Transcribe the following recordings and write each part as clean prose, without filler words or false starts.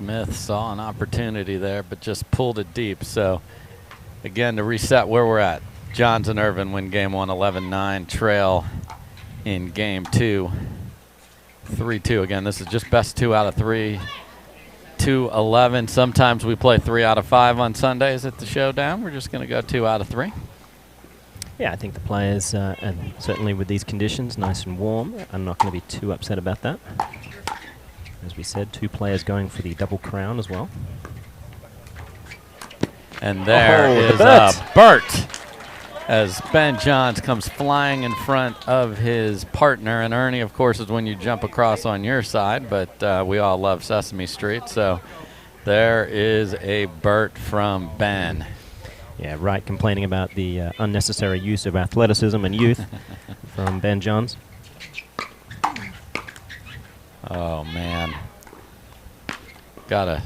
Smith saw an opportunity there, but just pulled it deep. So, again, to reset where we're at, Johns and Irvine win game 1, 11-9, trail in game 2, 3-2. Again, this is just best 2 out of 3, 2-11. Sometimes we play 3 out of 5 on Sundays at the Showdown. We're just going to go 2 out of 3. Yeah, I think the players, and certainly with these conditions, nice and warm, I'm not going to be too upset about that. As we said, 2 players going for the double crown as well. And there is a Burt as Ben Johns comes flying in front of his partner. And Ernie, of course, is when you jump across on your side, but we all love Sesame Street. So there is a Burt from Ben. Yeah, Wright complaining about the unnecessary use of athleticism and youth from Ben Johns. Oh, man. Gotta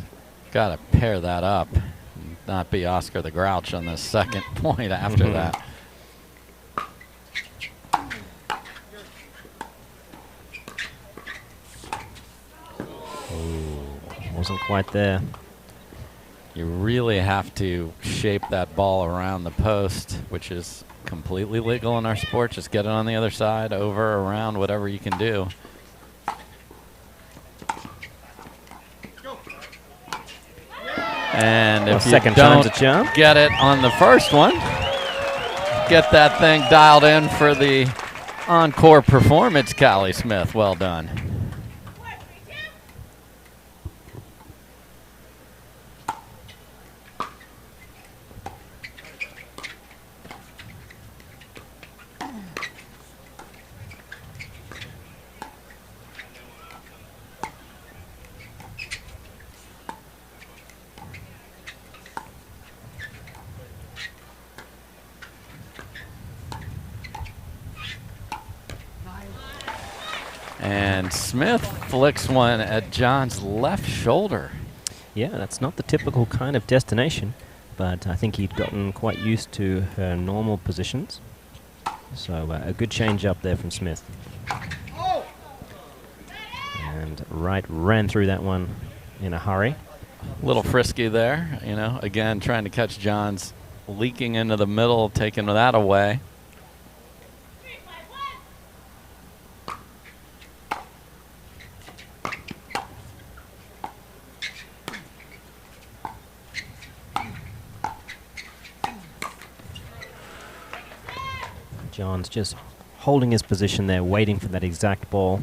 pair that up. Not be Oscar the Grouch on the second point after that. Wasn't quite there. You really have to shape that ball around the post, which is completely legal in our sport. Just get it on the other side, over, around, whatever you can do. And if you don't get it on the first one, get that thing dialed in for the encore performance, Callie Smith. Well done. And Smith flicks one at John's left shoulder. Yeah, that's not the typical kind of destination, but I think he'd gotten quite used to her normal positions. So a good change up there from Smith. And Wright ran through that one in a hurry. A little frisky there, you know, again, trying to catch John's leaking into the middle, taking that away. John's just holding his position there, waiting for that exact ball.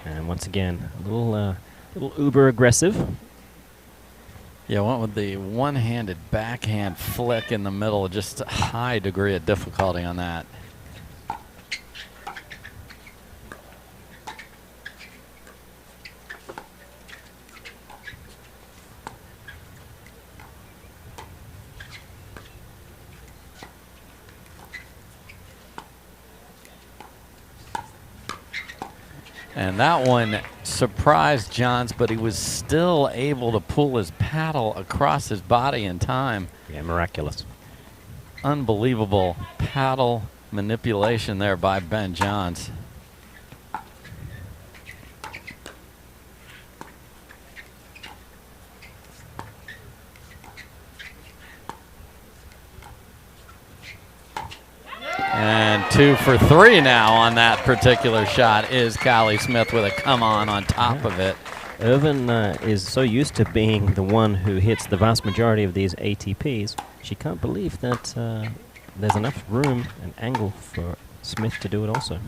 And once again, a little uber aggressive. Yeah, went with the one-handed backhand flick in the middle, just a high degree of difficulty on that. And that one surprised Johns, but he was still able to pull his paddle across his body in time. Yeah, miraculous. Unbelievable paddle manipulation there by Ben Johns. And 2 for 3 now on that particular shot is Callie Smith with a come on top of it. Irvine is so used to being the one who hits the vast majority of these ATPs, she can't believe that there's enough room and angle for Smith to do it also.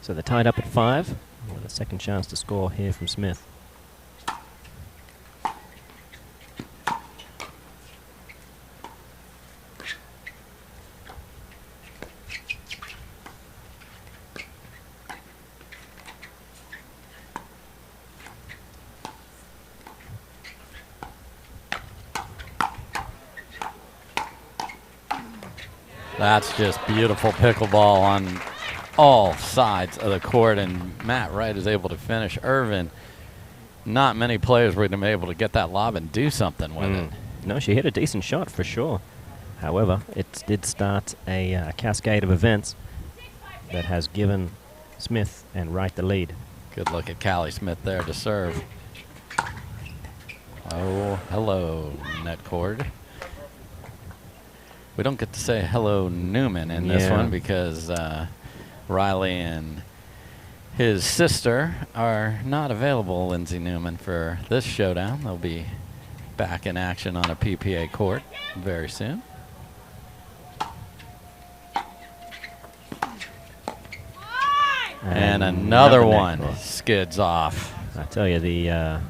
So they're tied up at 5, with a second chance to score here from Smith. That's just beautiful pickleball on all sides of the court, and Matt Wright is able to finish. Irvine not many players would have been able to get that lob and do something with it. No, she hit a decent shot for sure. However, it did start a cascade of events that has given Smith and Wright the lead. Good look at Callie Smith there to serve. Oh, hello, net cord. We don't get to say hello Newman in this one because Riley and his sister are not available, Lindsay Newman, for this showdown. They'll be back in action on a PPA court very soon. And another one skids off. I tell you, the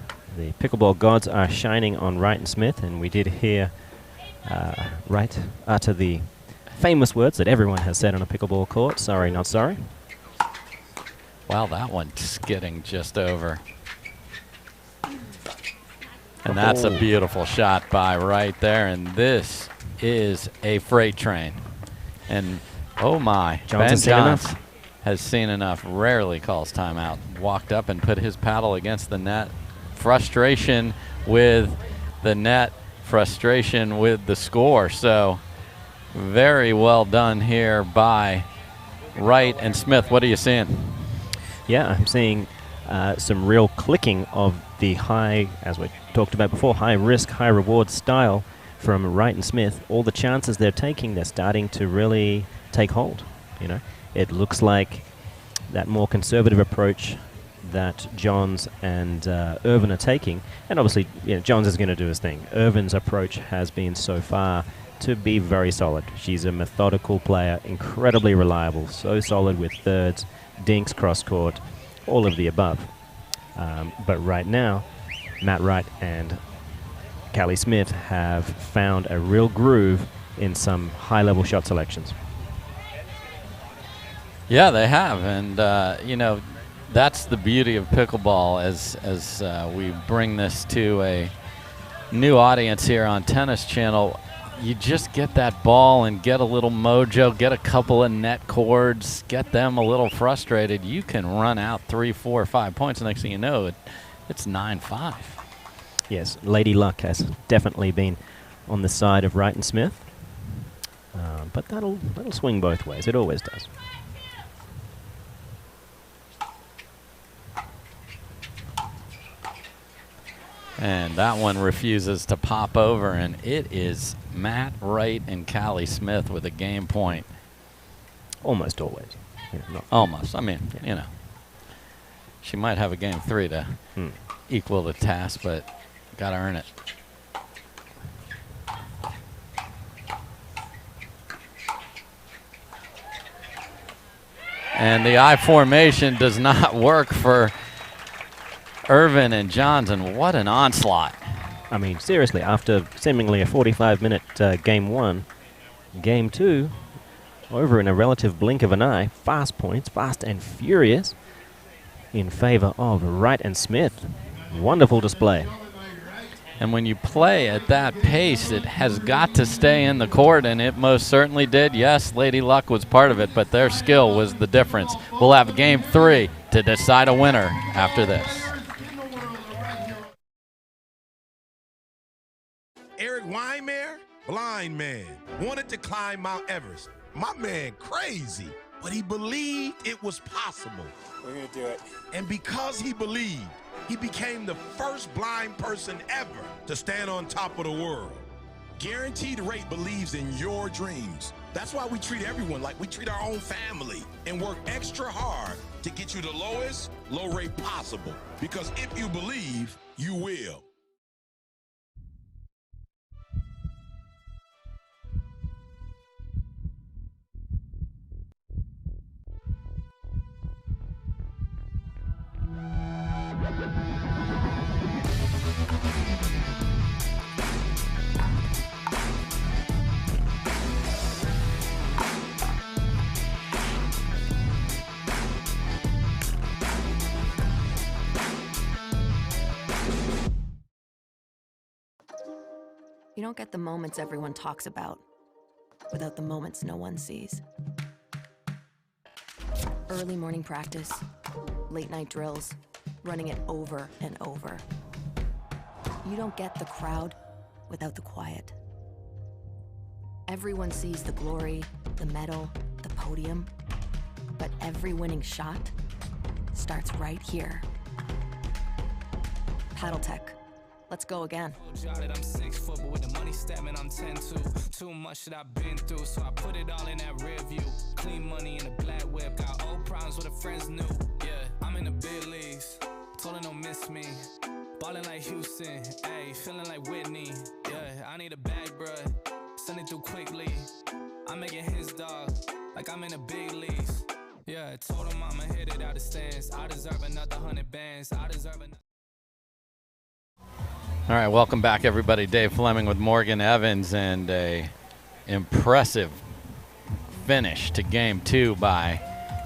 pickleball gods are shining on Wright and Smith, and we did hear Wright utter the famous words that everyone has said on a pickleball court: "Sorry, not sorry." Wow, that one skidding just over. And that's a beautiful shot by Wright there, and this is a freight train. And oh my, Ben Johns has seen enough, rarely calls timeout. Walked up and put his paddle against the net. Frustration with the net, frustration with the score. So very well done here by Wright and Smith. What are you seeing? Yeah, I'm seeing some real clicking of the high, as we talked about before, high risk, high reward style from Wright and Smith. All the chances they're taking, they're starting to really take hold. You know, it looks like that more conservative approach that Johns and Irvine are taking, and obviously, you know, Johns is going to do his thing. Irvine's approach has been so far to be very solid. She's a methodical player, incredibly reliable, so solid with thirds, dinks, cross court, all of the above. But right now, Matt Wright and Callie Smith have found a real groove in some high-level shot selections. Yeah, they have, and you know, that's the beauty of pickleball as we bring this to a new audience here on Tennis Channel. You just get that ball and get a little mojo, get a couple of net cords, get them a little frustrated. You can run out 3, 4, 5 points. Next thing you know, it's 9-5. Yes, Lady Luck has definitely been on the side of Wright and Smith, but that'll swing both ways. It always does. And that one refuses to pop over, and it is Matt Wright and Callie Smith with a game point. Almost always. Yeah, not almost. I mean, yeah, you know, she might have a game 3 to equal the task, but got to earn it. And the I formation does not work for Irvine and Jansen. What an onslaught. I mean, seriously, after seemingly a 45-minute game 1, game 2, over in a relative blink of an eye, fast points, fast and furious, in favor of Wright and Smith. Wonderful display. And when you play at that pace, it has got to stay in the court, and it most certainly did. Yes, Lady Luck was part of it, but their skill was the difference. We'll have game 3 to decide a winner after this. Eric Weimer, blind man, wanted to climb Mount Everest. My man crazy, but he believed it was possible. We're gonna do it. And because he believed, he became the first blind person ever to stand on top of the world. Guaranteed Rate believes in your dreams. That's why we treat everyone like we treat our own family and work extra hard to get you the lowest low rate possible. Because if you believe, you will. You don't get the moments everyone talks about without the moments no one sees. Early morning practice, late night drills, running it over and over. You don't get the crowd without the quiet. Everyone sees the glory, the medal, the podium, but every winning shot starts right here. Paddle Tech. Let's go again. I'm 6 foot, but with the money statement, I'm 10-2. Too much that I've been through, so I put it all in that rear view. Clean money in a black whip, got old problems with the friends new. Yeah, I'm in the big leagues, told her don't miss me. Ballin' like Houston, ayy, feeling like Whitney. Yeah, I need a bag, bruh, send it through quickly. I'm making his dog, like I'm in the big leagues. Yeah, told him I'ma hit it out of stands. I deserve another 100 bands. I deserve another. All right, welcome back, everybody. Dave Fleming with Morgan Evans, and a impressive finish to Game 2 by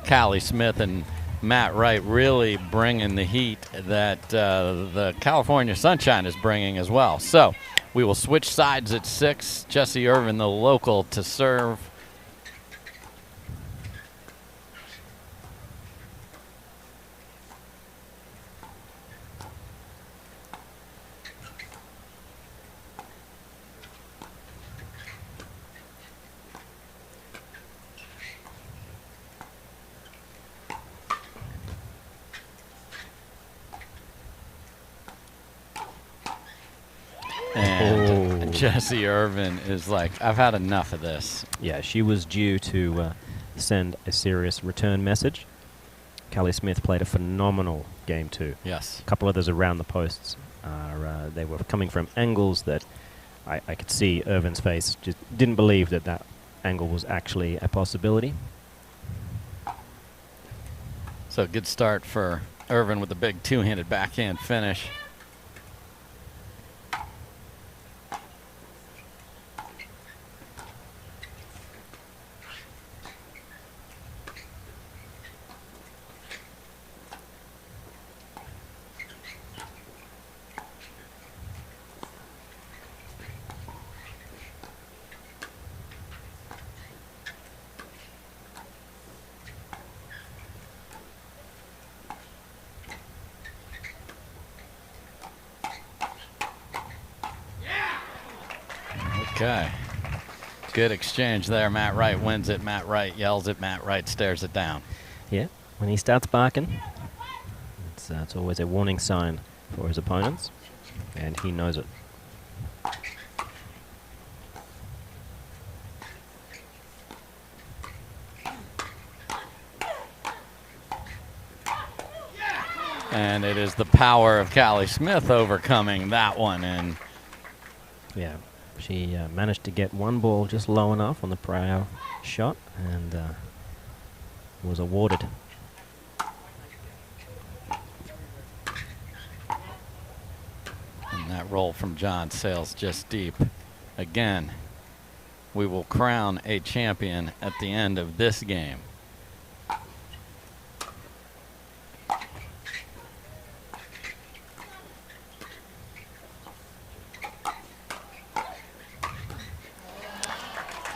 Callie Smith and Matt Wright, really bringing the heat that the California Sunshine is bringing as well. So we will switch sides at 6. Jessie Irvine, the local, to serve. And Jessie Irvine is like, I've had enough of this. Yeah, she was due to send a serious return message. Callie Smith played a phenomenal Game 2. Yes. A couple others around the posts. They were coming from angles that I could see Irvine's face. Just didn't believe that that angle was actually a possibility. So good start for Irvine with the big two-handed backhand finish. Okay. Good exchange there. Matt Wright wins it. Matt Wright yells it. Matt Wright stares it down. Yeah, when he starts barking, it's always a warning sign for his opponents, and he knows it. And it is the power of Callie Smith overcoming that one. And yeah, she managed to get one ball just low enough on the prior shot and was awarded. And that roll from John sails just deep. Again, we will crown a champion at the end of this game.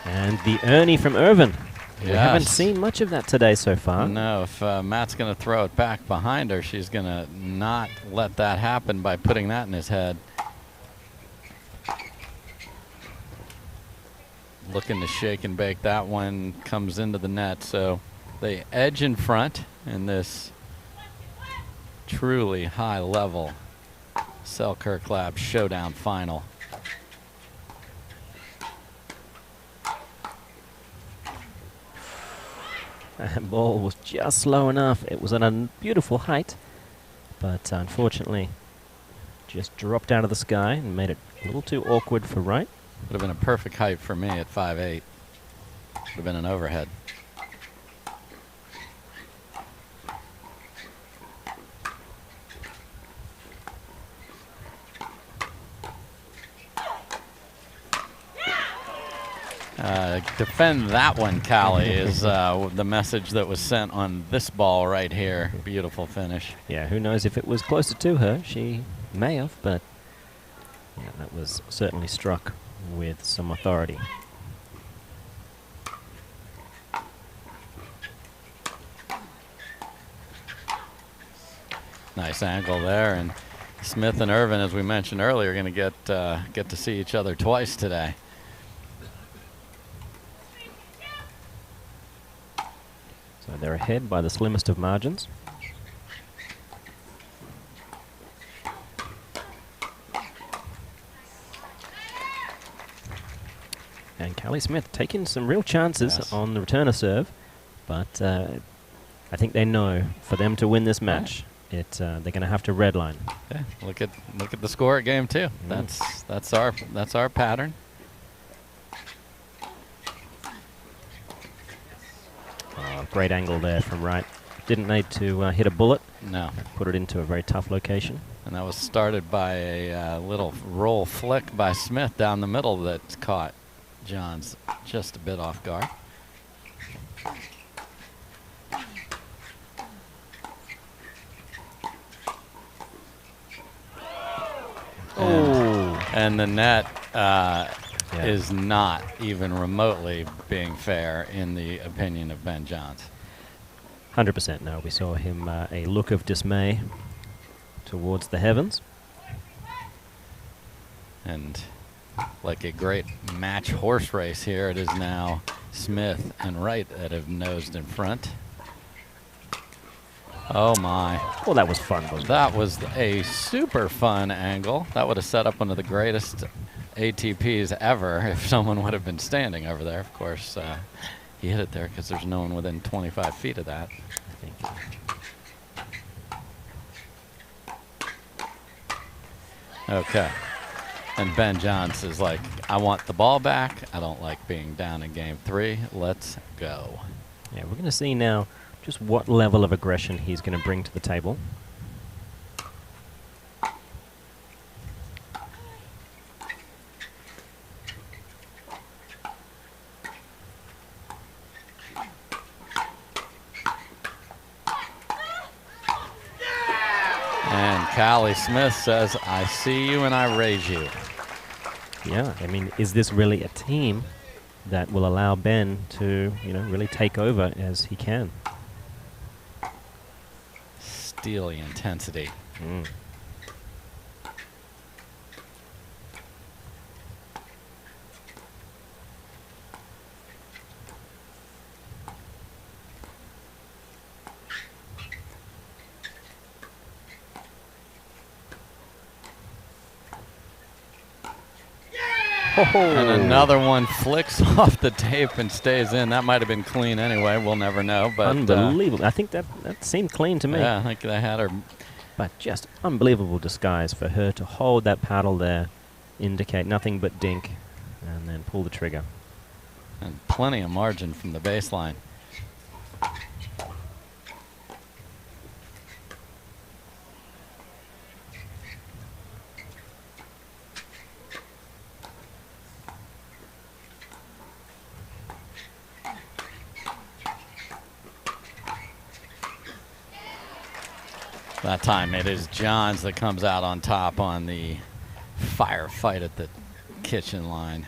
And the Ernie from Irvine. We haven't Yes. seen much of that today so far. No, if Matt's going to throw it back behind her, she's going to not let that happen by putting that in his head. Looking to shake and bake. That one comes into the net, so they edge in front in this truly high-level Selkirk Lab Showdown final. That ball was just low enough. It was at a beautiful height, but unfortunately just dropped out of the sky and made it a little too awkward for Wright. Would have been a perfect height for me at 5'8". Would have been an overhead. Defend that one, Callie, is the message that was sent on this ball right here. Beautiful finish. Yeah, who knows if it was closer to her. She may have, but yeah, that was certainly struck with some authority. Nice angle there, and Smith and Irvine, as we mentioned earlier, are going to get to see each other twice today. So they're ahead by the slimmest of margins. And Callie Smith taking some real chances on the returner serve, but I think they know for them to win this match, they're going to have to redline. Yeah, look at the score at game 2. That's our pattern. Oh, great angle there from Wright. Didn't need to hit a bullet. No. Put it into a very tough location. And that was started by a little roll flick by Smith down the middle that caught Johns just a bit off guard. And the net is not even remotely being fair in the opinion of Ben Johns. 100% no. We saw him a look of dismay towards the heavens. And like a great match horse race here, it is now Smith and Wright that have nosed in front. Oh my. Well, that was fun, wasn't it? That was a super fun angle. That would have set up one of the greatest ATPs ever if someone would have been standing over there. Of course, he hit it there because there's no one within 25 feet of that. I think. Okay. And Ben Johns is like, I want the ball back. I don't like being down in game 3. Let's go. Yeah, we're going to see now just what level of aggression he's going to bring to the table. And Callie Smith says, I see you and I raise you. Yeah, I mean, is this really a team that will allow Ben to, really take over as he can? Steely intensity. And another one flicks off the tape and stays in. That might have been clean anyway. We'll never know. But unbelievable. I think that seemed clean to me. Yeah, I think they had her. But just unbelievable disguise for her to hold that paddle there, indicate nothing but dink, and then pull the trigger. And plenty of margin from the baseline. That time it is Johns that comes out on top on the firefight at the kitchen line.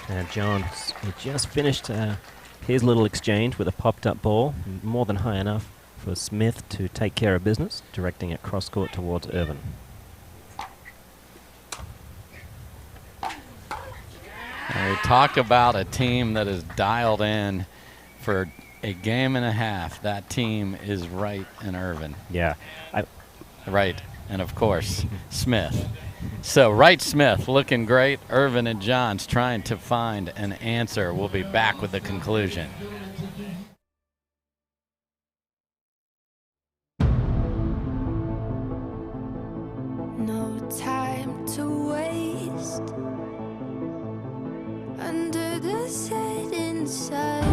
And Johns, he just finished his little exchange with a popped-up ball, more than high enough for Smith to take care of business, directing it cross-court towards Irvine. And we talk about a team that is dialed in for a game and a half. That team is Wright and Irvine. Yeah. Wright and, of course, Smith. So Wright, Smith looking great. Irvine and Johns trying to find an answer. We'll be back with the conclusion. No time to waste under the setting sun,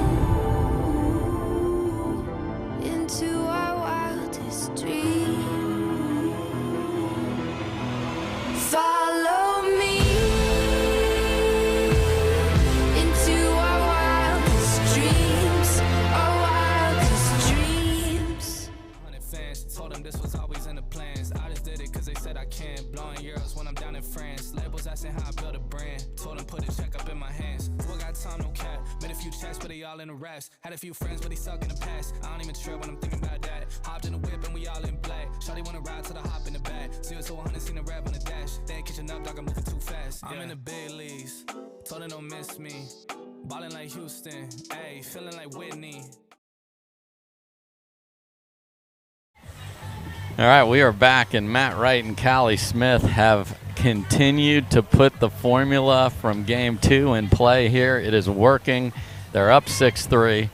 into our wildest dream. Follow me into our wildest dreams, our wildest dreams. 100 fans told them this was always in the plans. I just did it cause they said I can. Blowing euros when I'm down in France. Labels asking how I build a brand. friends. Who I got time, no cap. Made a few checks, but they all in the raps. Had a few friends, but they suck in the past. I don't even trip when I'm thinking about that. Hopped in the whip and we all in black. Shawty wanna ride to the hop in the back. 0 to 100, seen a rap on the dash. They ain't catching up, dog, I'm moving too fast. I'm in the big leagues. Told her don't miss me. Ballin' like Houston. Ayy, feeling like Whitney. All right, we are back, and Matt Wright and Callie Smith have continued to put the formula from game 2 in play here. It is working. They're up 6-3.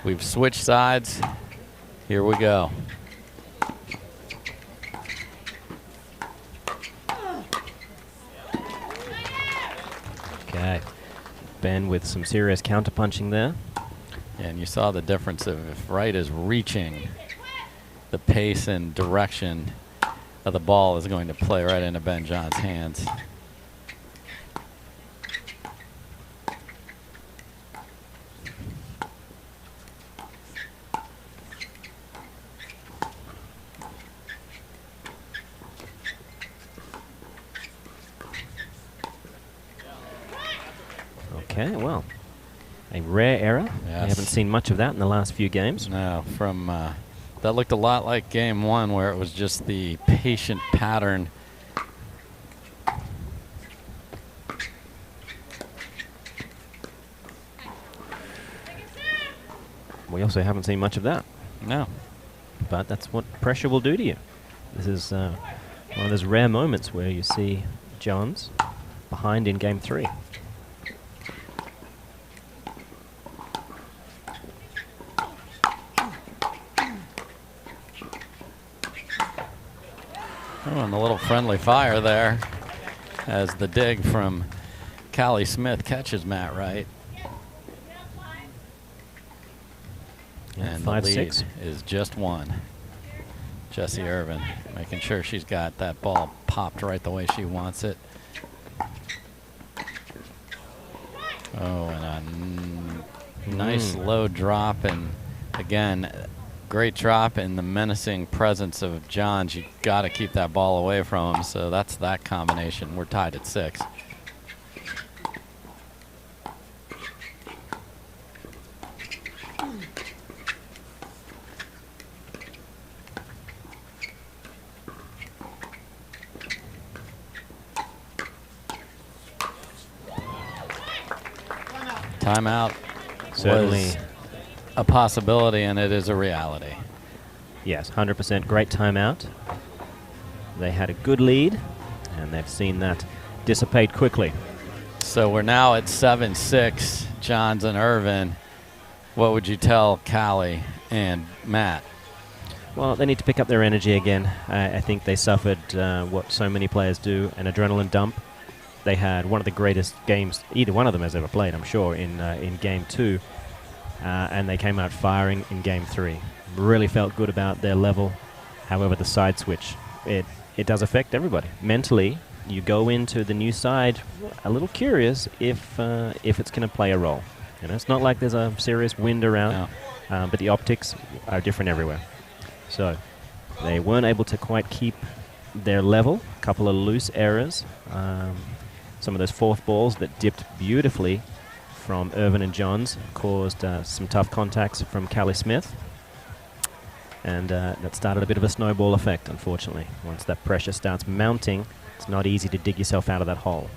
We've switched sides. Here we go. Okay. Ben with some serious counterpunching there. And you saw the difference of if Wright is reaching, the pace and direction of the ball is going to play right into Ben John's hands. Okay, well, a rare error. Yes. We haven't seen much of that in the last few games. No, from that looked a lot like game 1 where it was just the patient pattern. We also haven't seen much of that, No. but that's what pressure will do to you. This is one of those rare moments where you see Johns behind in game 3. Oh, and a little friendly fire there as the dig from Callie Smith catches Matt Wright. And the lead 5-6 is just 1. Jessie Irvine making sure she's got that ball popped right the way she wants it. Oh, and a nice low drop, and again, great drop in the menacing presence of Johns. You got to keep that ball away from him. So that's that combination. We're tied at 6. Timeout Certainly. was a possibility, and it is a reality. Yes, 100% great timeout. They had a good lead, and they've seen that dissipate quickly. So we're now at 7-6, Johns and Irvine. What would you tell Callie and Matt? Well, they need to pick up their energy again. I think they suffered what so many players do, an adrenaline dump. They had one of the greatest games either one of them has ever played, I'm sure, in game 2. And they came out firing in game 3. Really felt good about their level. However, the side switch, it does affect everybody. Mentally, you go into the new side a little curious if it's going to play a role. You know, it's not like there's a serious wind around, but the optics are different everywhere. So they weren't able to quite keep their level. A couple of loose errors. Some of those fourth balls that dipped beautifully from Irvine and Johns caused some tough contacts from Callie Smith. And that started a bit of a snowball effect, unfortunately. Once that pressure starts mounting, it's not easy to dig yourself out of that hole.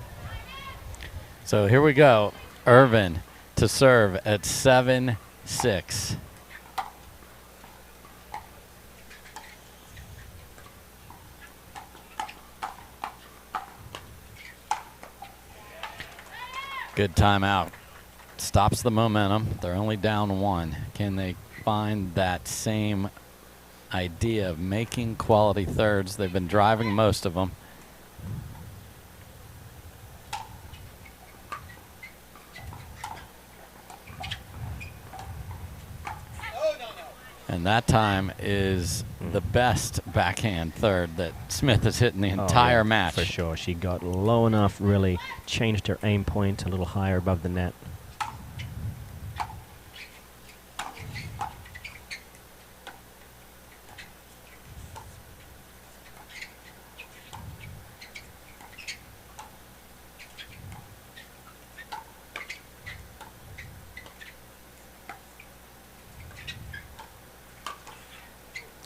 So here we go. Irvine to serve at 7-6. Good timeout. Stops the momentum. They're only down 1. Can they find that same idea of making quality thirds? They've been driving most of them. And that time is the best backhand third that Smith has hit in the entire match. For sure. She got low enough, really changed her aim point a little higher above the net.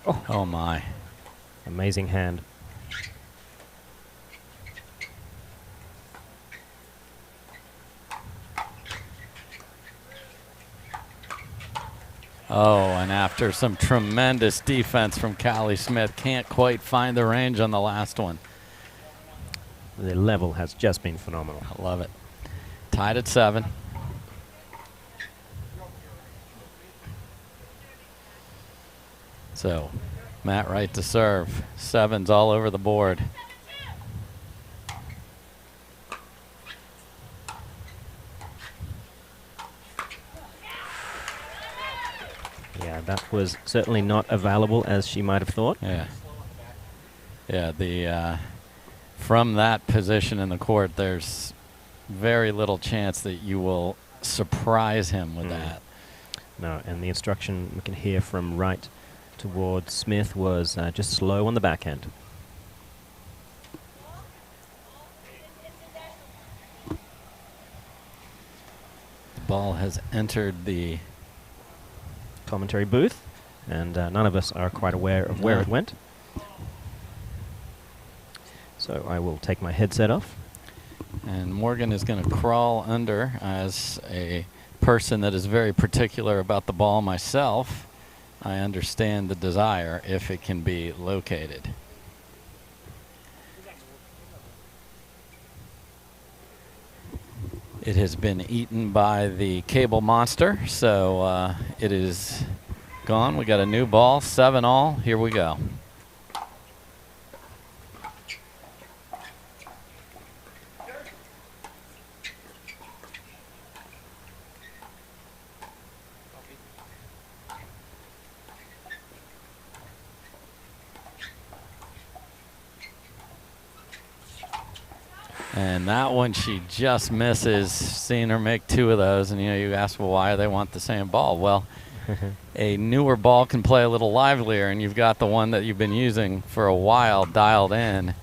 Oh my. Amazing hand. Oh, and after some tremendous defense from Callie Smith, can't quite find the range on the last one. The level has just been phenomenal. I love it. Tied at 7. So, Matt Wright to serve. 7's all over the board. Yeah, that was certainly not available as she might have thought. Yeah. Yeah, the from that position in the court, there's very little chance that you will surprise him with that. No, and the instruction we can hear from Wright towards Smith was just slow on the backhand. The ball has entered the commentary booth, and none of us are quite aware of where it went. So I will take my headset off. And Morgan is going to crawl under. As a person that is very particular about the ball myself, I understand the desire if it can be located. It has been eaten by the cable monster, so it is gone. We got a new ball, 7 all. Here we go. And that one she just misses. Seeing her make 2 of those, and you ask, well, why do they want the same ball? Well, a newer ball can play a little livelier, and you've got the one that you've been using for a while dialed in.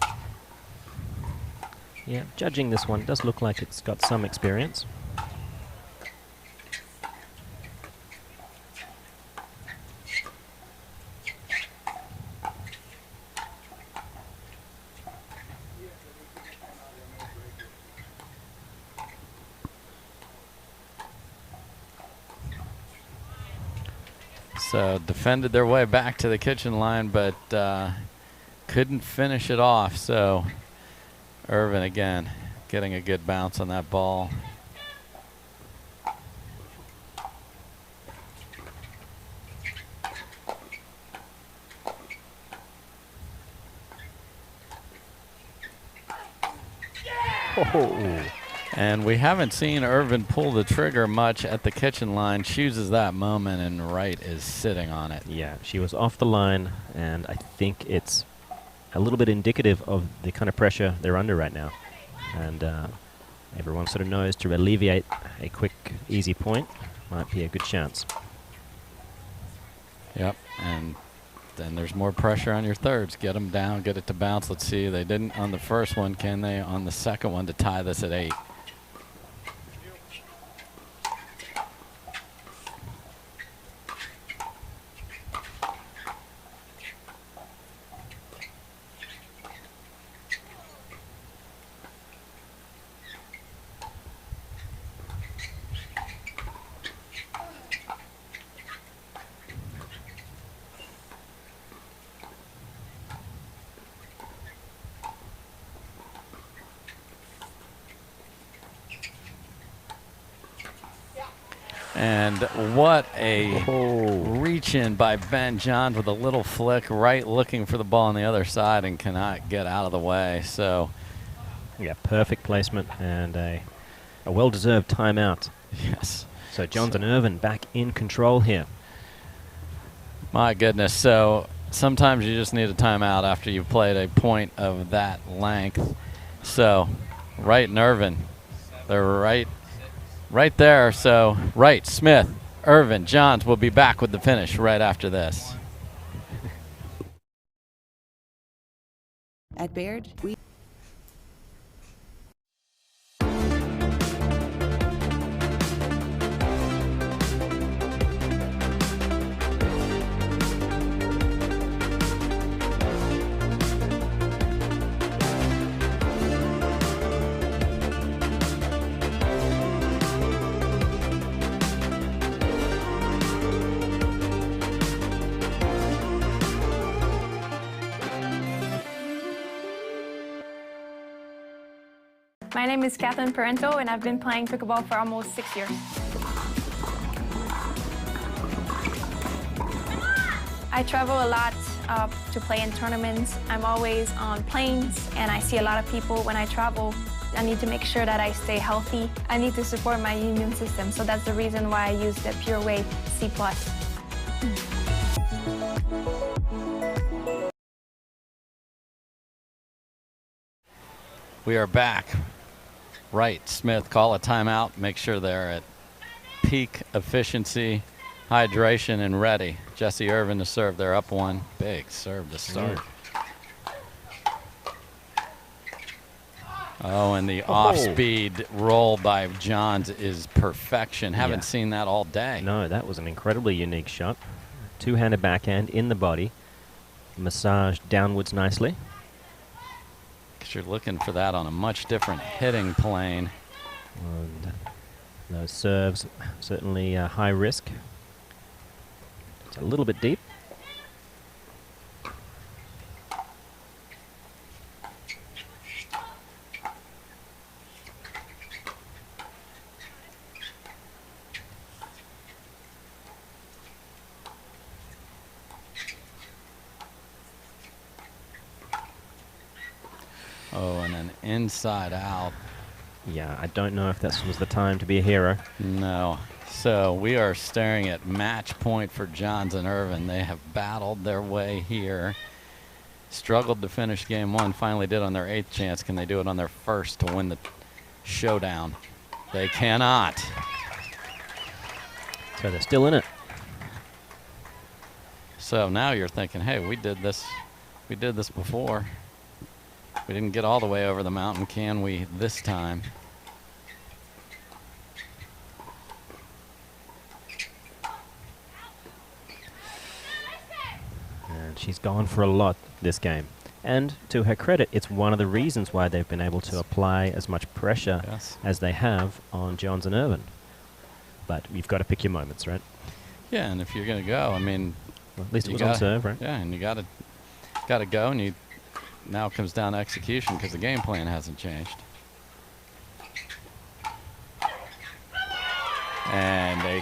Yeah, judging this one, it does look like it's got some experience. So defended their way back to the kitchen line, but couldn't finish it off. So Irvine again getting a good bounce on that ball. Oh. And we haven't seen Irvine pull the trigger much at the kitchen line. Chooses that moment, and Wright is sitting on it. Yeah, she was off the line, and I think it's a little bit indicative of the kind of pressure they're under right now. And everyone sort of knows to alleviate a quick, easy point might be a good chance. Yep, and then there's more pressure on your thirds. Get them down, get it to bounce. Let's see, they didn't on the first one. Can they on the second one to tie this at 8? And what a reach in by Ben Johns with a little flick, right looking for the ball on the other side and cannot get out of the way. So, yeah, perfect placement and a well-deserved timeout. Yes. So Johns and Irvine back in control here. My goodness. So sometimes you just need a timeout after you've played a point of that length. So Wright and Irvine, they're right there. So Wright, Smith, Irvine, Johns will be back with the finish right after this. At Baird, we My name is Parenteau, and I've been playing pickleball for almost 6 years. I travel a lot to play in tournaments. I'm always on planes, and I see a lot of people when I travel. I need to make sure that I stay healthy. I need to support my immune system, so that's the reason why I use the Pure Whey C+. We are back. Wright, Smith, call a timeout. Make sure they're at peak efficiency, hydration, and ready. Jessie, Irvine to serve. They're up one. Big serve to start. Oh, and the off-speed roll by Johns is perfection. Haven't seen that all day. No, that was an incredibly unique shot. Two-handed backhand in the body. Massaged downwards nicely. Because you're looking for that on a much different hitting plane. And those serves, certainly high risk. It's a little bit deep. Oh, and an inside out. Yeah, I don't know if this was the time to be a hero. No. So we are staring at match point for Johns and Irvine. They have battled their way here. Struggled to finish game one. Finally did on their 8th chance. Can they do it on their first to win the showdown? They cannot. So they're still in it. So now you're thinking, hey, we did this before. We didn't get all the way over the mountain. Can we this time? And she's gone for a lot this game. And to her credit, it's one of the reasons why they've been able to apply as much pressure as they have on Johns and Irvine. But you've got to pick your moments, right? Yeah, and if you're going to go, I mean, well, at least it was on serve, right? Yeah, and you got to go, and you now it comes down to execution because the game plan hasn't changed. And a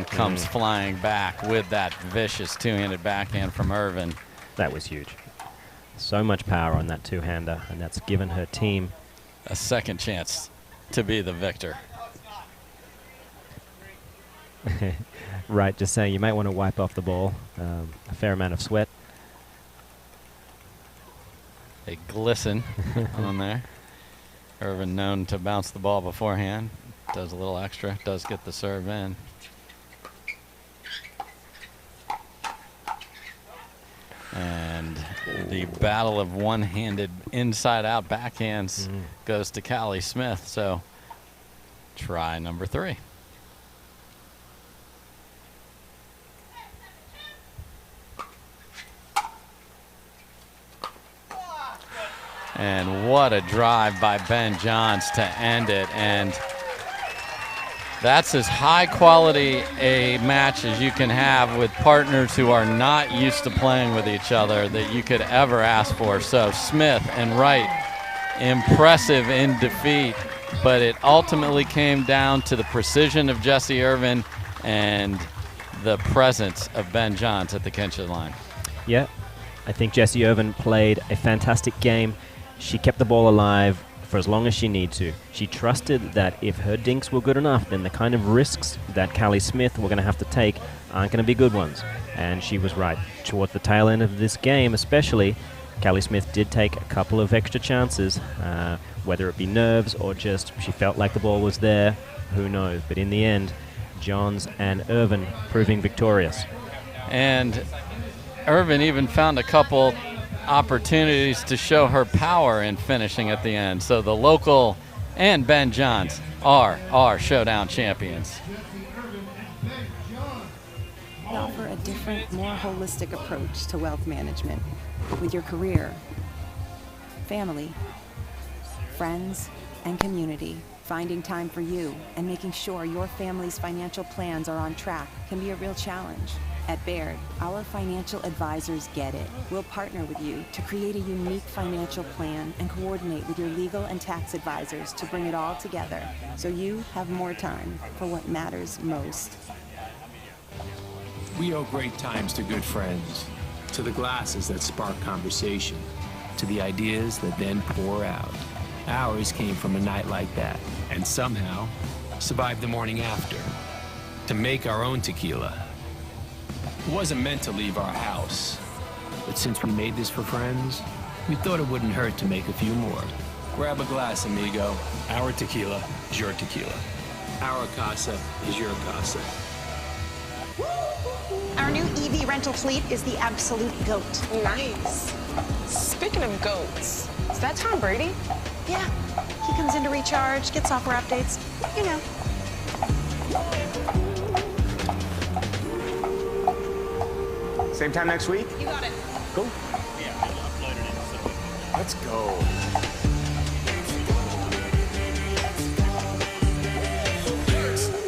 comes flying back with that vicious two-handed backhand from Irvine. That was huge. So much power on that two-hander, and that's given her team a second chance to be the victor. Right, just saying you might want to wipe off the ball. A fair amount of sweat. They glisten on there. Irvine known to bounce the ball beforehand. Does a little extra. Does get the serve in. And the battle of one-handed inside-out backhands goes to Callie Smith. So try number 3. And what a drive by Ben Johns to end it. And that's as high quality a match as you can have with partners who are not used to playing with each other that you could ever ask for. So Smith and Wright, impressive in defeat, but it ultimately came down to the precision of Jessie Irvine and the presence of Ben Johns at the Kenshin line. Yeah, I think Jessie Irvine played a fantastic game. She kept the ball alive for as long as she needed to. She trusted that if her dinks were good enough, then the kind of risks that Callie Smith were going to have to take aren't going to be good ones. And she was right. Towards the tail end of this game especially, Callie Smith did take a couple of extra chances, whether it be nerves or just she felt like the ball was there, who knows. But in the end, Johns and Irvine proving victorious. And Irvine even found a couple opportunities to show her power in finishing at the end. So the local and Ben Johns are our Showdown champions. We offer a different, more holistic approach to wealth management with your career, family, friends, and community. Finding time for you and making sure your family's financial plans are on track can be a real challenge. At Baird, our financial advisors get it. We'll partner with you to create a unique financial plan and coordinate with your legal and tax advisors to bring it all together so you have more time for what matters most. We owe great times to good friends, to the glasses that spark conversation, to the ideas that then pour out. Ours came from a night like that, and somehow survived the morning after. To make our own tequila. It wasn't meant to leave our house, but since we made this for friends, we thought it wouldn't hurt to make a few more. Grab a glass, amigo. Our tequila is your tequila. Our casa is your casa. Our new EV rental fleet is the absolute GOAT. Nice. Speaking of goats, is that Tom Brady? Yeah, he comes in to recharge, get software updates, you know. Same time next week? You got it. Cool. Yeah, we'll upload it in so Let's go.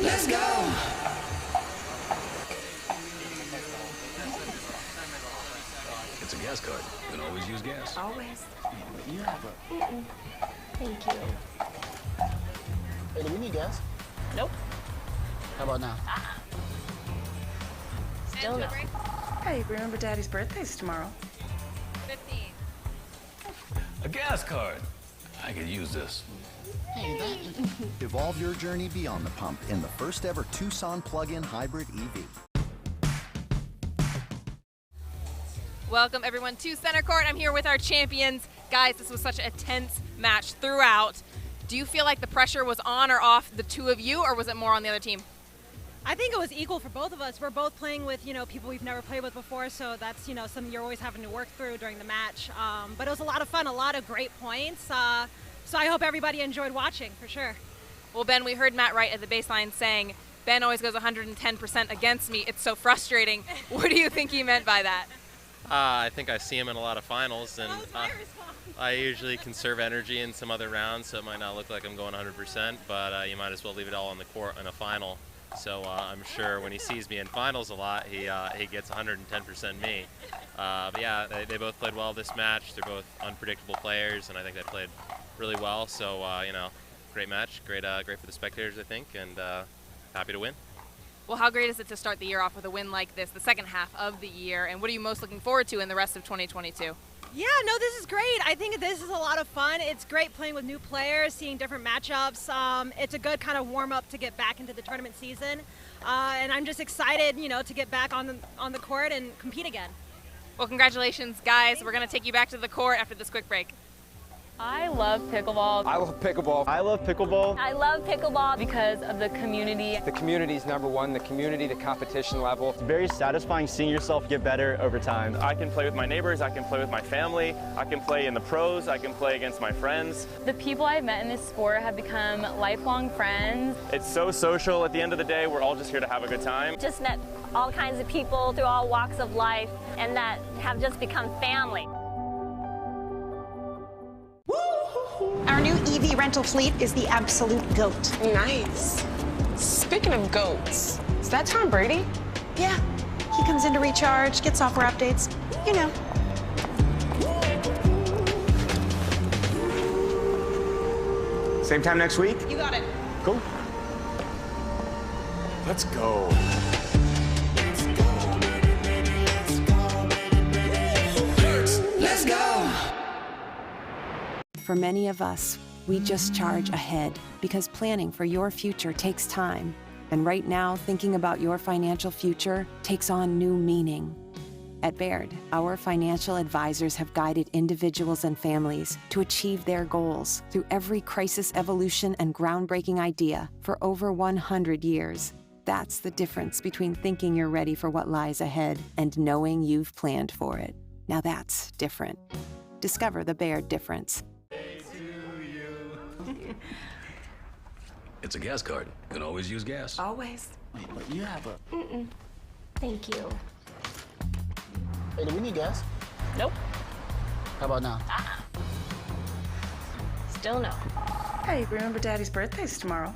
Let's go. It's a gas card. You can always use gas. Always. You have a... Thank you. Hey, do we need gas? Nope. How about now? Still no. Hey, remember Daddy's birthday's tomorrow. 15. A gas card. I could use this. Hey, Evolve your journey beyond the pump in the first ever Tucson plug-in hybrid EV. Welcome everyone to Center Court. I'm here with our champions. Guys, this was such a tense match throughout. Do you feel like the pressure was on or off the two of you, or was it more on the other team? I think it was equal for both of us. We're both playing with, people we've never played with before, so that's, something you're always having to work through during the match. But it was a lot of fun, a lot of great points. So I hope everybody enjoyed watching, for sure. Well, Ben, we heard Matt Wright at the baseline saying, Ben always goes 110% against me. It's so frustrating. What do you think he meant by that? I think I see him in a lot of finals, and I usually conserve energy in some other rounds, so it might not look like I'm going 100%, but you might as well leave it all on the court in a final. So I'm sure when he sees me in finals a lot, he gets 110% me. But yeah, they both played well this match. They're both unpredictable players, and I think they played really well. So great match, great for the spectators, I think, and happy to win. Well, how great is it to start the year off with a win like this, the second half of the year, and what are you most looking forward to in the rest of 2022? Yeah, no, this is great. I think this is a lot of fun. It's great playing with new players, seeing different matchups. It's a good kind of warm-up to get back into the tournament season. And I'm just excited, to get back on the court and compete again. Well, congratulations, guys. We're going to take you back to the court after this quick break. I love pickleball. I love pickleball. I love pickleball. I love pickleball because of the community. The community's number one, the community, the competition level. It's very satisfying seeing yourself get better over time. I can play with my neighbors, I can play with my family, I can play in the pros, I can play against my friends. The people I've met in this sport have become lifelong friends. It's so social. At the end of the day, we're all just here to have a good time. Just met all kinds of people through all walks of life, and that have just become family. Our new EV rental fleet is the absolute GOAT. Nice. Speaking of goats, is that Tom Brady? Yeah, he comes in to recharge, get software updates, you know. Same time next week? You got it. Cool. Let's go. Let's go. For many of us, we just charge ahead because planning for your future takes time. And right now, thinking about your financial future takes on new meaning. At Baird, our financial advisors have guided individuals and families to achieve their goals through every crisis evolution and groundbreaking idea for over 100 years. That's the difference between thinking you're ready for what lies ahead and knowing you've planned for it. Now that's different. Discover the Baird difference. It's a gas card. You can always use gas. Always. But you have a... Thank you. Hey, do we need gas? Nope. How about now? Still no. Hey, remember Daddy's birthday's tomorrow.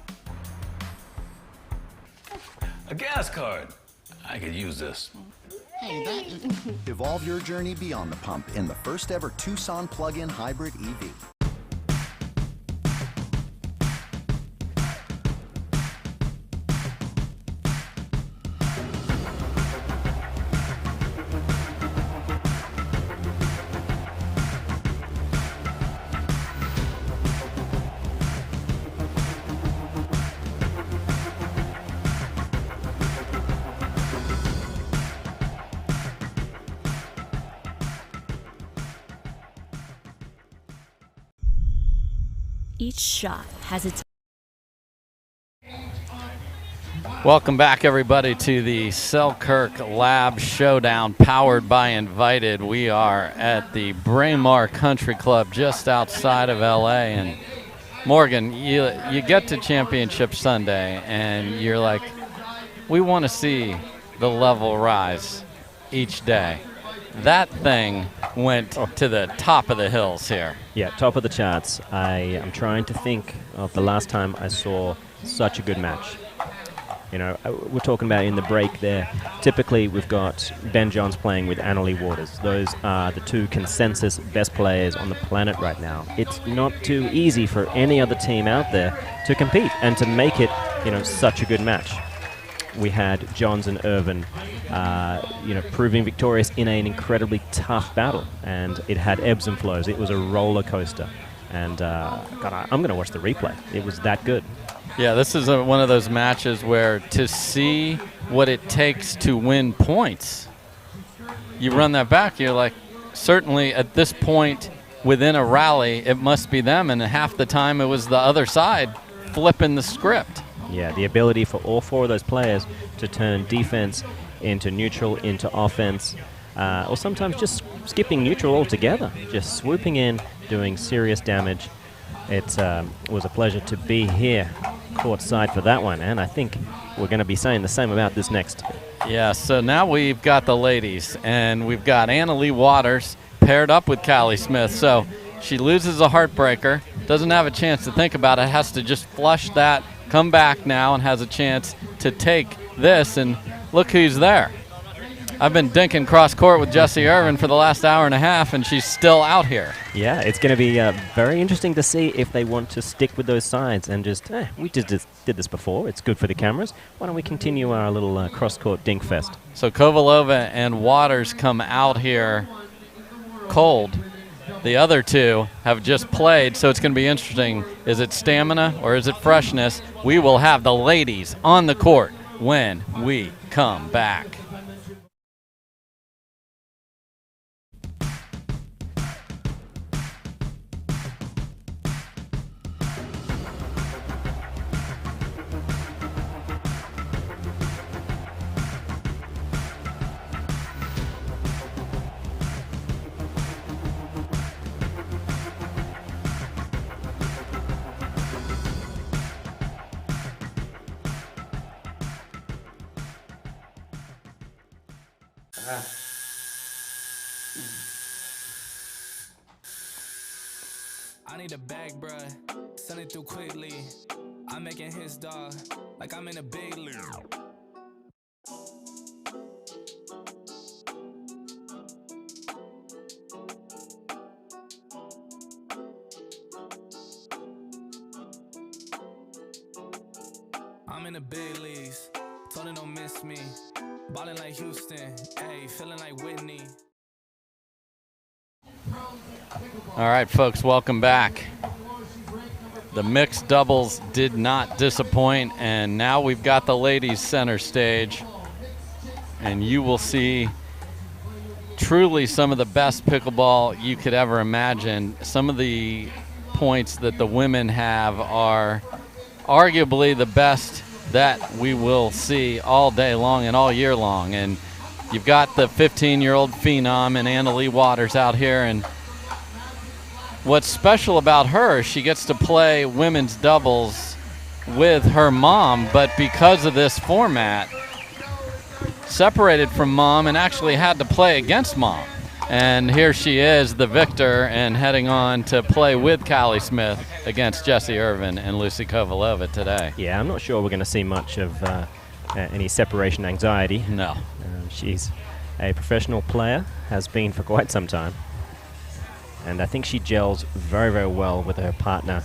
A gas card. I could use this. Hey, that. Evolve your journey beyond the pump in the first ever Tucson plug-in hybrid EV. Each shot has its... Welcome back, everybody, to the Selkirk Lab Showdown, powered by Invited. We are at the Braemar Country Club just outside of LA. And Morgan, you get to Championship Sunday, and you're like, we want to see the level rise each day. That thing went to the top of the hills here. Yeah, top of the charts. I am trying to think of the last time I saw such a good match. You know, we're talking about in the break there. Typically, we've got Ben Johns playing with Leigh Waters. Those are the two consensus best players on the planet right now. It's not too easy for any other team out there to compete and to make it, you know, such a good match. We had Johns and Irvine, you know, proving victorious in an incredibly tough battle, and it had ebbs and flows. It was a roller coaster, and God, I'm going to watch the replay. It was that good. Yeah, this is one of those matches where to see what it takes to win points, you run that back, you're like, certainly at this point within a rally, it must be them, and half the time it was the other side flipping the script. Yeah, the ability for all four of those players to turn defense into neutral, into offense, or sometimes just skipping neutral altogether, just swooping in, doing serious damage. It was a pleasure to be here courtside for that one, and I think we're going to be saying the same about this next. Yeah, so now we've got the ladies, and we've got Leigh Waters paired up with Callie Smith. So she loses a heartbreaker, doesn't have a chance to think about it, has to just flush that, come back now, and has a chance to take this, and look who's there. I've been dinking cross court with Jessie Irvine for the last hour and a half, and she's still out here. Yeah, it's going to be very interesting to see if they want to stick with those sides and just, we did this before. It's good for the cameras. Why don't we continue our little cross court dink fest? So Kovalova and Waters come out here cold. The other two have just played, so it's going to be interesting. Is it stamina or is it freshness? We will have the ladies on the court when we come back. I need a bag, bruh. Send it through quickly. I'm making his dog like I'm in a big league. I'm in the big leagues. Told her don't miss me. Ballin' like Houston. Ayy, feeling like Whitney. All right, folks, welcome back. The mixed doubles did not disappoint, and now we've got the ladies center stage, and you will see truly some of the best pickleball you could ever imagine. Some of the points that the women have are arguably the best that we will see all day long and all year long. And you've got the 15-year-old phenom and Leigh Waters out here, and what's special about her is she gets to play women's doubles with her mom, but because of this format, separated from mom and actually had to play against mom. And here she is, the victor, and heading on to play with Callie Smith against Jessie Irvine and Lucy Kovalova today. Yeah, I'm not sure we're going to see much of any separation anxiety. No. She's a professional player, has been for quite some time. And I think she gels very, very well with her partner,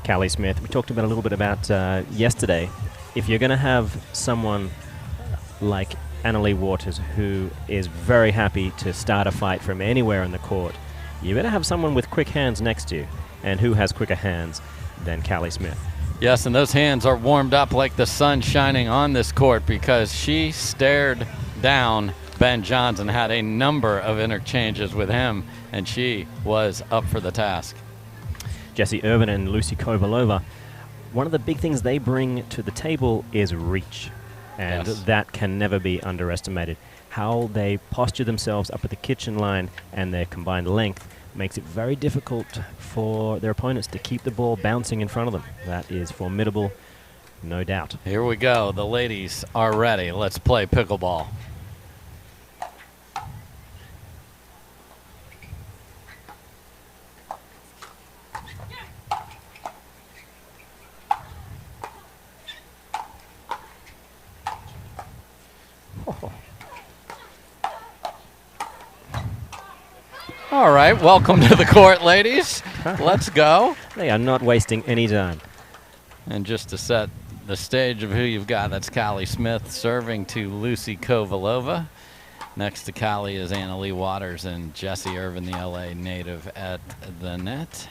Callie Smith. We talked about a little bit about yesterday. If you're going to have someone like Leigh Waters, who is very happy to start a fight from anywhere in the court, you better have someone with quick hands next to you. And who has quicker hands than Callie Smith? Yes, and those hands are warmed up like the sun shining on this court, because she stared down Ben Johnson, had a number of interchanges with him, and she was up for the task. Jessie Irvine and Lucy Kovalova, one of the big things they bring to the table is reach, and that can never be underestimated. How they posture themselves up at the kitchen line and their combined length makes it very difficult for their opponents to keep the ball bouncing in front of them. That is formidable, no doubt. Here we go. The ladies are ready. Let's play pickleball. All right, welcome to the court, ladies. Let's go. They are not wasting any time. And just to set the stage of who you've got, that's Callie Smith serving to Lucy Kovalova. Next to Callie is Leigh Waters and Jessie Irvine, the LA native, at the net.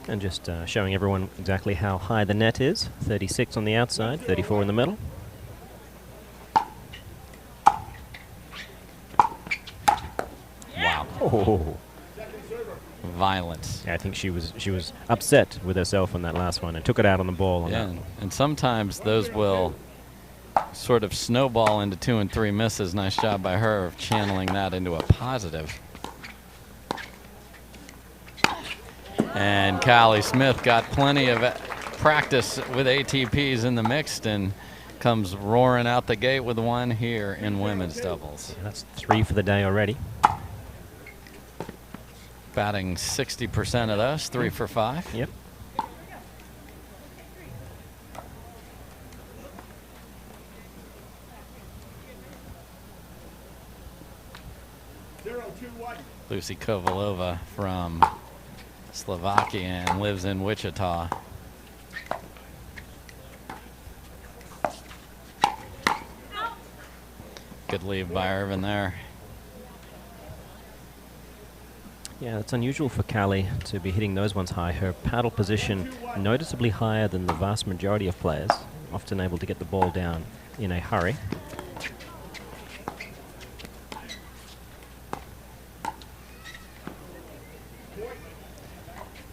And just showing everyone exactly how high the net is. 36 on the outside, 34 in the middle. Wow. Oh. Violence. Yeah, I think she was upset with herself on that last one and took it out on the ball. On that. And sometimes those will sort of snowball into 2 and 3 misses. Nice job by her of channeling that into a positive. And Callie Smith got plenty of practice with ATPs in the mixed and comes roaring out the gate with one here in women's doubles. That's 3 for the day already. Batting 60% of those, 3 for 5. Yep. Lucy Kovalova from Slovakia and lives in Wichita. Good lead by Irvine there. Yeah, it's unusual for Callie to be hitting those ones high. Her paddle position noticeably higher than the vast majority of players, often able to get the ball down in a hurry.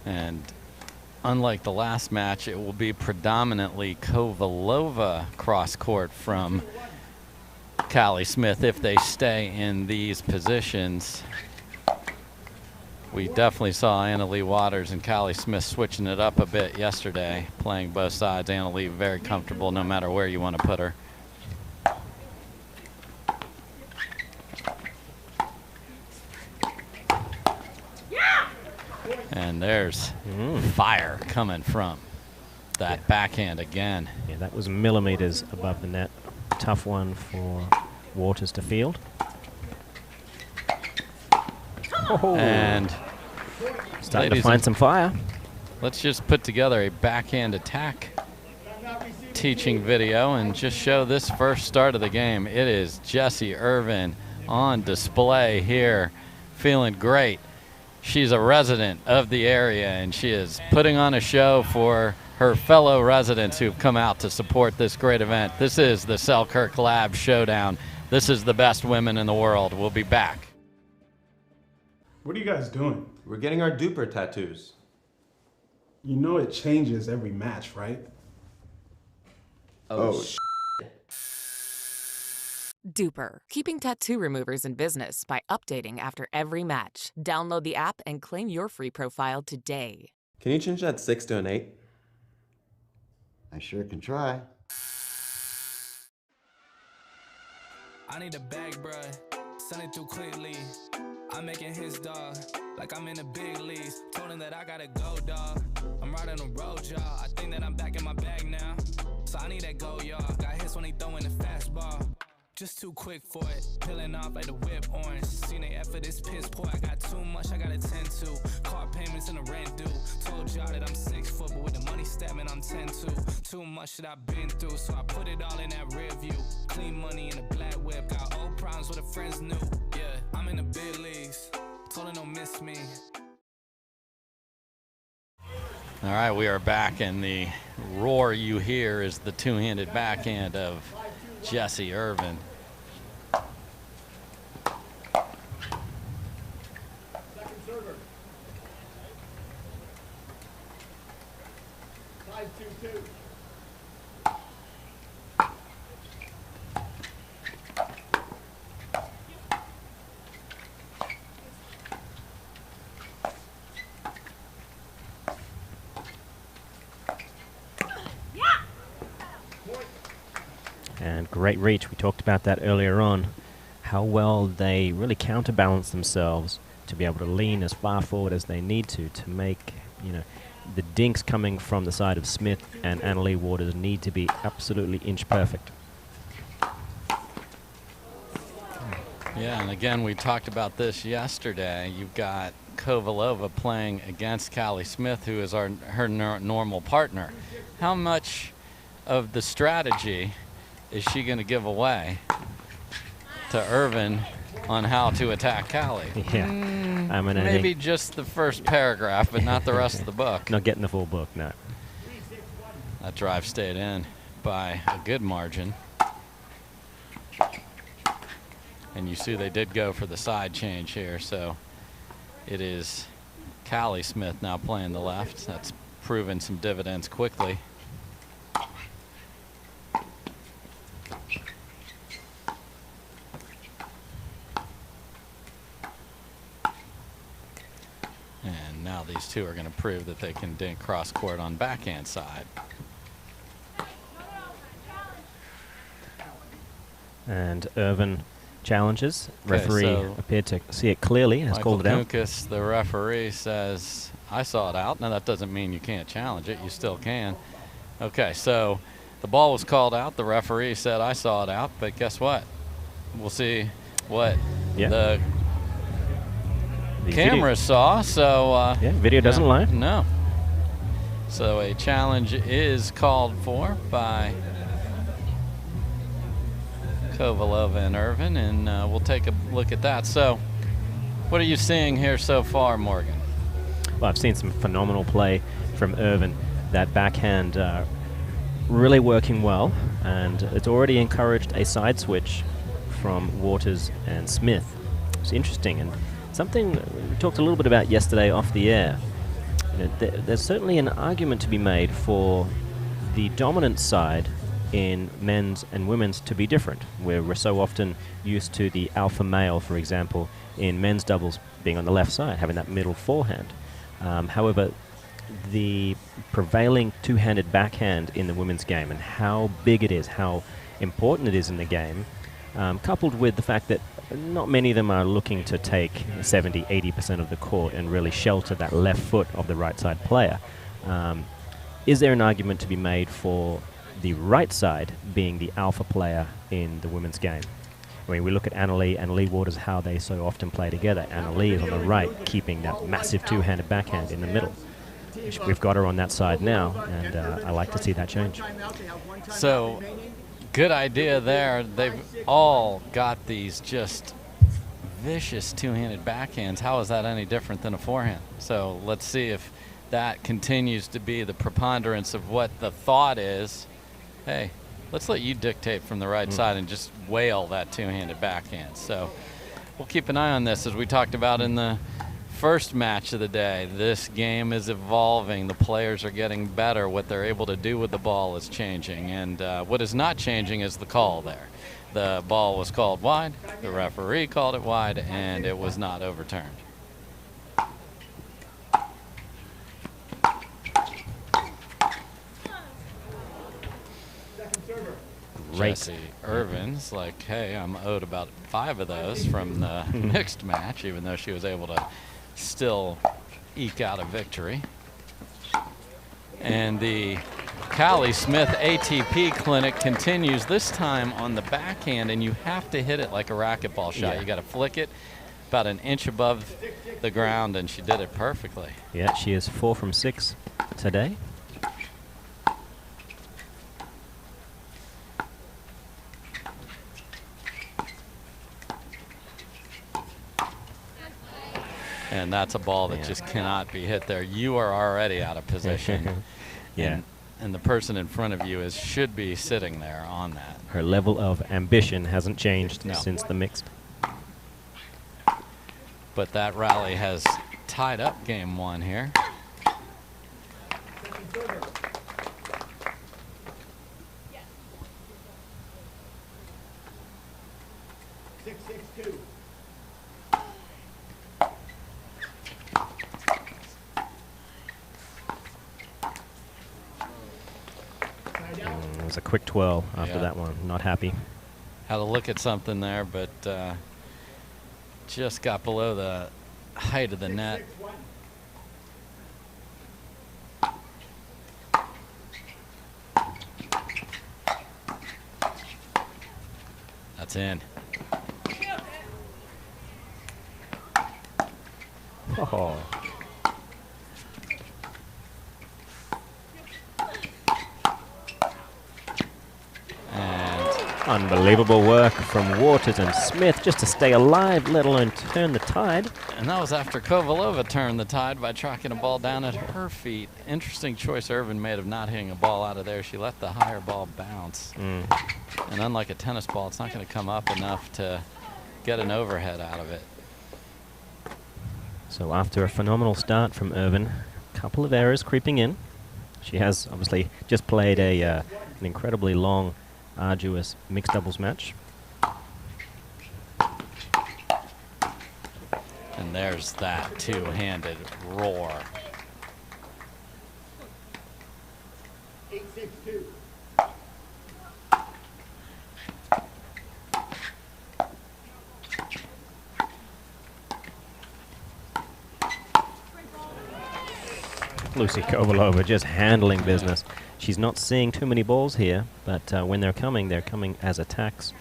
And unlike the last match, it will be predominantly Kovalova cross-court from Callie Smith if they stay in these positions. We definitely saw Leigh Waters and Callie Smith switching it up a bit yesterday, playing both sides. Leigh very comfortable no matter where you want to put her. And there's fire coming from that backhand again. Yeah, that was millimeters above the net. Tough one for Waters to field. Oh. And starting to find some fire. Let's just put together a backhand attack teaching video and just show this first start of the game. It is Jessie Irvine on display here, feeling great. She's a resident of the area, and she is putting on a show for her fellow residents who've come out to support this great event. This is the Selkirk Lab Showdown. This is the best women in the world. We'll be back. What are you guys doing? We're getting our duper tattoos. You know it changes every match, right? Oh, Duper, keeping tattoo removers in business by updating after every match. Download the app and claim your free profile today. Can you change that 6 to an 8? I sure can try. I need a bag, bruh. Send it through quickly. I'm making his dog like I'm in the big leagues. Told him that I gotta go, dog. I'm riding a road, y'all. I think that I'm back in my bag now. so I need that go, y'all. Got hits when they throwing the fastball. Just too quick for it, peeling off like the whip orange. Seen they effort, this piss poor. I got too much, I gotta tend to. Car payments and the rent due. Told y'all that I'm 6 foot, but with the money statement, I'm 10-2. Too much that I've been through, so I put it all in that rear view. Clean money in a black whip, got old problems with the friends new. Yeah, I'm in the big leagues. Told her don't miss me. All right, we are back, and the roar you hear is the two-handed backhand of Jessie Irvine. Second server. 5-2-2. And great reach. We talked about that earlier on. How well they really counterbalance themselves to be able to lean as far forward as they need to make, you know, the dinks coming from the side of Smith and Annalee Waters need to be absolutely inch perfect. Yeah, and again, we talked about this yesterday. You've got Kovalova playing against Callie Smith, who is her normal partner. How much of the strategy is she going to give away to Irvine on how to attack Callie? Yeah, I mean, maybe just the first paragraph, but not the rest of the book. Not getting the full book, no. That drive stayed in by a good margin. And you see they did go for the side change here, so it is Callie Smith now playing the left. That's proven some dividends quickly. And now these two are going to prove that they can dink cross court on backhand side. And Irvine challenges. Okay, Referee so appeared to see it clearly and has Michael called it out. Kunkis, the referee, says, I saw it out. Now, that doesn't mean you can't challenge it. You still can. Okay, so the ball was called out. The referee said, I saw it out. But guess what? We'll see what the cameras saw. So video doesn't lie. No. So a challenge is called for by Kovalova and Irvine, and we'll take a look at that. So what are you seeing here so far, Morgan? Well, I've seen some phenomenal play from Irvine. That backhand really working well, and it's already encouraged a side switch from Waters and Smith. It's interesting, and something we talked a little bit about yesterday off the air. You know, there's certainly an argument to be made for the dominant side in men's and women's to be different, where we're so often used to the alpha male, for example, in men's doubles being on the left side, having that middle forehand. However, the prevailing two-handed backhand in the women's game and how big it is, how important it is in the game, coupled with the fact that not many of them are looking to take 70-80% of the court and really shelter that left foot of the right side player. Is there an argument to be made for the right side being the alpha player in the women's game? I mean, we look at Annalee and Leigh Waters, how they so often play together. Annalee is on the right, keeping that massive two-handed backhand in the middle. We've got her on that side now, and I like to see that change. So, good idea there. They've all got these just vicious two-handed backhands. How is that any different than a forehand? So let's see if that continues to be the preponderance of what the thought is. Hey, let's let you dictate from the right side and just whale that two-handed backhand. So we'll keep an eye on this. As we talked about in the first match of the day, this game is evolving. The players are getting better. What they're able to do with the ball is changing. And what is not changing is the call there. The ball was called wide. The referee called it wide, and it was not overturned. Jessie Irvine's like, hey, I'm owed about 5 of those from the mixed match, even though she was able to still eke out a victory. And the Callie Smith ATP clinic continues, this time on the backhand, and you have to hit it like a racquetball shot. Yeah. You got to flick it about an inch above the ground, and she did it perfectly. Yeah, she is 4 from 6 today. And that's a ball that just cannot be hit there. You are already out of position. Yeah. And the person in front of you should be sitting there on that. Her level of ambition hasn't changed No. since the mixed. But that rally has tied up game 1 here. It was a quick twirl after that one. Not happy. Had to look at something there, but just got below the height of the net. That's in. Oh. Unbelievable work from Waters and Smith just to stay alive, let alone turn the tide. And that was after Kovalova turned the tide by tracking a ball down at her feet. Interesting choice Irvine made of not hitting a ball out of there. She let the higher ball bounce. And unlike a tennis ball, it's not going to come up enough to get an overhead out of it. So after a phenomenal start from Irvine, a couple of errors creeping in. She has obviously just played an incredibly long, arduous mixed doubles match. And there's that two-handed roar. 8-6-2. Lucy Kovalova just handling business. She's not seeing too many balls here, but when they're coming as attacks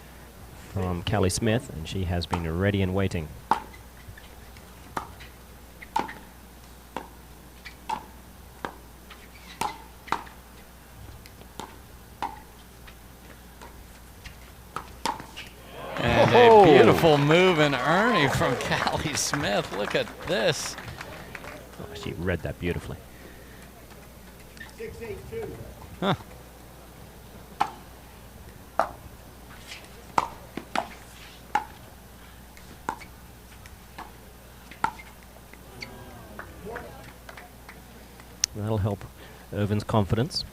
from Callie Smith, and she has been ready and waiting. And a beautiful move in Ernie from Callie Smith. Look at this. Oh, she read that beautifully. 6-8-2. Huh. That'll help Irvine's confidence,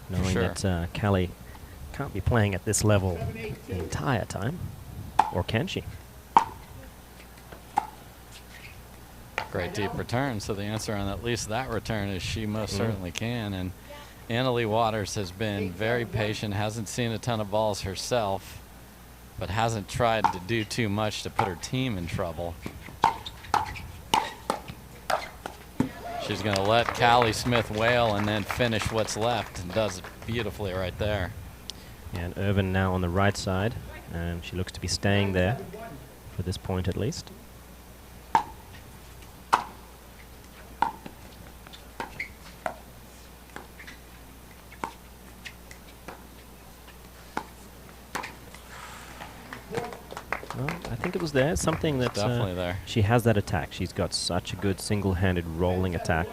knowing that Callie can't be playing at this level the entire time, or can she? Great deep return, so the answer on at least that return is she most certainly can. And Anna-Leigh Waters has been very patient, hasn't seen a ton of balls herself, but hasn't tried to do too much to put her team in trouble. She's going to let Callie Smith wail and then finish what's left, and does it beautifully right there. And Irvine now on the right side, and she looks to be staying there for this point at least. Well, I think it was there. Something that definitely there. She has that attack. She's got such a good single-handed rolling attack.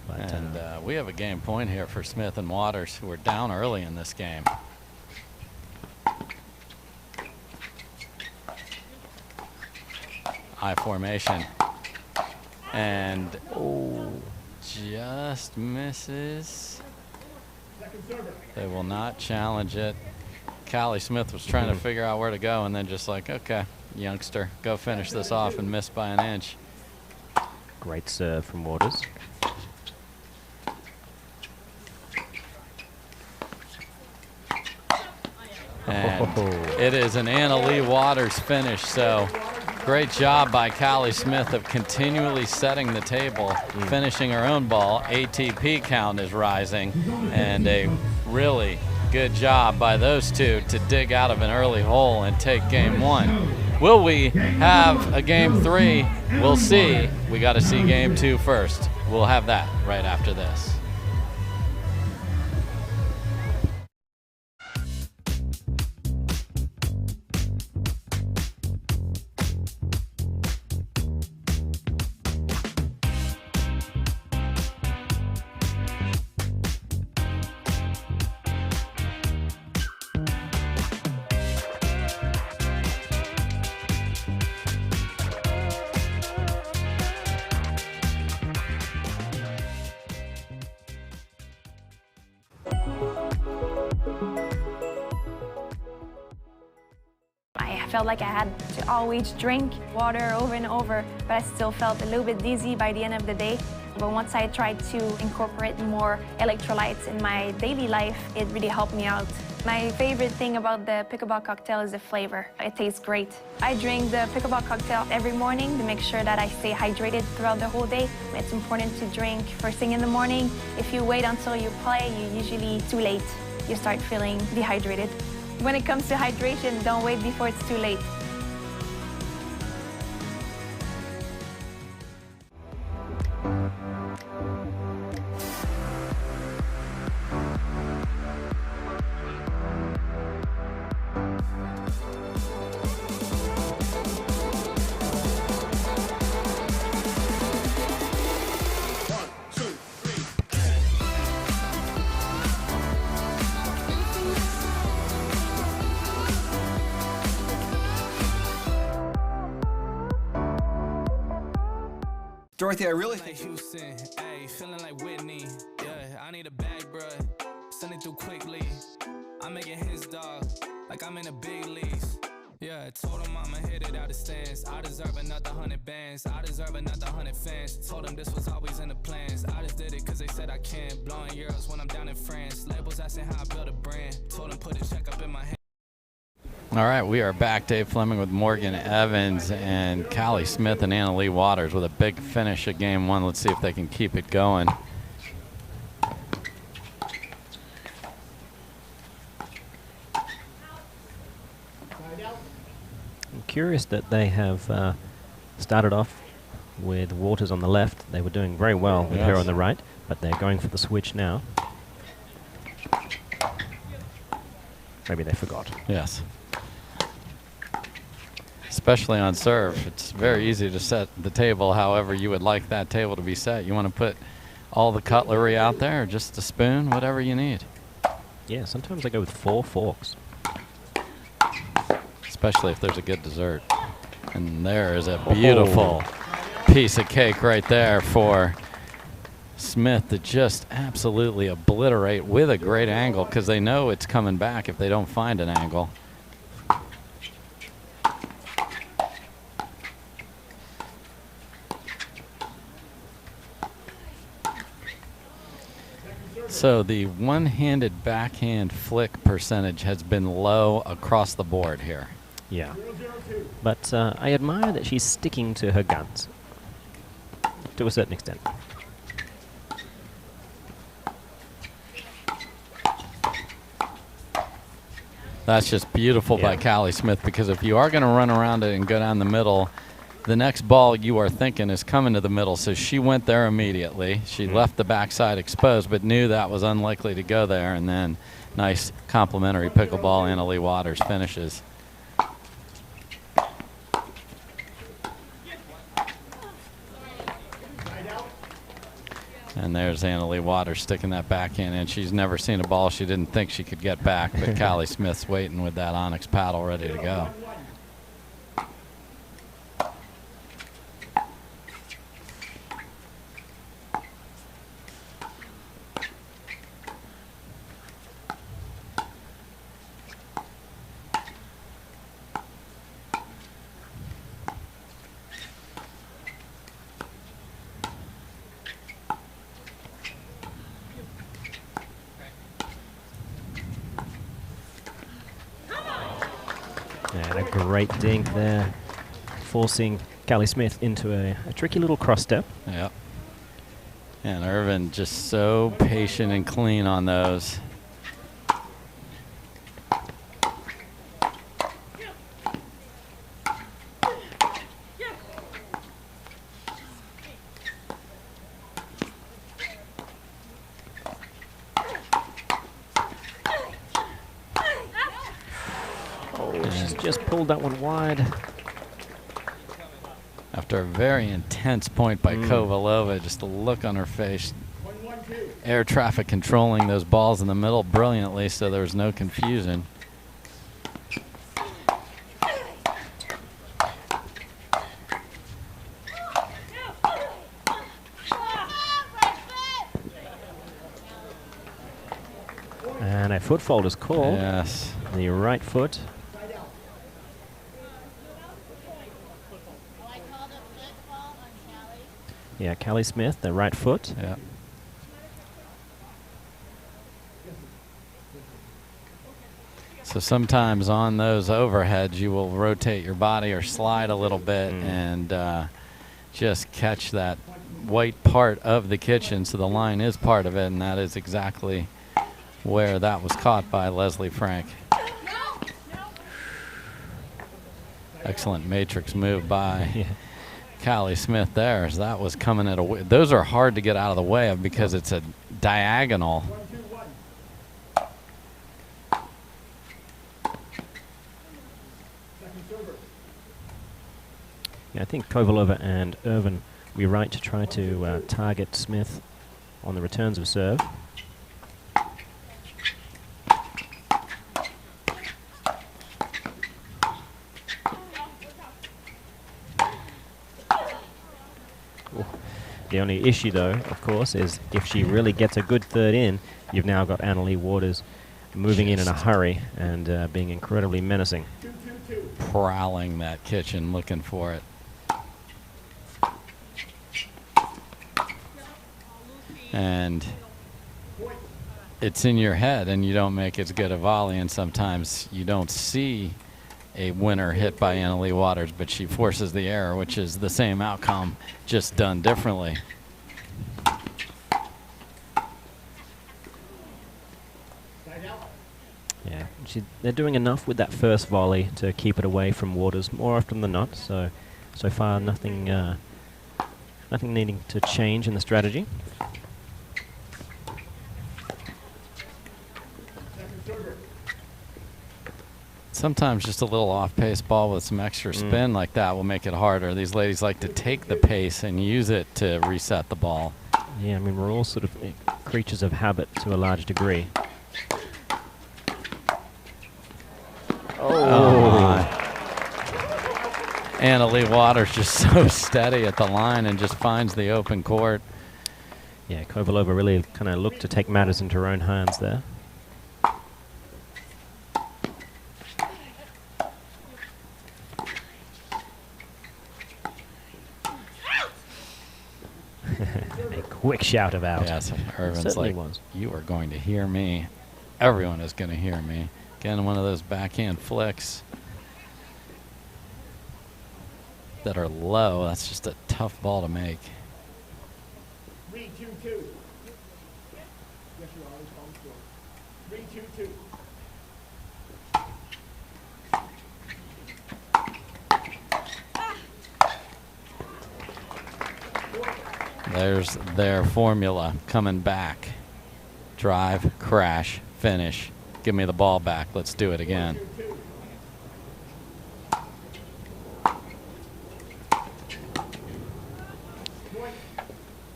But, and we have a game point here for Smith and Waters, who are down early in this game. I formation. And just misses. They will not challenge it. Callie Smith was trying to figure out where to go, and then just like, okay, youngster, go finish this off, and missed by an inch. Great serve from Waters. And it is an Anna-Leigh Waters finish, so Great job by Callie Smith of continually setting the table, finishing her own ball. ATP count is rising, and a really good job by those two to dig out of an early hole and take game 1. Will we have a game 3? We'll see. We got to see game 2 first. We'll have that right after this. I felt like I had to always drink water over and over, but I still felt a little bit dizzy by the end of the day. But once I tried to incorporate more electrolytes in my daily life, it really helped me out. My favorite thing about the pickleball cocktail is the flavor. It tastes great. I drink the pickleball cocktail every morning to make sure that I stay hydrated throughout the whole day. It's important to drink first thing in the morning. If you wait until you play, you're usually too late. You start feeling dehydrated. When it comes to hydration, don't wait before it's too late. Dorothy, I really think Houston, ayy, feeling like Whitney. Yeah, I need a bag, bruh. Send it through quickly. I'm making his dog, like I'm in the big leagues. Yeah, told him I'ma hit it out of stands. I deserve another 100 bands. I deserve another 100 fans. Told him this was always in the plans. I just did it cause they said I can. Blowing euros when I'm down in France. Labels asking how I build a brand. Told him put a check up in my hand. All right, we are back. Dave Fleming with Morgan Evans and Callie Smith and Anna-Leigh Waters with a big finish at game 1. Let's see if they can keep it going. I'm curious that they have started off with Waters on the left. They were doing very well with her on the right, but they're going for the switch now. Maybe they forgot. Yes. Especially on serve. It's very easy to set the table however you would like that table to be set. You want to put all the cutlery out there or just a spoon, whatever you need. Yeah, sometimes I go with 4 forks. Especially if there's a good dessert. And there is a beautiful piece of cake right there for Smith to just absolutely obliterate with a great angle because they know it's coming back if they don't find an angle. So the one-handed backhand flick percentage has been low across the board here. Yeah. But I admire that she's sticking to her guns to a certain extent. That's just beautiful by Callie Smith, because if you are going to run around it and go down the middle, the next ball you are thinking is coming to the middle. So she went there immediately. She left the backside exposed, but knew that was unlikely to go there. And then nice complimentary pickleball. Anna-Leigh Waters finishes. And there's Anna-Leigh Waters sticking that backhand in. She's never seen a ball she didn't think she could get back, but Callie Smith's waiting with that onyx paddle ready to go. And a great dink there forcing Callie Smith into a tricky little cross step. Yeah. And Irvine just so patient and clean on those. She's just pulled that one wide. After a very intense point by Kovalova, just the look on her face. Air traffic controlling those balls in the middle brilliantly, so there was no confusion. And a foot fault is called. Yes. The right foot. Yeah, Callie Smith, the right foot. Yeah. So sometimes on those overheads, you will rotate your body or slide a little bit and just catch that white part of the kitchen. So the line is part of it, and that is exactly where that was caught by Leslie Frank. Excellent matrix move by Callie Smith there, as that was coming at a. Those are hard to get out of the way of because it's a diagonal. Yeah, I think Kovalova and Irvine will be right to try to target Smith on the returns of serve. The only issue, though, of course, is if she really gets a good third in, you've now got Annalee Waters moving in a hurry and being incredibly menacing. Prowling that kitchen, looking for it. And it's in your head, and you don't make as good a volley, and sometimes you don't see a winner hit by Annalee Waters, but she forces the error, which is the same outcome, just done differently. Yeah, they're doing enough with that first volley to keep it away from Waters more often than not. So far, nothing needing to change in the strategy. Sometimes just a little off-pace ball with some extra spin like that will make it harder. These ladies like to take the pace and use it to reset the ball. Yeah, I mean, we're all sort of creatures of habit to a large degree. Oh. Annalee Waters just so steady at the line and just finds the open court. Yeah, Kovalova really kind of looked to take matters into her own hands there. A quick shout of out. Yes, Irvin's Certainly like, was. you are going to hear me. Everyone is going to hear me. Again, one of those backhand flicks that are low. That's just a tough ball to make. 3-2-2. Yes, you are. It's home score. 3-2-2. There's their formula coming back. Drive, crash, finish. Give me the ball back. Let's do it again.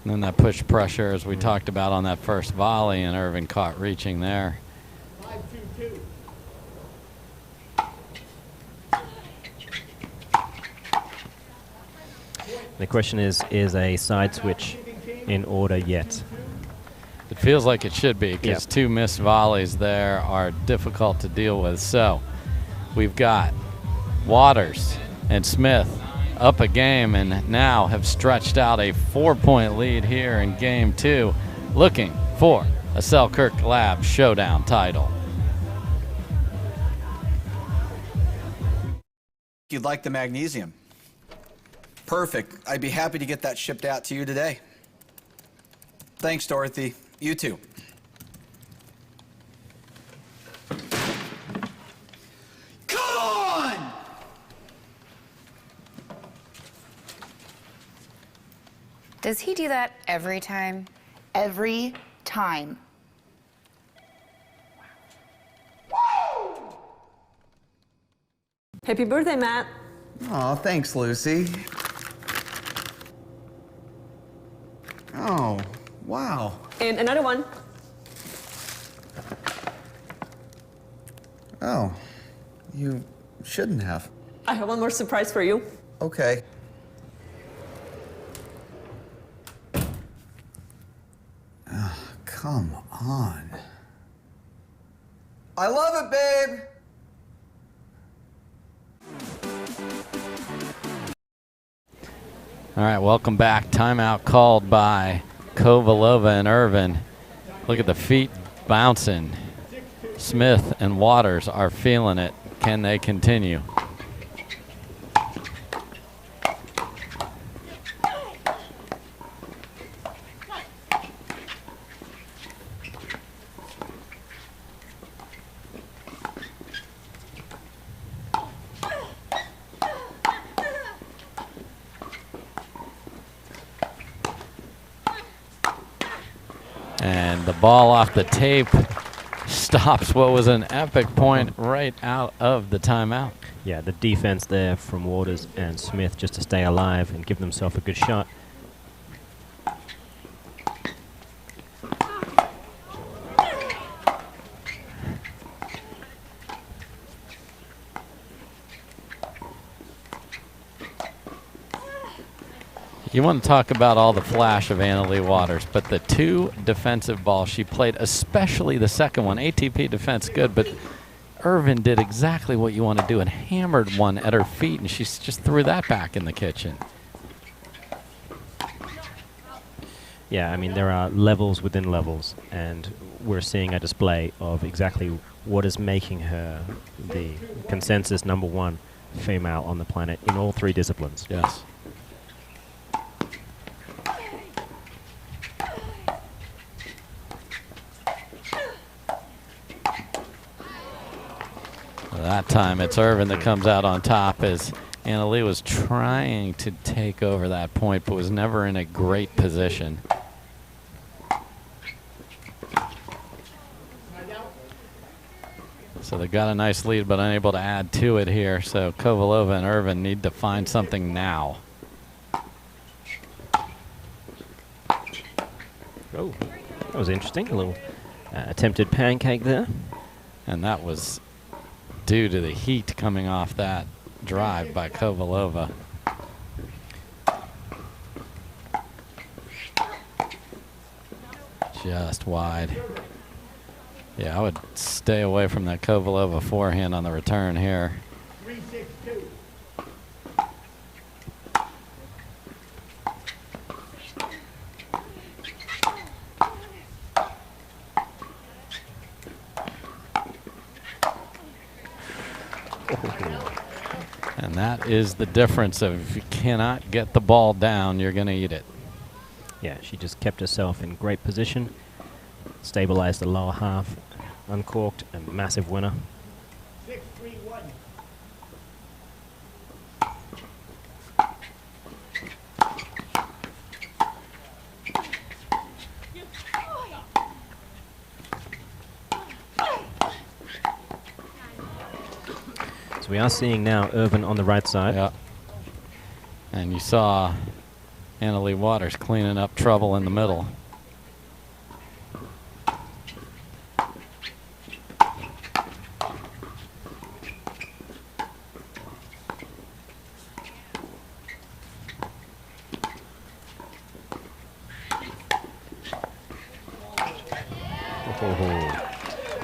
And then that push pressure, as we talked about on that first volley, and Irvine caught reaching there. 5-2-2. The question is a side switch in order yet? It feels like it should be, because two missed volleys there are difficult to deal with. So we've got Waters and Smith up a game and now have stretched out a 4-point lead here in game 2, looking for a Selkirk Lab Showdown title. You'd like the magnesium. Perfect. I'd be happy to get that shipped out to you today. Thanks, Dorothy. You too. Come on! Does he do that every time? Every time. Happy birthday, Matt. Oh, thanks, Lucy. Oh, wow. And another one. Oh, you shouldn't have. I have one more surprise for you. Okay. Oh, come on. I love it, babe! All right, welcome back. Timeout called by Kovalova and Irvine. Look at the feet bouncing. Smith and Waters are feeling it. Can they continue? And the ball off the tape stops what was an epic point right out of the timeout. Yeah, the defense there from Waters and Smith just to stay alive and give themselves a good shot. You want to talk about all the flash of Leigh Waters, but the two defensive balls she played, especially the second one, ATP defense good, but Irvine did exactly what you want to do and hammered one at her feet, and she just threw that back in the kitchen. Yeah, I mean, there are levels within levels, and we're seeing a display of exactly what is making her the consensus #1 female on the planet in all three disciplines. Yes. That time it's Irvine that comes out on top as Leigh was trying to take over that point but was never in a great position. So they got a nice lead but unable to add to it here. So Kovalova and Irvine need to find something now. Oh, that was interesting. A little attempted pancake there. And that was due to the heat coming off that drive by Kovalova. Just wide. Yeah, I would stay away from that Kovalova forehand on the return here. 3-6-2. And that is the difference of if you cannot get the ball down, you're going to eat it. Yeah, she just kept herself in great position, stabilized the lower half, uncorked, a massive winner. 6-3-1. So we are seeing now Irvine on the right side. Yeah. And you saw Leigh Waters cleaning up trouble in the middle.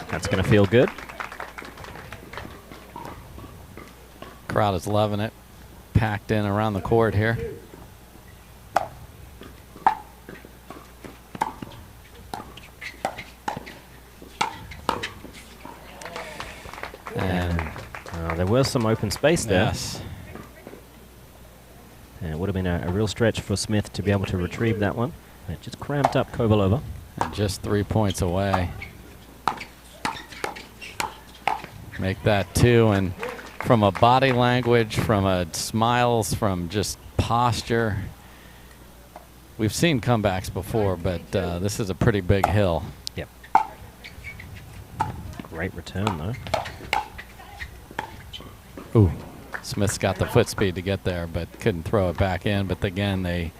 That's going to feel good. Crowd is loving it. Packed in around the court here. And there was some open space there. Yes. And it would have been a real stretch for Smith to be able to retrieve that one. It just cramped up Kovalova. And just 3 points away. Make that 2, and from a body language, from a smiles, from just posture, we've seen comebacks before, but this is a pretty big hill. Yep. Great return, though. Ooh. Smith's got the foot speed to get there, but couldn't throw it back in. But again, they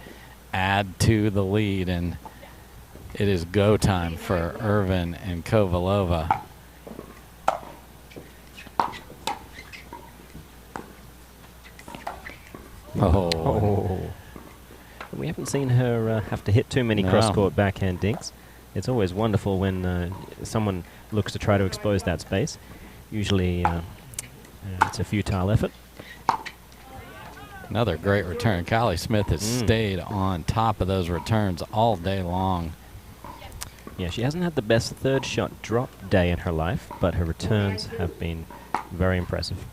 add to the lead, and it is go time for Irvine and Kovalova. Oh. We haven't seen her have to hit too many cross-court backhand dinks. It's always wonderful when someone looks to try to expose that space. Usually it's a futile effort. Another great return. Callie Smith has stayed on top of those returns all day long. Yeah, she hasn't had the best third shot drop day in her life, but her returns have been very impressive.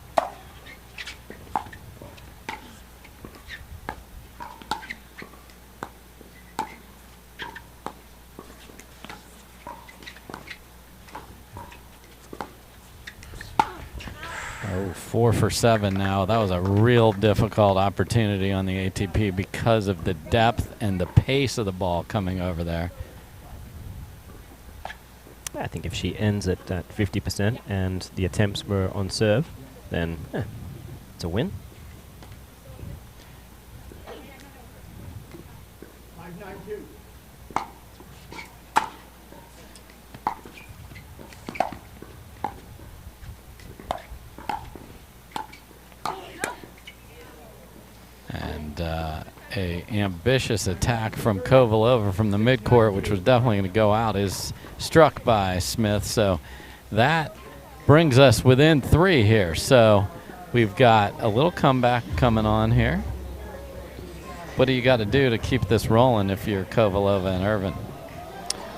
Oh, 4 for 7 now. That was a real difficult opportunity on the ATP because of the depth and the pace of the ball coming over there. I think if she ends at 50% and the attempts were on serve, then it's a win. A ambitious attack from Kovalova from the midcourt, which was definitely going to go out, is struck by Smith. So that brings us within 3 here. So we've got a little comeback coming on here. What do you got to do to keep this rolling if you're Kovalova and Irvine?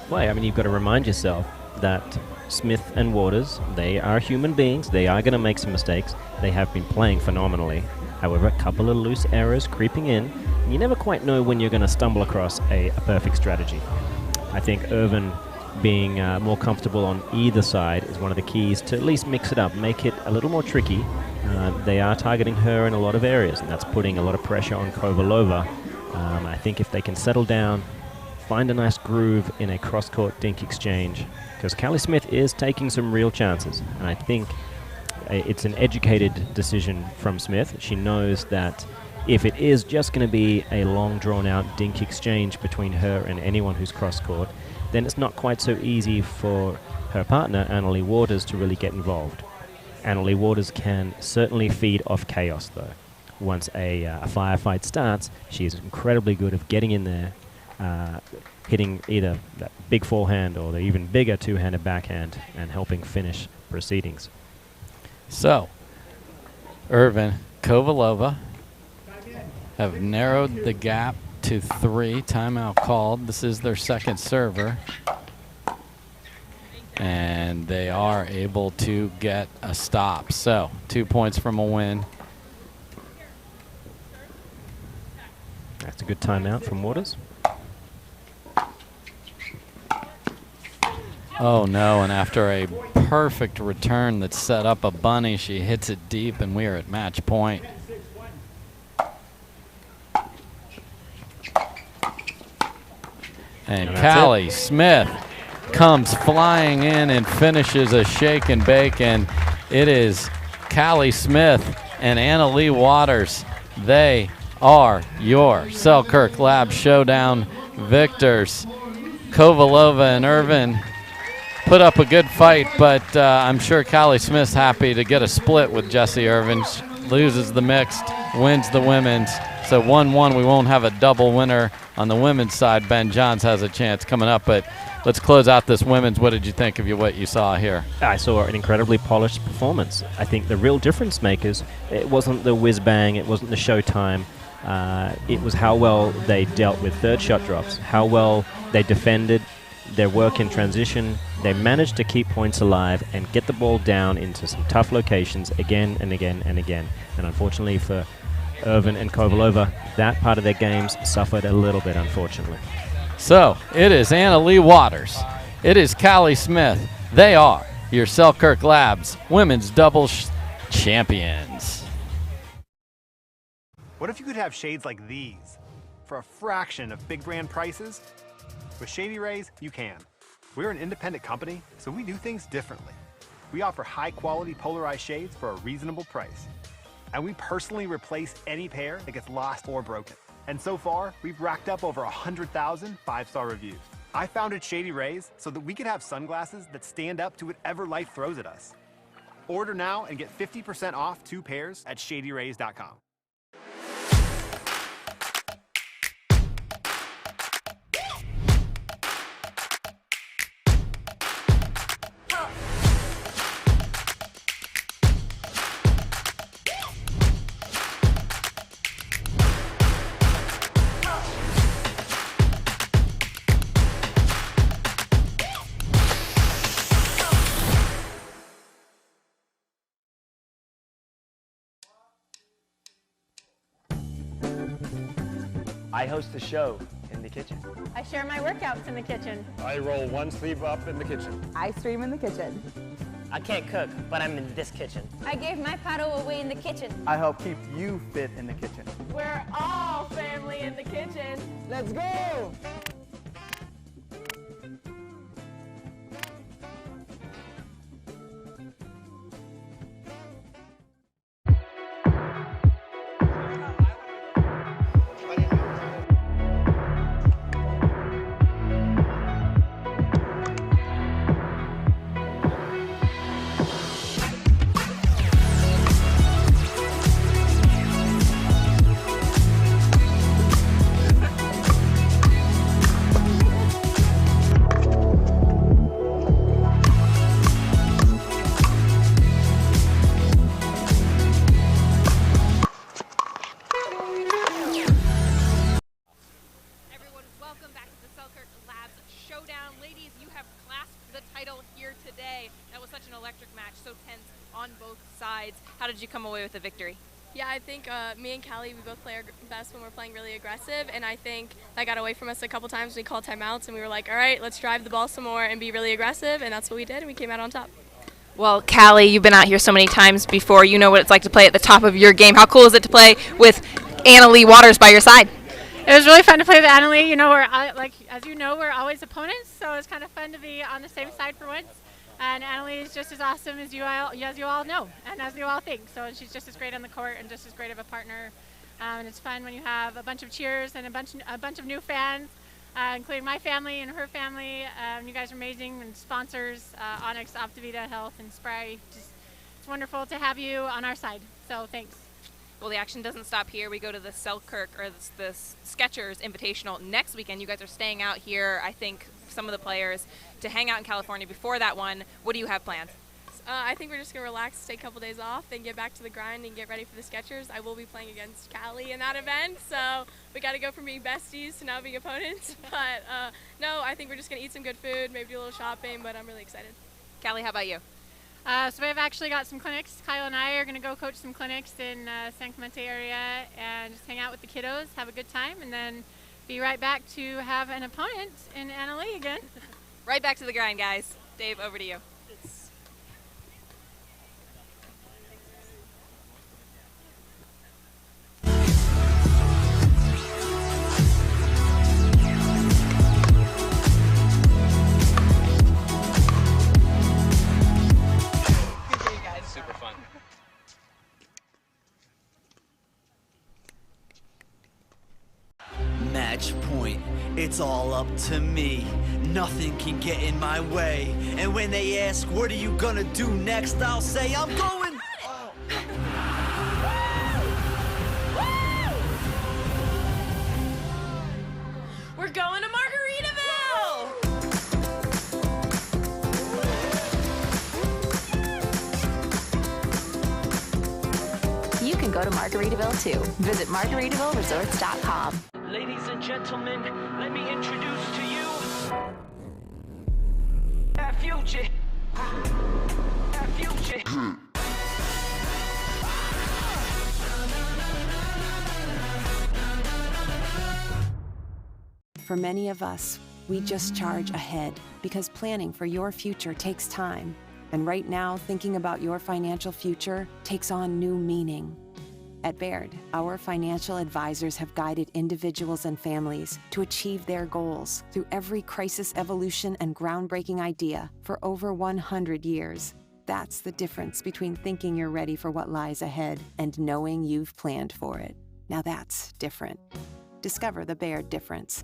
Well, I mean, you've got to remind yourself that Smith and Waters, they are human beings. They are going to make some mistakes. They have been playing phenomenally. However, a couple of loose errors creeping in. You never quite know when you're going to stumble across a perfect strategy. I think Irvine being more comfortable on either side is one of the keys to at least mix it up, make it a little more tricky. They are targeting her in a lot of areas, and that's putting a lot of pressure on Kovalova. I think if they can settle down, find a nice groove in a cross-court dink exchange, because Callie Smith is taking some real chances, and I think it's an educated decision from Smith. She knows that if it is just going to be a long, drawn-out dink exchange between her and anyone who's cross-court, then it's not quite so easy for her partner, Annalie Waters, to really get involved. Annalie Waters can certainly feed off chaos, though. Once a firefight starts, she is incredibly good at getting in there, hitting either that big forehand or the even bigger two-handed backhand and helping finish proceedings. So, Irvine, Kovalova have narrowed the gap to 3. Timeout called. This is their second server. And they are able to get a stop. So, 2 points from a win. That's a good timeout from Waters. Oh no, and after a perfect return that set up a bunny, she hits it deep, and we are at match point. And Callie Smith comes flying in and finishes a shake and bake, and it is Callie Smith and Annalie Waters. They are your Selkirk Lab Showdown victors. Kovalova and Irvine put up a good fight, but I'm sure Callie Smith's happy to get a split with Jessie Irvine. She loses the mixed, wins the women's. So 1-1, we won't have a double winner on the women's side. Ben Johns has a chance coming up, but let's close out this women's. What did you think of what you saw here? I saw an incredibly polished performance. I think the real difference makers, it wasn't the whiz-bang, it wasn't the showtime. It was how well they dealt with third shot drops, how well they defended, their work in transition. They managed to keep points alive and get the ball down into some tough locations again and again and again. And unfortunately for Irvine and Kovalova, that part of their games suffered a little bit, unfortunately. So it is Anna-Leigh Waters. It is Callie Smith. They are your Selkirk Labs women's doubles champions. What if you could have shades like these for a fraction of big brand prices? With Shady Rays, you can. We're an independent company, so we do things differently. We offer high-quality polarized shades for a reasonable price. And we personally replace any pair that gets lost or broken. And so far, we've racked up over 100,000 five-star reviews. I founded Shady Rays so that we could have sunglasses that stand up to whatever life throws at us. Order now and get 50% off 2 pairs at shadyrays.com. I host a show in the kitchen. I share my workouts in the kitchen. I roll one sleeve up in the kitchen. I stream in the kitchen. I can't cook, but I'm in this kitchen. I gave my paddle away in the kitchen. I help keep you fit in the kitchen. We're all family in the kitchen. Let's go! Showdown. Ladies, you have clasped the title here today. That was such an electric match, so tense on both sides. How did you come away with the victory? Yeah, I think me and Callie, we both play our best when we're playing really aggressive, and I think that got away from us a couple times. We called timeouts, and we were like, all right, let's drive the ball some more and be really aggressive, and that's what we did, and we came out on top. Well, Callie, you've been out here so many times before. You know what it's like to play at the top of your game. How cool is it to play with Anna-Leigh Waters by your side? It was really fun to play with Anna-Leigh. You know, as you know, we're always opponents, so it's kind of fun to be on the same side for once. And Anna-Leigh is just as awesome as you all know, and as you all think. So she's just as great on the court and just as great of a partner. And it's fun when you have a bunch of cheers and a bunch of new fans, including my family and her family. You guys are amazing, and sponsors, Onyx, Optivita Health, and Spry. It's wonderful to have you on our side. So thanks. Well, the action doesn't stop here. We go to the Selkirk, or the Skechers Invitational next weekend. You guys are staying out here, I think, some of the players, to hang out in California before that one. What do you have planned? I think we're just going to relax, take a couple days off, then get back to the grind and get ready for the Skechers. I will be playing against Callie in that event, so we got to go from being besties to now being opponents. But no, I think we're just going to eat some good food, maybe do a little shopping, but I'm really excited. Callie, how about you? So we've actually got some clinics. Kyle and I are going to go coach some clinics in San Clemente area and just hang out with the kiddos, have a good time, and then be right back to have an opponent in Anna-Leigh again. Right back to the grind, guys. Dave, over to you. Match point, it's all up to me. Nothing can get in my way. And when they ask, what are you gonna do next? I'll say, I'm going. We're going to Margaritaville! You can go to Margaritaville too. Visit MargaritavilleResorts.com. Ladies and gentlemen, let me introduce to you our future. Our future. For many of us, we just charge ahead because planning for your future takes time. And right now, thinking about your financial future takes on new meaning. At Baird, our financial advisors have guided individuals and families to achieve their goals through every crisis evolution and groundbreaking idea for over 100 years. That's the difference between thinking you're ready for what lies ahead and knowing you've planned for it. Now that's different. Discover the Baird difference.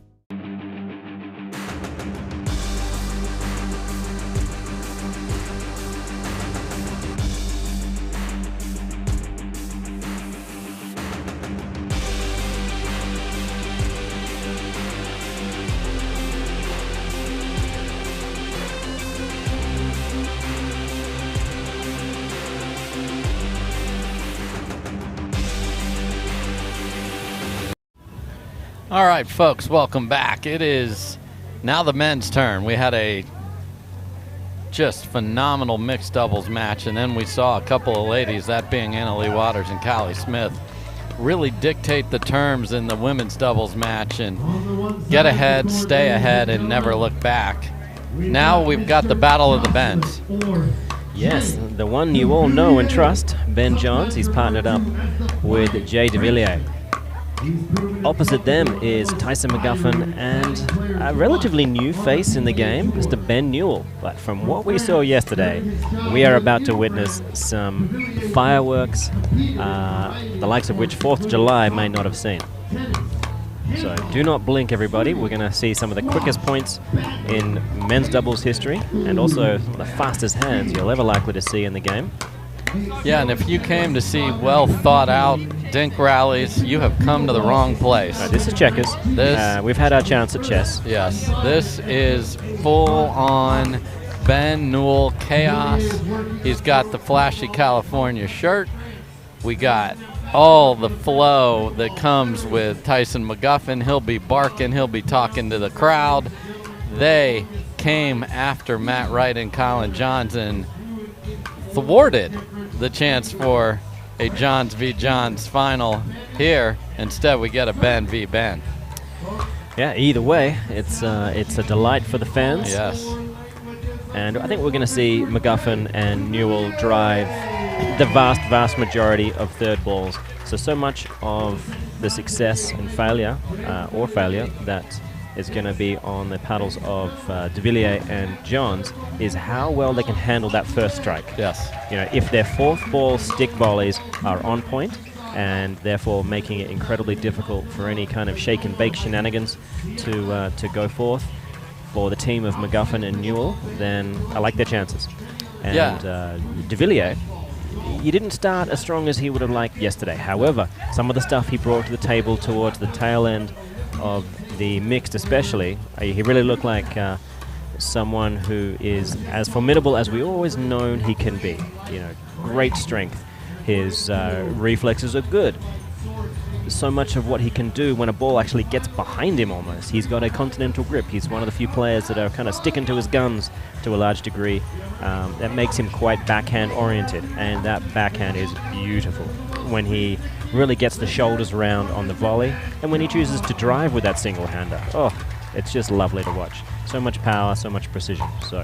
All right, folks, welcome back. It is now the men's turn. We had a just phenomenal mixed doubles match, and then we saw a couple of ladies, that being Leigh Waters and Callie Smith, really dictate the terms in the women's doubles match and get ahead, stay ahead, and never look back. Now we've got the battle of the bends. Yes, the one you all know and trust, Ben Johns. He's partnered up with Jay Devilliers. Opposite them is Tyson McGuffin and a relatively new face in the game, Mr. Ben Newell. But from what we saw yesterday, we are about to witness some fireworks, the likes of which 4th of July may not have seen. So do not blink, everybody. We're going to see some of the quickest points in men's doubles history and also the fastest hands you'll ever likely to see in the game. Yeah, and if you came to see well thought out dink rallies, you have come to the wrong place. This is checkers. We've had our chance at chess. Yes, this is full on Ben Newell chaos. He's got the flashy California shirt. We got all the flow that comes with Tyson McGuffin. He'll be barking, he'll be talking to the crowd. They came after Matt Wright and Colin Jansen, thwarted the chance for a Johns v. Johns final here. Instead, we get a Ben v. Ben. Yeah, either way, it's a delight for the fans. Yes. And I think we're going to see McGuffin and Newell drive the vast majority of third balls. So much of the success and failure, or failure, that is going to be on the paddles of Devilliers and Johns is how well they can handle that first strike. Yes. You know, if their 4th ball stick volleys are on point and therefore making it incredibly difficult for any kind of shake and bake shenanigans to go forth for the team of McGuffin and Newell, then I like their chances. And Devilliers, he didn't start as strong as he would have liked yesterday. However, some of the stuff he brought to the table towards the tail end of the mixed especially, he really looked like someone who is as formidable as we always known he can be. You know, great strength. His reflexes are good. So much of what he can do when a ball actually gets behind him almost. He's got a continental grip. He's one of the few players that are kind of sticking to his guns to a large degree. That makes him quite backhand oriented, and that backhand is beautiful when he really gets the shoulders around on the volley, and when he chooses to drive with that single-hander. Oh, it's just lovely to watch. So much power, so much precision. So,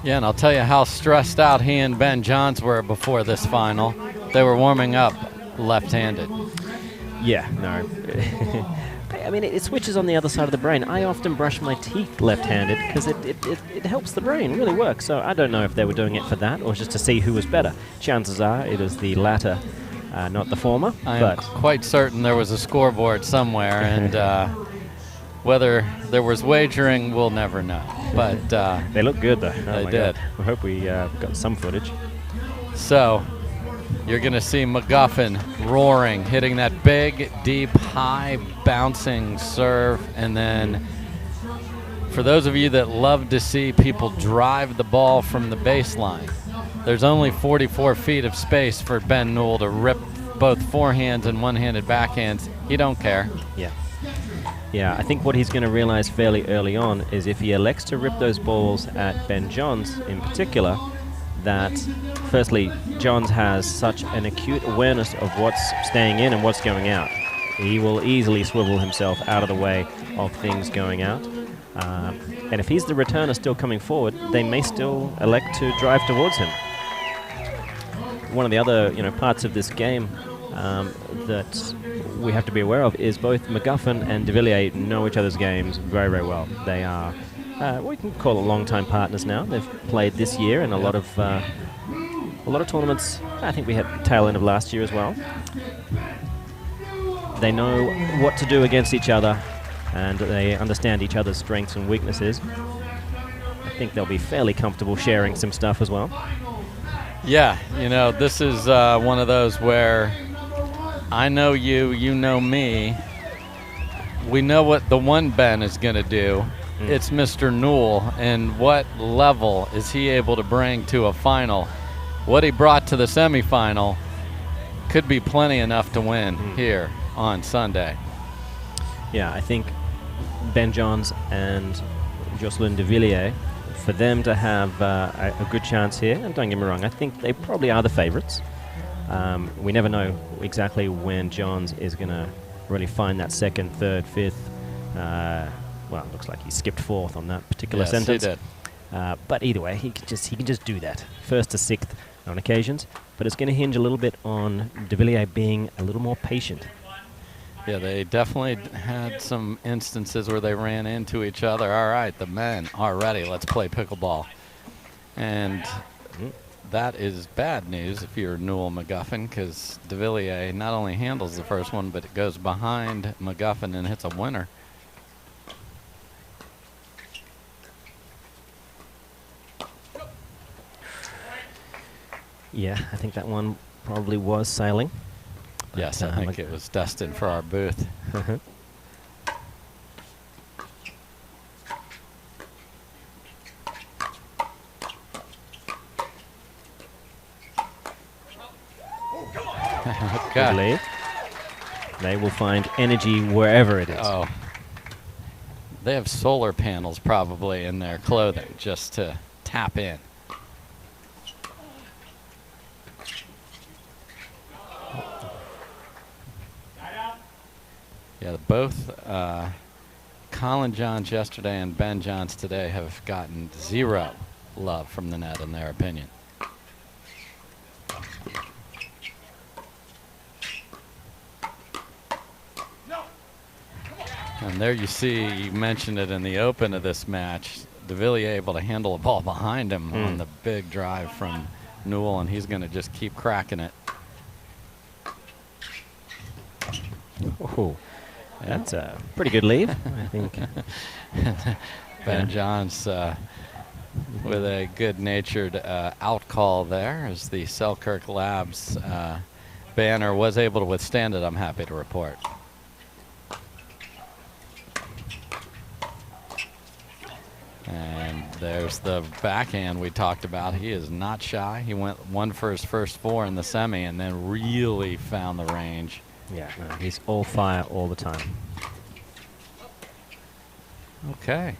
yeah, and I'll tell you how stressed out he and Ben Johns were before this final. They were warming up left-handed. Yeah, no. I mean, it switches on the other side of the brain. I often brush my teeth left-handed because it helps the brain, really works. So I don't know if they were doing it for that or just to see who was better. Chances are it is the latter, not the former. I'm quite certain there was a scoreboard somewhere, and whether there was wagering, we'll never know. But they look good, though. They did. I hope we got some footage. So you're going to see McGuffin roaring, hitting that big, deep, high, bouncing serve. And then for those of you that love to see people drive the ball from the baseline, there's only 44 feet of space for Ben Newell to rip both forehands and one-handed backhands. He don't care. Yeah, I think what he's going to realize fairly early on is if he elects to rip those balls at Ben Johns in particular, that firstly, Johns has such an acute awareness of what's staying in and what's going out. he will easily swivel himself out of the way of things going out. And if he's the returner still coming forward, they may still elect to drive towards him. One of the other parts of this game that we have to be aware of is both McGuffin and Devilliers know each other's games very, very well. They are, we can call it long-time partners now. They've played this year in a lot of tournaments. I think we had tail end of last year as well. They know what to do against each other, and they understand each other's strengths and weaknesses. I think they'll be fairly comfortable sharing some stuff as well. Yeah, this is one of those where I know you, you know me. We know what the one Ben is going to do. It's Mr. Newell, and what level is he able to bring to a final? What he brought to the semifinal could be plenty enough to win here on Sunday. Yeah, I think Ben Johns and Jocelyn Devilliers, for them to have a good chance here, and don't get me wrong, I think they probably are the favorites. We never know exactly when Johns is going to really find that second, third, fifth. Well, it looks like he skipped fourth on that particular sentence. He did. But either way, he can just do that. First to sixth on occasions, but it's going to hinge a little bit on Devilliers being a little more patient. Yeah, they definitely had some instances where they ran into each other. All right, the men are ready. Let's play pickleball. And that is bad news if you're Newell McGuffin, because Devilliers not only handles the first one, but it goes behind McGuffin and hits a winner. Yeah, I think that one probably was sailing. Yes, I think it was destined for our booth. Good lead. They will find energy wherever it is. Oh, they have solar panels probably in their clothing just to tap in. Yeah, both Colin Johns yesterday and Ben Johns today have gotten zero love from the net, in their opinion. And there you see, you mentioned it in the open of this match, Devilliers able to handle a ball behind him on the big drive from Newell, and he's going to just keep cracking it. Oh. That's a pretty good lead, I think. Ben Johns with a good-natured out-call there as the Selkirk Labs banner was able to withstand it, I'm happy to report. And there's the backhand we talked about. He is not shy. He went one for his first four in the semi and then really found the range. Yeah, no, he's all fire all the time. Okay.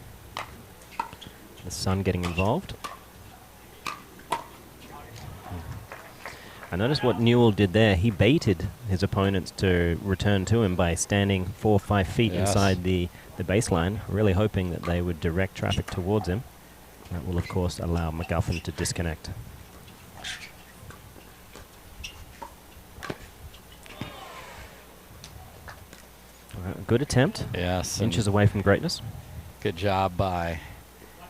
The sun getting involved. I noticed what Newell did there. He baited his opponents to return to him by standing 4 or 5 feet inside the baseline, really hoping that they would direct traffic towards him. That will, of course, allow McGuffin to disconnect. Good attempt. Yes. Inches away from greatness. Good job by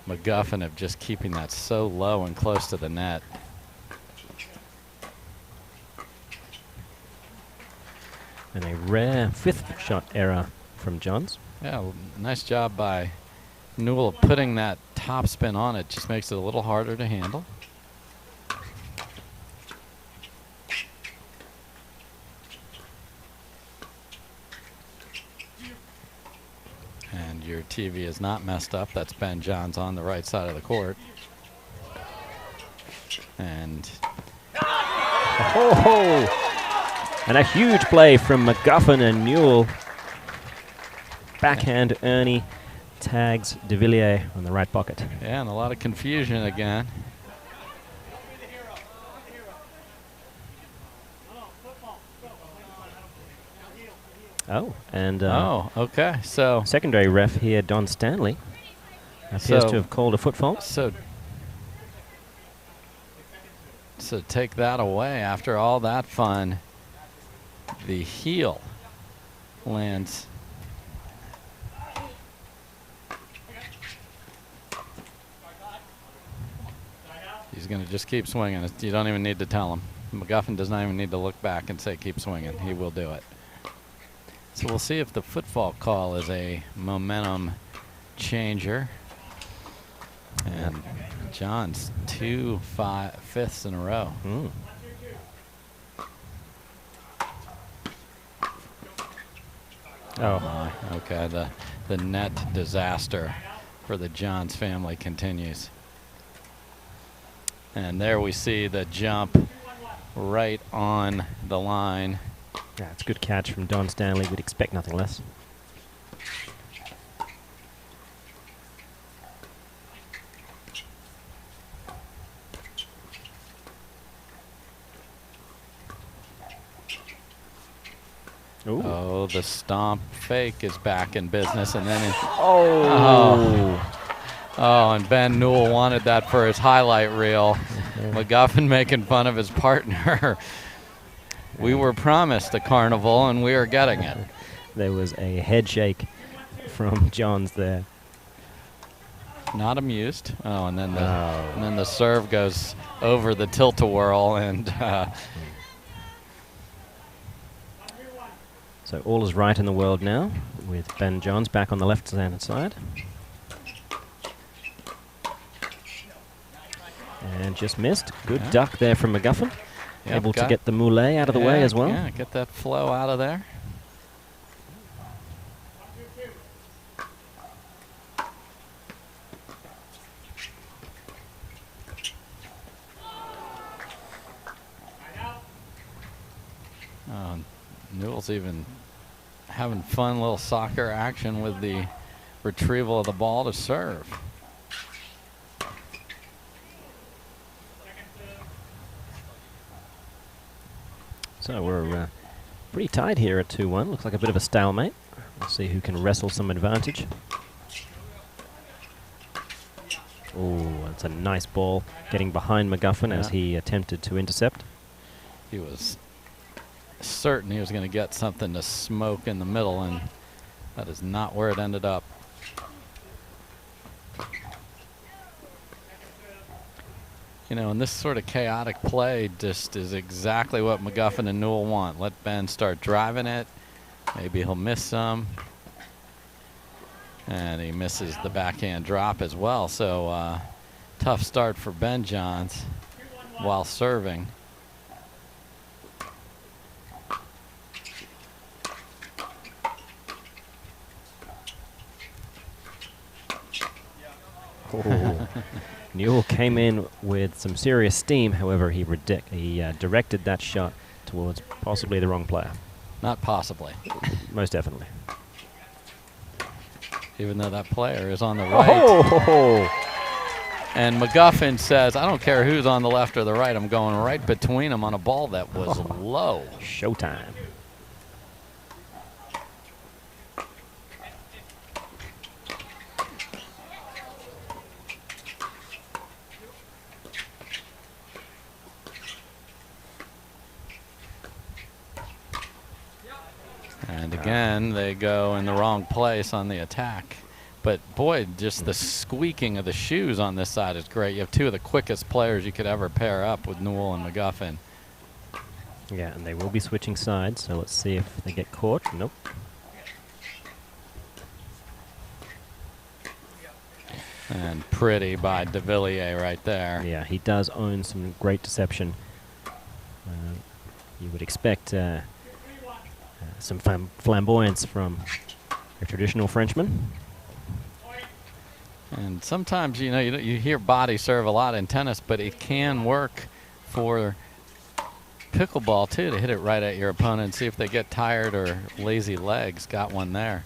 McGuffin of just keeping that so low and close to the net. And a rare fifth shot error from Johns. Yeah, nice job by Newell putting that top spin on it. Just makes it a little harder to handle. And your TV is not messed up. That's Ben Johns on the right side of the court. And and a huge play from McGuffin and Newell. Backhand Ernie tags Devilliers on the right pocket. Yeah, and a lot of confusion again. Oh, and oh, okay. So secondary ref here, Don Stanley, appears to have called a foot fault. So take that away. After all that fun, the heel lands. He's going to just keep swinging. You don't even need to tell him. McGuffin does not even need to look back and say keep swinging. He will do it. So we'll see if the footfall call is a momentum changer. And John's 2 5/5 in a row. Oh my. Okay, the net disaster for the Johns family continues. And there we see the jump right on the line. Yeah, it's a good catch from Don Stanley. We'd expect nothing less. Ooh. Oh, the stomp fake is back in business, and then and Ben Newell wanted that for his highlight reel. McGuffin making fun of his partner. We were promised a carnival, and we are getting it. There was a head shake from Johns there. Not amused. Oh, and then the serve goes over the tilt-a-whirl, and so all is right in the world now, with Ben Johns back on the left-hand side. And just missed. Good duck there from McGuffin. Yep, Able to get the moulet out of the way as well. Yeah, get that flow out of there. Newell's even having fun little soccer action with the retrieval of the ball to serve. So we're pretty tight here at 2-1. Looks like a bit of a stalemate. We'll see who can wrestle some advantage. Oh, that's a nice ball getting behind McGuffin as he attempted to intercept. He was certain he was going to get something to smoke in the middle, and that is not where it ended up. You know, and this sort of chaotic play just is exactly what McGuffin and Newell want. Let Ben start driving it. Maybe he'll miss some. And he misses the backhand drop as well. So tough start for Ben Johns while serving. Oh. Newell came in with some serious steam. However, he directed that shot towards possibly the wrong player. Not possibly. Most definitely. Even though that player is on the right. Oh. And McGuffin says, I don't care who's on the left or the right. I'm going right between them on a ball that was low. Showtime. And again, they go in the wrong place on the attack. But boy, just the squeaking of the shoes on this side is great. You have two of the quickest players you could ever pair up with Newell and McGuffin. Yeah, and they will be switching sides, so let's see if they get caught. Nope. And pretty by Devilliers right there. Yeah, he does own some great deception. You would expect some flamboyance from a traditional Frenchman. And sometimes, you know, you hear body serve a lot in tennis, but it can work for pickleball too, to hit it right at your opponent and see if they get tired or lazy legs. Got one there.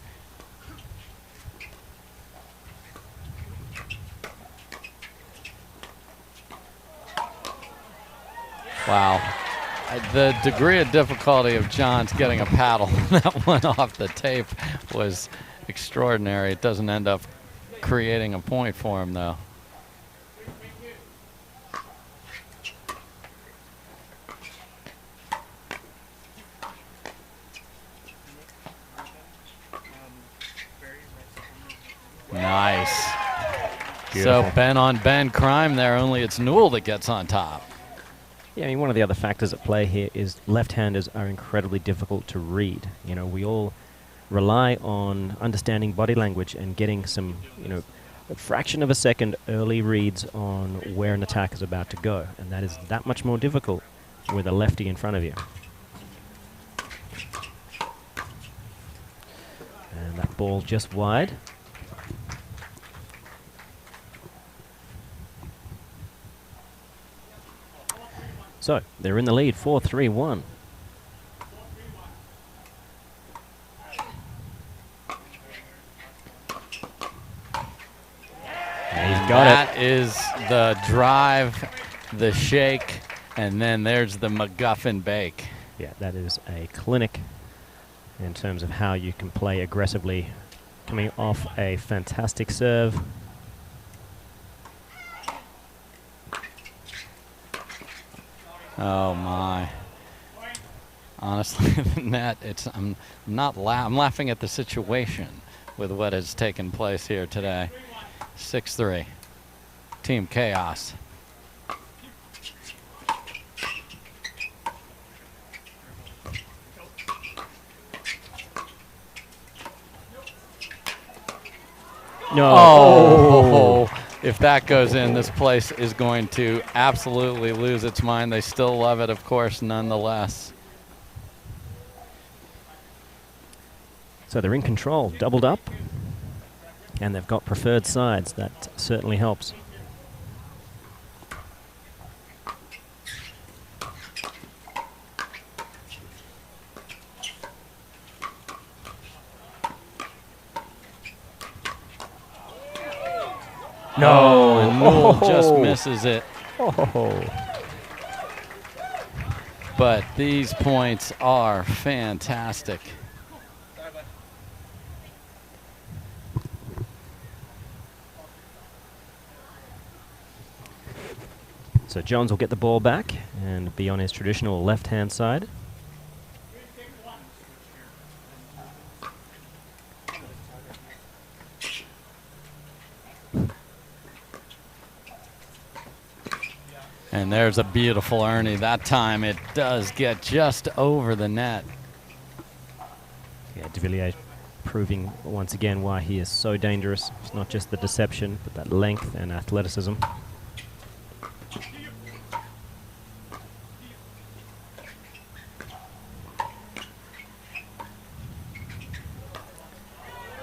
Wow. The degree of difficulty of John's getting a paddle that went off the tape was extraordinary. It doesn't end up creating a point for him, though. Nice. Beautiful. So Ben on Ben crime there, only it's Newell that gets on top. Yeah, I mean, one of the other factors at play here is left-handers are incredibly difficult to read. You know, we all rely on understanding body language and getting some, you know, a fraction of a second early reads on where an attack is about to go. And that is that much more difficult with a lefty in front of you. And that ball just wide. So, they're in the lead, 4-3-1. He's got that is the drive, the shake, and then there's the McGuffin bake. Yeah, that is a clinic in terms of how you can play aggressively, coming off a fantastic serve. Oh my! Honestly, the net. I'm laughing at the situation with what has taken place here today. 6-3. Team Chaos. No. Oh. If that goes in, this place is going to absolutely lose its mind. They still love it, of course, nonetheless. So they're in control, doubled up, and they've got preferred sides. That certainly helps. No, and Newell just misses it. But these points are fantastic. So Jones will get the ball back and be on his traditional left-hand side. And there's a beautiful Ernie. That time it does get just over the net. Yeah, Devilliers proving once again why he is so dangerous. It's not just the deception, but that length and athleticism.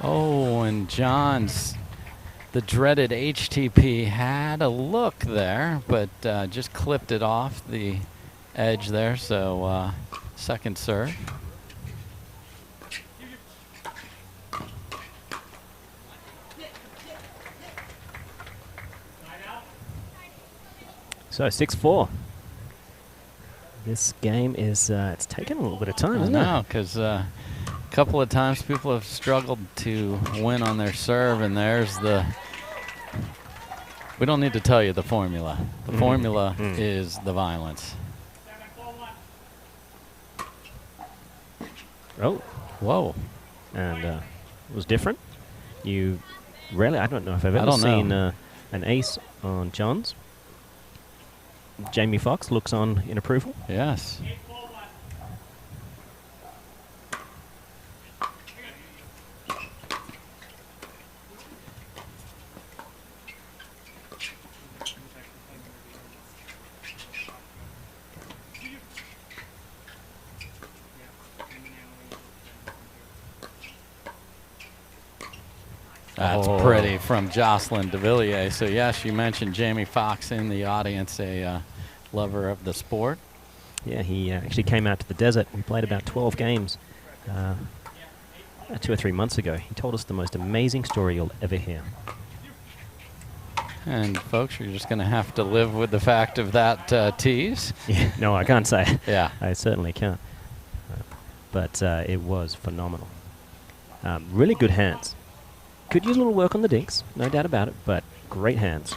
Oh, and John's, the dreaded HTP, had a look there, but just clipped it off the edge there. So second serve. So 6-4. This game is, it's taken a little bit of time, isn't it? I know, because a couple of times people have struggled to win on their serve, and there's the, we don't need to tell you the formula. The formula is the violence. Oh. Whoa. And it was different. You rarely, I don't know if I've ever seen an ace on John's. Jamie Foxx looks on in approval. Yes. That's pretty from Jocelyn Devilliers. So yes, you mentioned Jamie Foxx in the audience, a lover of the sport. Yeah, he actually came out to the desert. We played about 12 games 2 or 3 months ago. He told us the most amazing story you'll ever hear. And folks, you're just going to have to live with the fact of that tease. Yeah, no, I can't say. Yeah. I certainly can't. But it was phenomenal. Really good hands. Could use a little work on the dinks, no doubt about it, but great hands.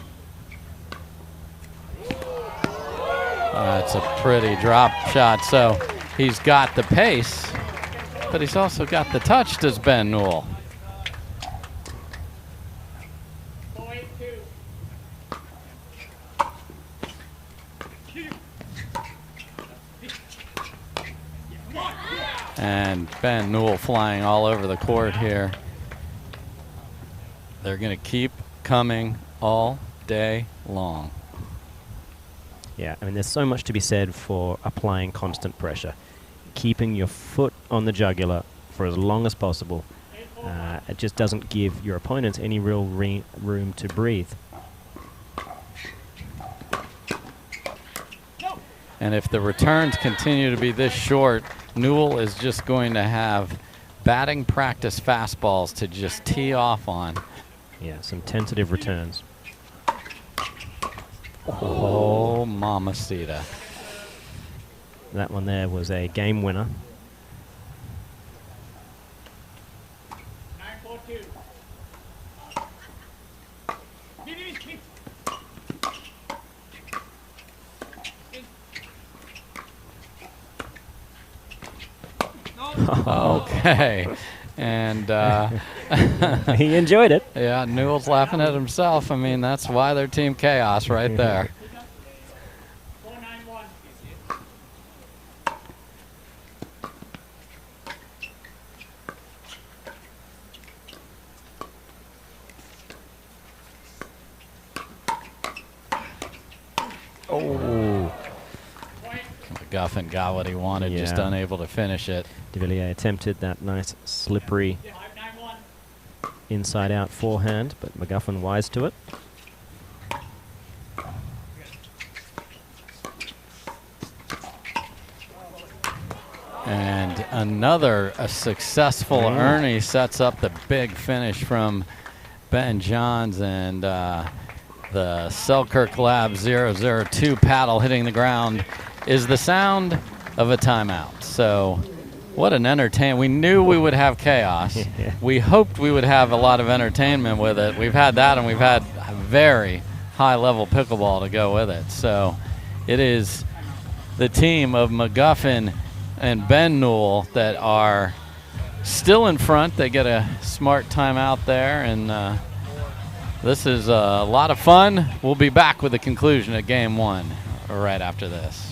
It's a pretty drop shot, so he's got the pace, but he's also got the touch, does Ben Newell. And Ben Newell flying all over the court here. They're going to keep coming all day long. Yeah, I mean, there's so much to be said for applying constant pressure. Keeping your foot on the jugular for as long as possible. It just doesn't give your opponents any real room to breathe. And if the returns continue to be this short, Newell is just going to have batting practice fastballs to just tee off on. Yeah, some tentative returns. Oh, mamacita. That one there was a game winner. 9-4-2. Okay. And he enjoyed it. Yeah, Newell's laughing at himself. I mean, that's why they're Team Chaos right there. Oh. McGuffin got what he wanted, just unable to finish it. Devilliers attempted that nice slippery inside-out forehand, but McGuffin wise to it. And another successful Ernie sets up the big finish from Ben Johns, and the Selkirk Lab 002 paddle hitting the ground is the sound of a timeout. So what an entertainment. We knew we would have chaos. We hoped we would have a lot of entertainment with it. We've had that, and we've had a very high-level pickleball to go with it. So it is the team of McGuffin and Ben Newell that are still in front. They get a smart timeout there, and this is a lot of fun. We'll be back with the conclusion of Game 1 right after this.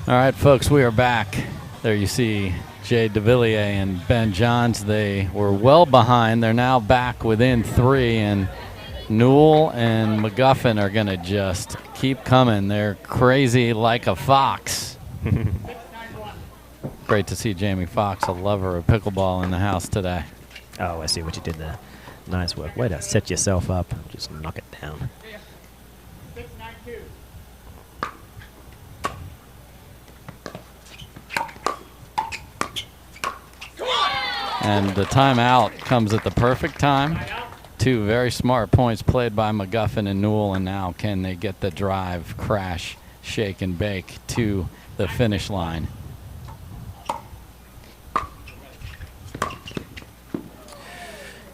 All right, folks, we are back. There you see Jay Devilliers and Ben Johns. They were well behind. They're now back within 3, and Newell and McGuffin are going to just keep coming. They're crazy like a fox. Great to see Jamie Foxx, a lover of pickleball, in the house today. Oh, I see what you did there. Nice work. Way to set yourself up. Just knock it down. And the timeout comes at the perfect time. 2 very smart points played by McGuffin and Newell, and now can they get the drive, crash, shake, and bake to the finish line.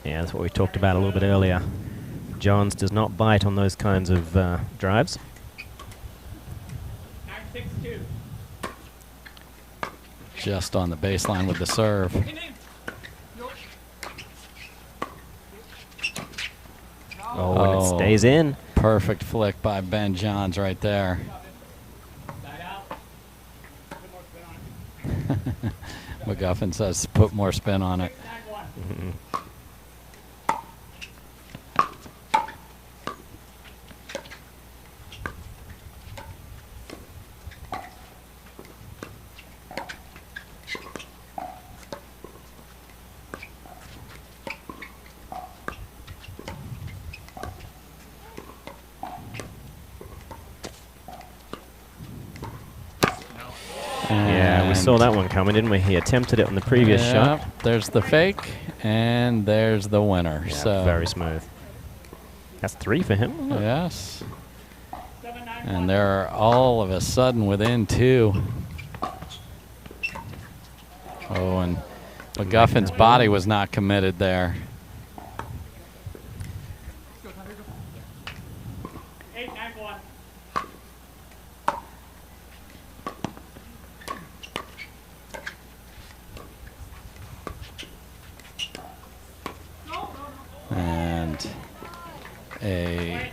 Yeah, that's what we talked about a little bit earlier. Johns does not bite on those kinds of drives. 9-6-2. Just on the baseline with the serve. Oh, and it stays in. Perfect flick by Ben Johns right there. McGuffin says put more spin on it. Yeah, we saw that one coming, didn't we? He attempted it on the previous shot. There's the fake, and there's the winner. Yeah, so very smooth. That's 3 for him, isn't it? Yes. And they're all of a sudden within 2. Oh, and McGuffin's body was not committed there. 8-9-1. And a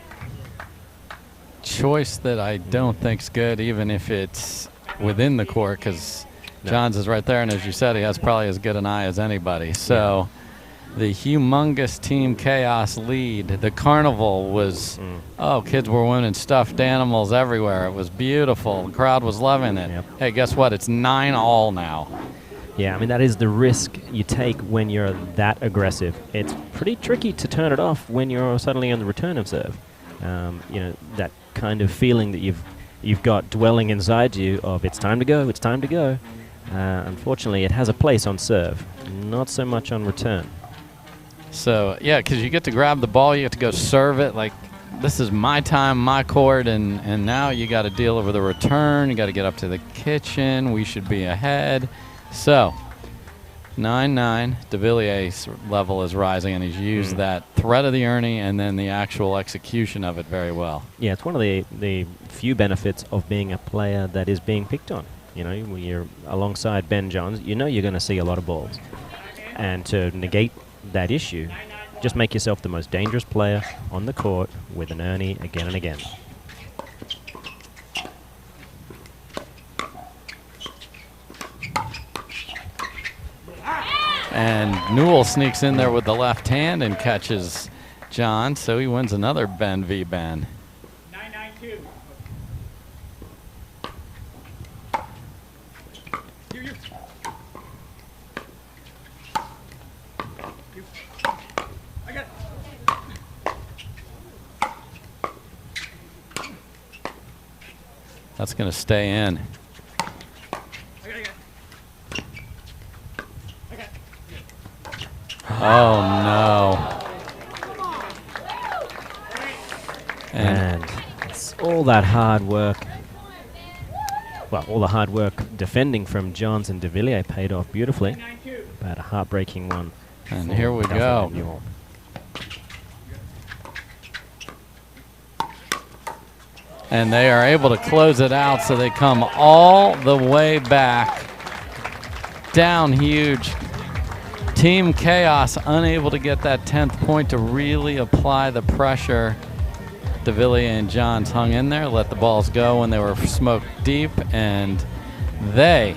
choice that I don't think's good, even if it's within the court, because Johns is right there, and as you said, he has probably as good an eye as anybody. So the humongous Team Chaos lead, the carnival was, kids were winning stuffed animals everywhere. It was beautiful. The crowd was loving it. Hey, guess what? It's 9-all now. Yeah, I mean, that is the risk you take when you're that aggressive. It's pretty tricky to turn it off when you're suddenly on the return of serve. You know, that kind of feeling that you've got dwelling inside you of it's time to go, it's time to go. Unfortunately, it has a place on serve, not so much on return. So, yeah, because you get to grab the ball, you get to go serve it. Like, this is my time, my court, and now you got to deal with the return. You got to get up to the kitchen. We should be ahead. So, 9-9. Devilliers' level is rising, and he's used that threat of the Ernie and then the actual execution of it very well. Yeah, it's one of the few benefits of being a player that is being picked on. You know, when you're alongside Ben Johns, you know you're going to see a lot of balls. And to negate that issue, just make yourself the most dangerous player on the court with an Ernie again and again. And Newell sneaks in there with the left hand and catches John, so he wins another Ben v. Ben. 9-9-2. I got it. That's going to stay in. Oh, no. And it's all that hard work. Well, all the hard work defending from Johns and Devilliers paid off beautifully. But a heartbreaking one. And here we go. Newell. And they are able to close it out, so they come all the way back. Down huge. Team Chaos unable to get that 10th point to really apply the pressure. Devilliers and Johns hung in there, let the balls go when they were smoked deep, and they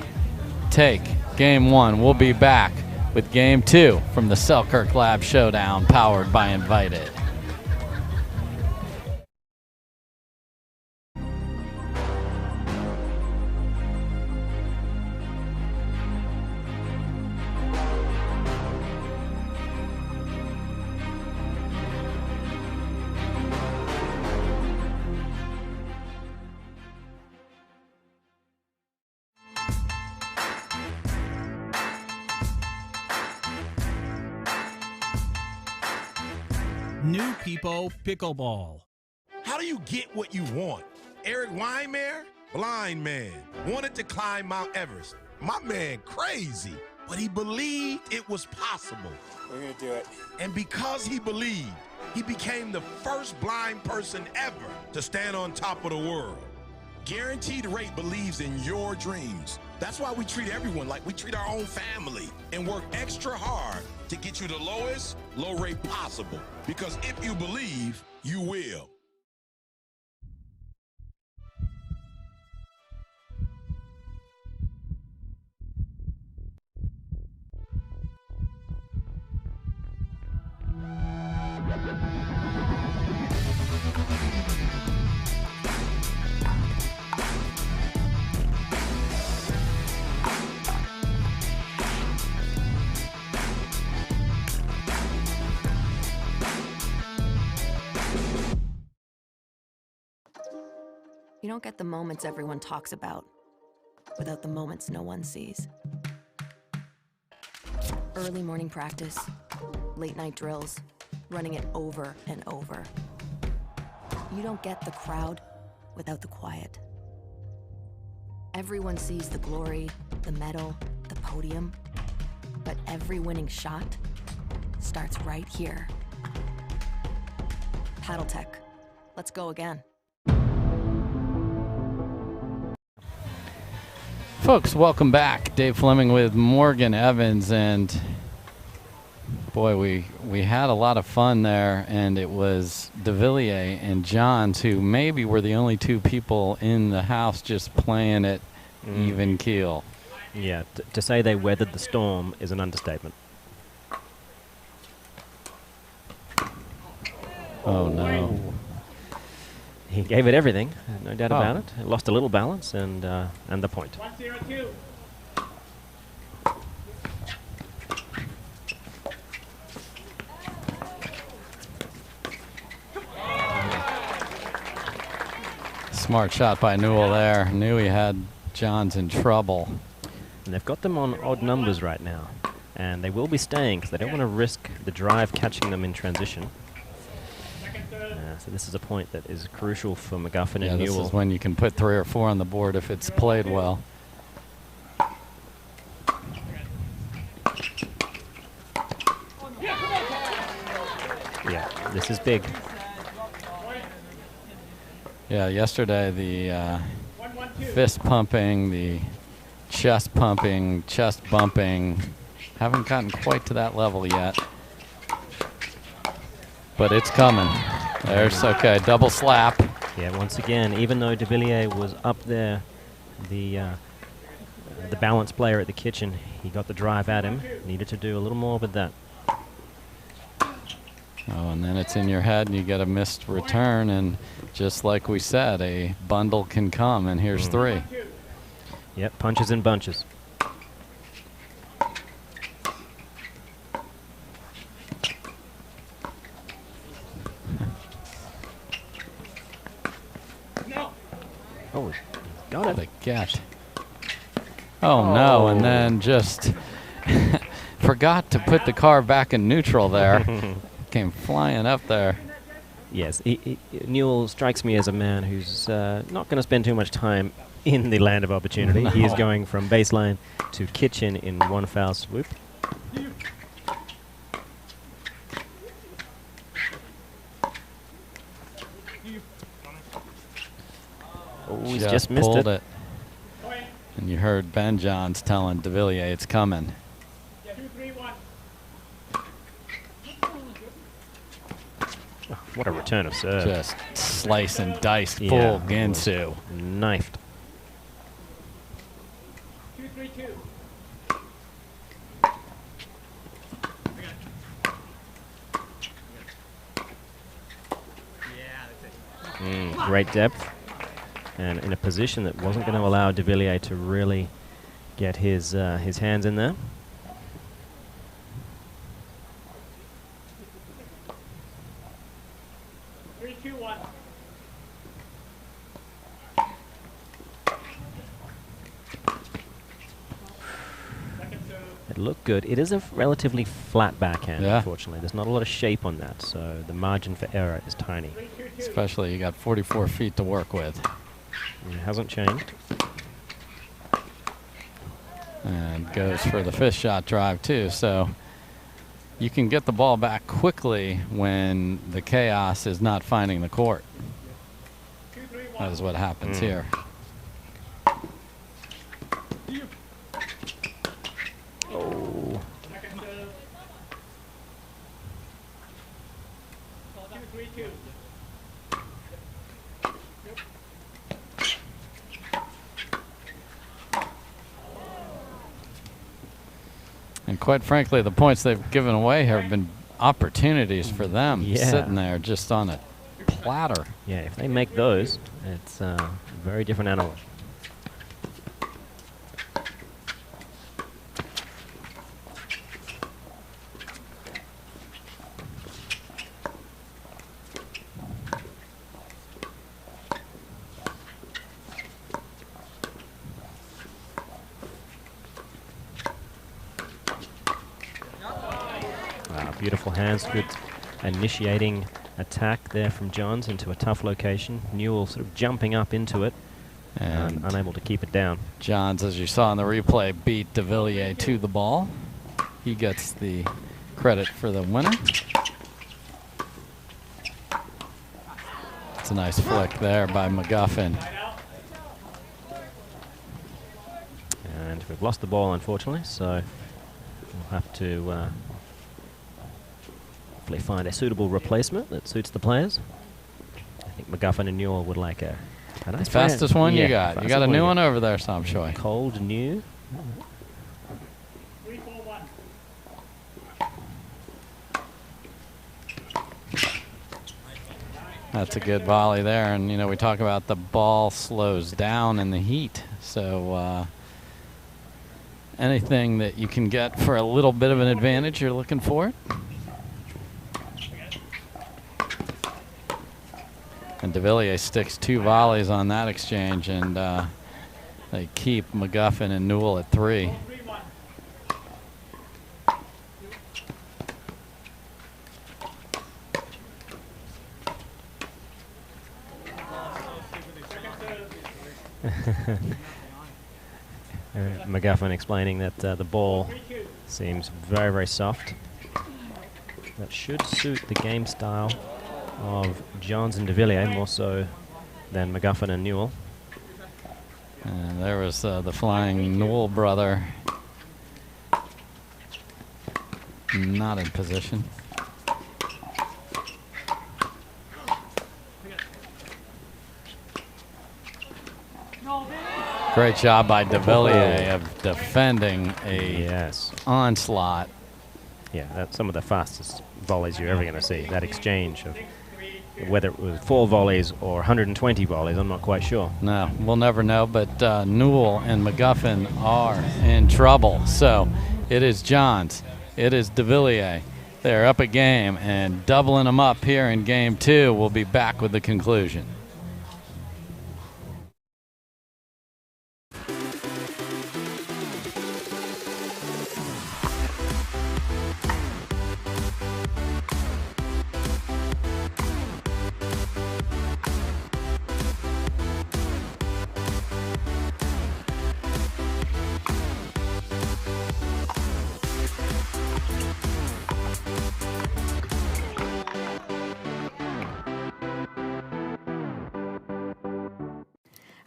take game 1. We'll be back with game 2 from the Selkirk Lab Showdown, powered by Invited. New People Pickleball. How do you get what you want? Eric Weimer, blind man, wanted to climb Mount Everest. My man crazy. but he believed it was possible. We're going to do it. And because he believed, he became the first blind person ever to stand on top of the world. Guaranteed Rate believes in your dreams. That's why we treat everyone like we treat our own family and work extra hard to get you the lowest low rate possible. Because if you believe, you will. You don't get the moments everyone talks about without the moments no one sees. Early morning practice, late night drills, running it over and over. You don't get the crowd without the quiet. Everyone sees the glory, the medal, the podium, but every winning shot starts right here. Paddle Tech, let's go again. Folks, welcome back. Dave Fleming with Morgan Evans, and boy, we had a lot of fun there, and it was Devilliers and Johns who maybe were the only two people in the house just playing it even keel. Yeah, to say they weathered the storm is an understatement. Oh no. He gave it everything, no doubt about it. Lost a little balance and the point. 102. Smart shot by Newell there. Knew he had Johns in trouble. And they've got them on odd numbers right now. And they will be staying because they don't want to risk the drive catching them in transition. So this is a point that is crucial for McGuffin and Newell. This is when you can put 3 or 4 on the board if it's played well. Yeah, this is big. Yeah, yesterday the fist pumping, the chest pumping, chest bumping, haven't gotten quite to that level yet. But it's coming. There's, okay, double slap. Yeah, once again, even though Devilliers was up there, the balance player at the kitchen, he got the drive at him. Needed to do a little more with that. Oh, and then it's in your head and you get a missed return, and just like we said, a bundle can come, and here's 3. Yep, punches and bunches. Oh, got it. The get. Oh, no, and then just forgot to put the car back in neutral there. Came flying up there. Yes, Newell strikes me as a man who's not going to spend too much time in the land of opportunity. No. He is going from baseline to kitchen in one foul swoop. Oh, he's just missed pulled it. And you heard Ben Johns telling Devilliers it's coming. 2-3-1. Oh, what a return of serve. Just slice and dice full Ginsu. Knifed. 2-3-2. Great depth. And in a position that wasn't going to allow Devilliers to really get his hands in there. It looked good. It is a relatively flat backhand, unfortunately. There's not a lot of shape on that, so the margin for error is tiny. Especially you got 44 feet to work with. It hasn't changed. And goes for the 5th shot drive too. So you can get the ball back quickly when the chaos is not finding the court. That is what happens here. Oh. And quite frankly, the points they've given away have been opportunities for them, sitting there just on a platter. Yeah, if they make those, it's a very different animal. Beautiful hands, good initiating attack there from Johns into a tough location. Newell sort of jumping up into it and unable to keep it down. Johns, as you saw in the replay, beat Devilliers to the ball. He gets the credit for the winner. It's a nice flick there by McGuffin. And we've lost the ball, unfortunately, so we'll have to find a suitable replacement that suits the players. I think McGuffin and Newell would like a nice the fastest one you got. You got a new one over there, Sam Choi. Cold new. That's a good volley there, and you know we talk about the ball slows down in the heat, so anything that you can get for a little bit of an advantage, you're looking for it. And Devilliers sticks 2 volleys on that exchange, and they keep McGuffin and Newell at 3. McGuffin explaining that the ball seems very, very soft. That should suit the game style of Johns and Devilliers more so than McGuffin and Newell. And there was the flying Newell brother not in position. Great job by Devilliers of defending a onslaught. Yeah, that's some of the fastest volleys you're ever going to see. That exchange of whether it was 4 volleys or 120 volleys, I'm not quite sure. No, we'll never know, but Newell and McGuffin are in trouble. So it is Johns, it is Devilliers. They're up a game and doubling them up here in game 2. We'll be back with the conclusion.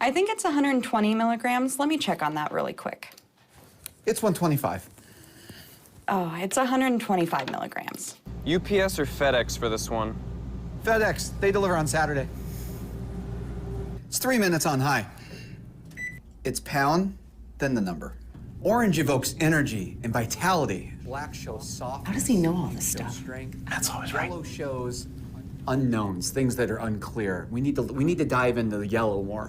I think it's 120 milligrams. Let me check on that really quick. It's 125. Oh, it's 125 milligrams. UPS or FedEx for this one? FedEx. They deliver on Saturday. It's 3 minutes on high. It's pound, then the number. Orange evokes energy and vitality. Black shows softness. How does he know all this stuff? Strength. That's always right. Yellow shows unknowns, things that are unclear. We need to dive into the yellow more.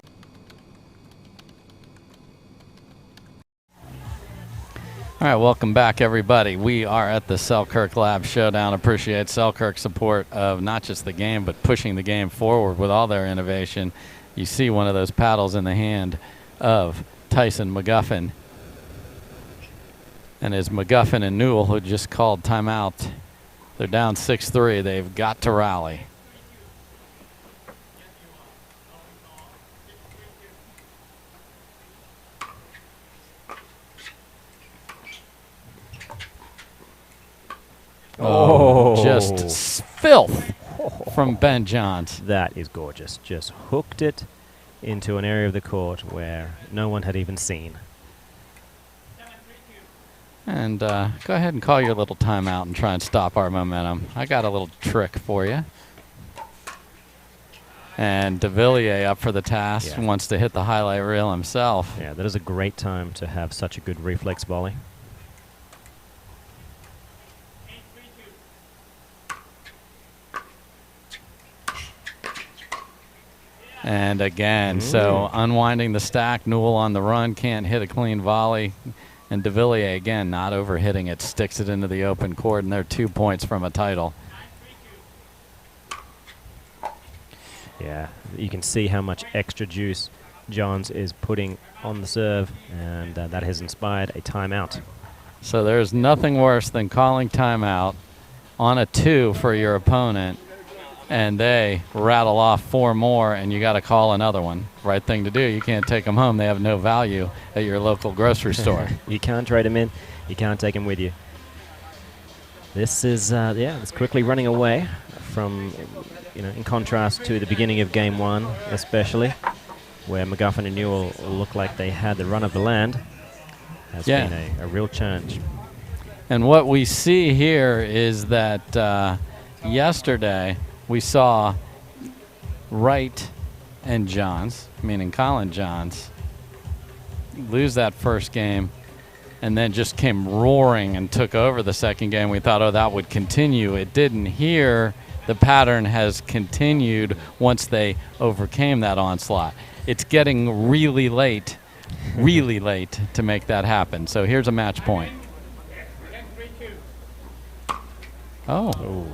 All right, welcome back, everybody. We are at the Selkirk Lab Showdown. Appreciate Selkirk's support of not just the game, but pushing the game forward with all their innovation. You see one of those paddles in the hand of Tyson McGuffin. And as McGuffin and Newell, who just called timeout, they're down 6-3. They've got to rally. Just filth from Ben Johns. That is gorgeous. Just hooked it into an area of the court where no one had even seen. And go ahead and call your little timeout and try and stop our momentum. I got a little trick for you. And Devilliers up for the task, wants to hit the highlight reel himself. Yeah, that is a great time to have such a good reflex volley. And again, so unwinding the stack, Newell on the run, can't hit a clean volley. And Devilliers, again, not overhitting it, sticks it into the open court, and they're 2 points from a title. Yeah, you can see how much extra juice Johns is putting on the serve, and that has inspired a timeout. So there's nothing worse than calling timeout on a 2 for your opponent, and they rattle off 4 more, and you got to call another one. Right thing to do. You can't take them home. They have no value at your local grocery store. You can't trade them in. You can't take them with you. This is, it's quickly running away from, in contrast to the beginning of game 1, especially, where McGuffin and Newell looked like they had the run of the land. Has been a real challenge. And what we see here is that yesterday we saw Wright and Johns, meaning Colin Johns, lose that first game and then just came roaring and took over the second game. We thought, that would continue. It didn't. Here, the pattern has continued once they overcame that onslaught. It's getting really late to make that happen. So here's a match point. Oh.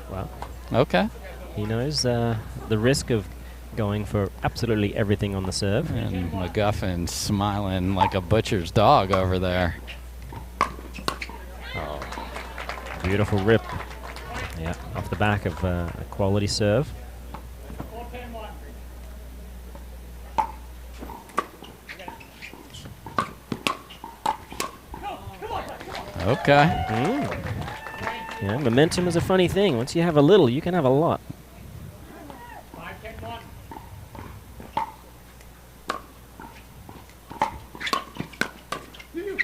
Well, okay. He knows the risk of going for absolutely everything on the serve. And McGuffin smiling like a butcher's dog over there. Oh, beautiful rip. Yeah, off the back of a quality serve. Okay. Yeah, momentum is a funny thing. Once you have a little, you can have a lot.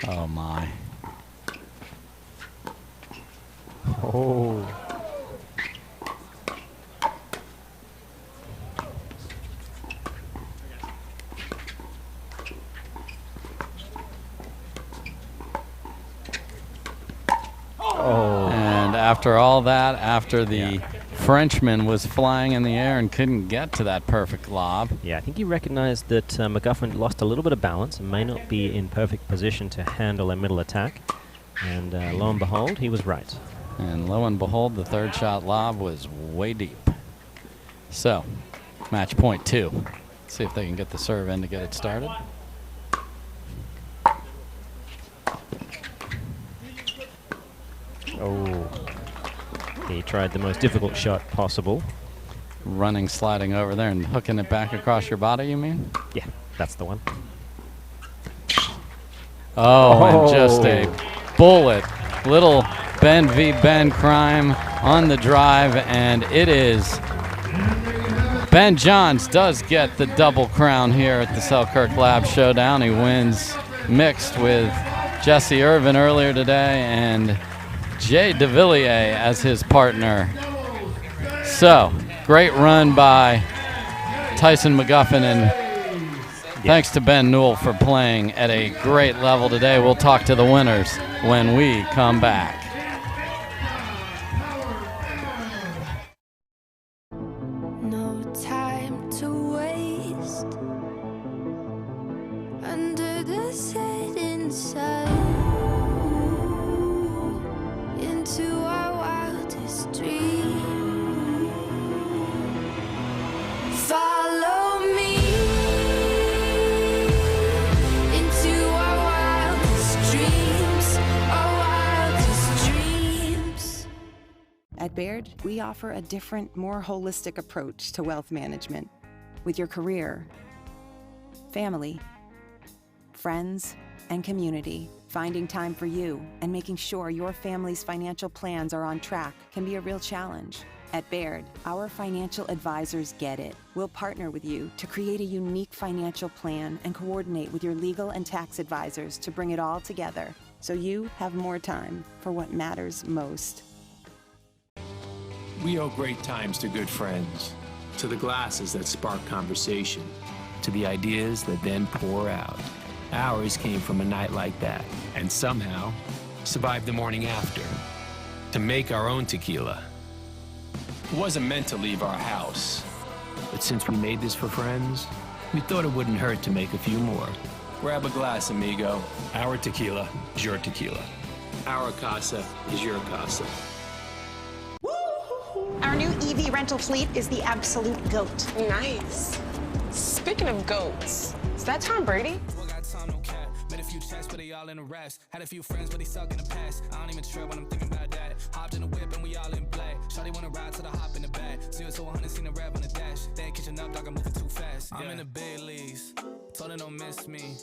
Oh, my. Oh. And after all that, after the Frenchman was flying in the air and couldn't get to that perfect lob. Yeah, I think he recognized that McGuffin lost a little bit of balance and may not be in perfect position to handle a middle attack. And lo and behold, he was right. And lo and behold, the third shot lob was way deep. So, match point 2. Let's see if they can get the serve in to get it started. Oh, he tried the most difficult shot possible. Running, sliding over there and hooking it back across your body, you mean? Yeah, that's the one. And just a bullet. Little Ben v. Ben crime on the drive, and it is Ben Johns does get the double crown here at the Selkirk Lab Showdown. He wins mixed with Jessie Irvine earlier today and Jay Devilliers as his partner. So, great run by Tyson McGuffin, and thanks to Ben Newell for playing at a great level today. We'll talk to the winners when we come back. No time to waste under the setting sun. Into our wildest dream. Follow me into our wildest dreams, our wildest dreams. At Baird, we offer a different, more holistic approach to wealth management. With your career, family, friends, and community. Finding time for you and making sure your family's financial plans are on track can be a real challenge. At Baird, our financial advisors get it. We'll partner with you to create a unique financial plan and coordinate with your legal and tax advisors to bring it all together so you have more time for what matters most. We owe great times to good friends, to the glasses that spark conversation, to the ideas that then pour out. Ours came from a night like that, and somehow survived the morning after to make our own tequila. It wasn't meant to leave our house, but since we made this for friends, we thought it wouldn't hurt to make a few more. Grab a glass, amigo. Our tequila is your tequila. Our casa is your casa. Our new EV rental fleet is the absolute GOAT. Nice. Speaking of goats, is that Tom Brady? Made a few checks, but they all in the rest. Had a few friends, but they suck in the past. I don't even trip when I'm thinking about that. Hopped in the whip and we all in play. Shawty wanna ride till I hop in the bag. 0 to 100, seen a rap on the dash. They ain't catching up, dog, I'm moving too fast. I'm in the big leagues, told her don't miss me.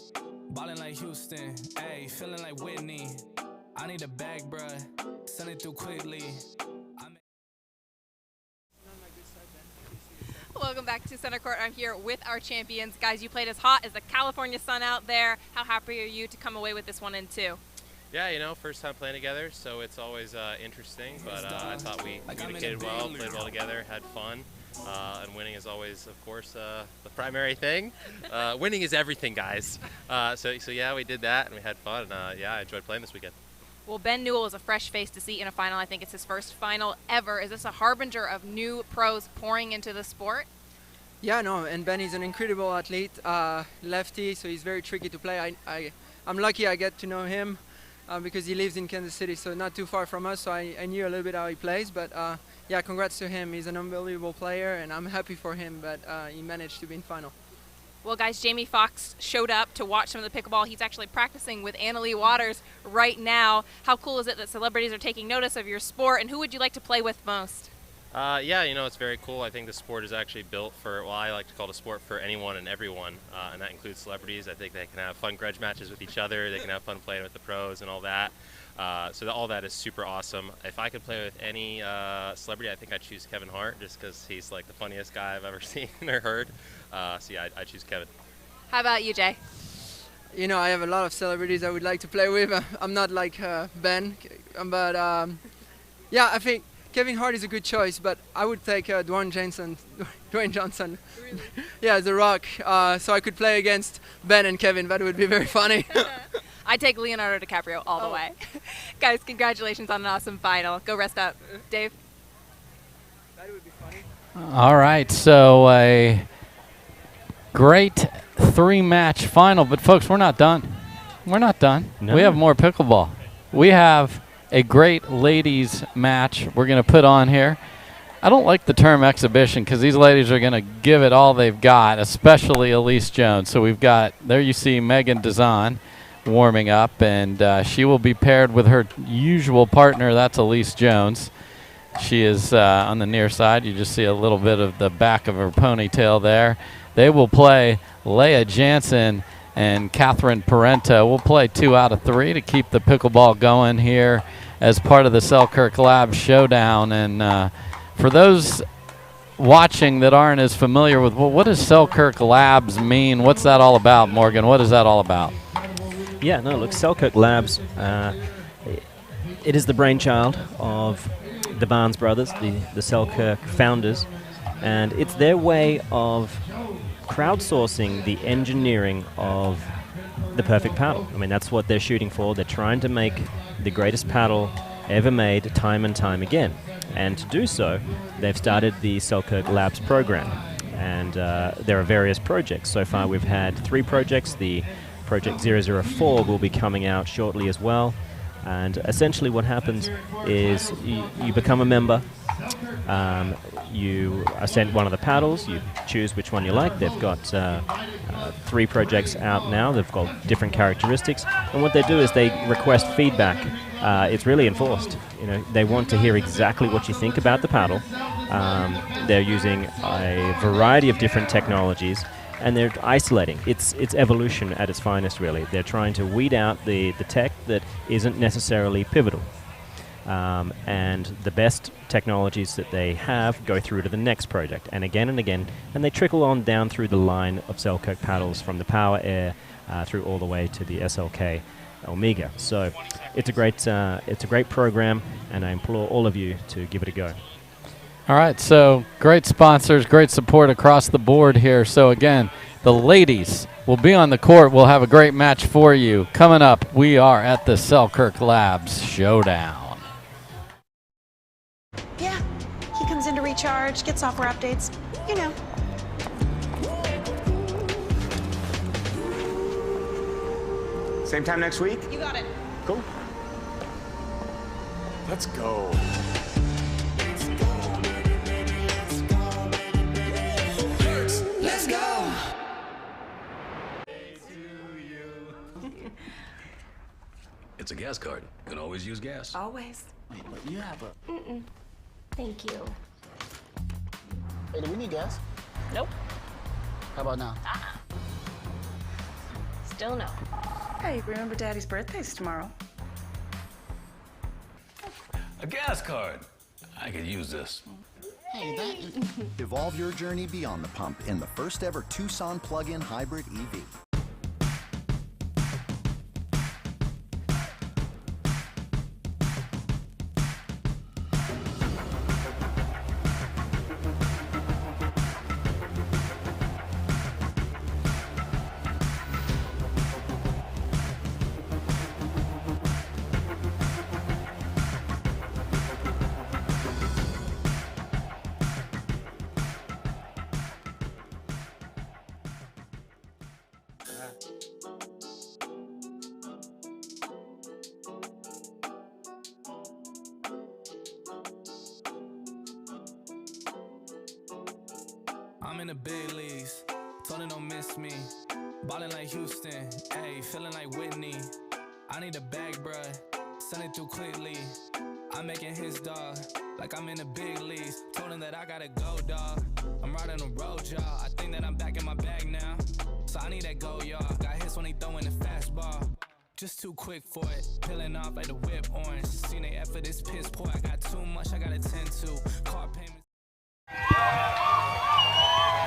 Ballin' like Houston, ayy, feeling like Whitney. I need a bag, bruh, send it through quickly. Welcome back to Center Court. I'm here with our champions. Guys, you played as hot as the California sun out there. How happy are you to come away with this 1-2? Yeah, you know, first time playing together, so it's always interesting, but I thought we communicated well, played well together, had fun, and winning is always, of course, the primary thing. Winning is everything, guys. So yeah, we did that, and we had fun, and yeah, I enjoyed playing this weekend. Well, Ben Newell is a fresh face to see in a final. I think it's his first final ever. Is this a harbinger of new pros pouring into the sport? Yeah, no, and Ben is an incredible athlete, lefty, so he's very tricky to play. I'm lucky I get to know him because he lives in Kansas City, so not too far from us, so I knew a little bit how he plays, but yeah, congrats to him. He's an unbelievable player, and I'm happy for him, but he managed to be in final. Well, guys, Jamie Foxx showed up to watch some of the pickleball. He's actually practicing with Leigh Waters right now. How cool is it that celebrities are taking notice of your sport, and who would you like to play with most? Yeah, you know, it's very cool. I think the sport is actually built for, well, I like to call it a sport for anyone and everyone, and that includes celebrities. I think they can have fun grudge matches with each other. They can have fun playing with the pros and all that. So all that is super awesome. If I could play with any celebrity, I think I'd choose Kevin Hart, just because he's like the funniest guy I've ever seen or heard. So yeah, I'd choose Kevin. How about you, Jay? You know, I have a lot of celebrities I would like to play with. I'm not like Ben, but yeah, I think Kevin Hart is a good choice, but I would take Dwayne Johnson. Really? Yeah, The Rock. So I could play against Ben and Kevin. That would be very funny. I'd take Leonardo DiCaprio all the way. Guys, congratulations on an awesome final. Go rest up. Dave? That would be funny. All right, so a great 3-match final, but folks, we're not done. We're not done. No. We have more pickleball. We have a great ladies match we're going to put on here. I don't like the term exhibition because these ladies are going to give it all they've got, especially Allyce Jones. So we've got, there you see Sheehan-Dizon warming up, and she will be paired with her usual partner. That's Allyce Jones. She is on the near side. You just see a little bit of the back of her ponytail there. They will play Leigh Jansen and Catherine Parenteau. We'll play 2 out of 3 to keep the pickleball going here as part of the Selkirk Labs Showdown. And for those watching that aren't as familiar with, well, what does Selkirk Labs mean? What's that all about, Morgan? What is that all about? Yeah, no, look, Selkirk Labs, it is the brainchild of the Barnes brothers, the Selkirk founders, and it's their way of crowdsourcing the engineering of the perfect paddle. I mean, that's what they're shooting for. They're trying to make the greatest paddle ever made time and time again. And to do so, they've started the Selkirk Labs program. And there are various projects. So far, we've had 3 projects. The Project 004 will be coming out shortly as well. And essentially what happens is you become a member. You are sent one of the paddles. You choose which one you like. They've got 3 projects out now. They've got different characteristics. And what they do is they request feedback. It's really enforced. You know, they want to hear exactly what you think about the paddle. They're using a variety of different technologies. and they're isolating. It's evolution at its finest, really. They're trying to weed out the tech that isn't necessarily pivotal. And the best technologies that they have go through to the next project, and again, and they trickle on down through the line of Selkirk paddles from the Power Air through all the way to the SLK Omega. So it's a great program, and I implore all of you to give it a go. All right, so great sponsors, great support across the board here. So again, the ladies will be on the court. We'll have a great match for you. Coming up, we are at the Selkirk Labs Showdown. Yeah, he comes in to recharge, get software updates, you know. Same time next week? You got it. Cool. Let's go. Let's go. It's a gas card. You can always use gas. Always. Wait, but you have a... Mm-mm. Thank you. Hey, do we need gas? Nope. How about now? Still no. Hey, remember Daddy's birthday's tomorrow? A gas card. I could use this. Hey, that... Evolve your journey beyond the pump in the first ever Tucson plug-in hybrid EV. I'm in the big leagues, told her don't miss me. Ballin' like Houston, ayy, feeling like Whitney. I need a bag, bruh, send it through quickly. I'm making his dog, like I'm in the big leagues. Told him that I gotta go, dog. I'm riding the road, y'all. I think that I'm back in my bag now. So I need that go, y'all. Got hits when he throwing the fastball. Just too quick for it, peeling off like the whip orange. Seen they effort, this piss poor. I got too much, I gotta tend to. Car payments.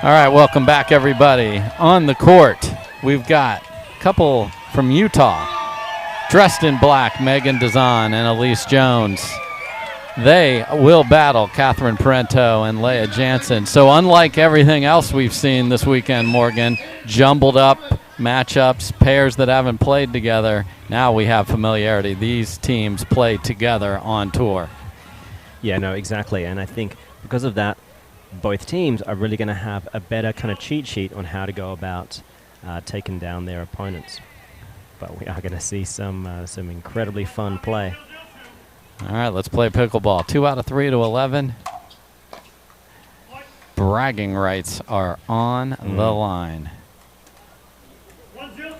All right, welcome back, everybody. On the court, we've got a couple from Utah, dressed in black, Sheehan-Dizon and Allyce Jones. They will battle Catherine Parenteau and Leigh Jansen. So unlike everything else we've seen this weekend, Morgan, jumbled up matchups, pairs that haven't played together, now we have familiarity. These teams play together on tour. Yeah, no, exactly. And I think because of that, both teams are really going to have a better kind of cheat sheet on how to go about taking down their opponents. But we are going to see some incredibly fun play. All right, let's play pickleball. 2 out of 3 to 11. Bragging rights are on the line. 1-0-2.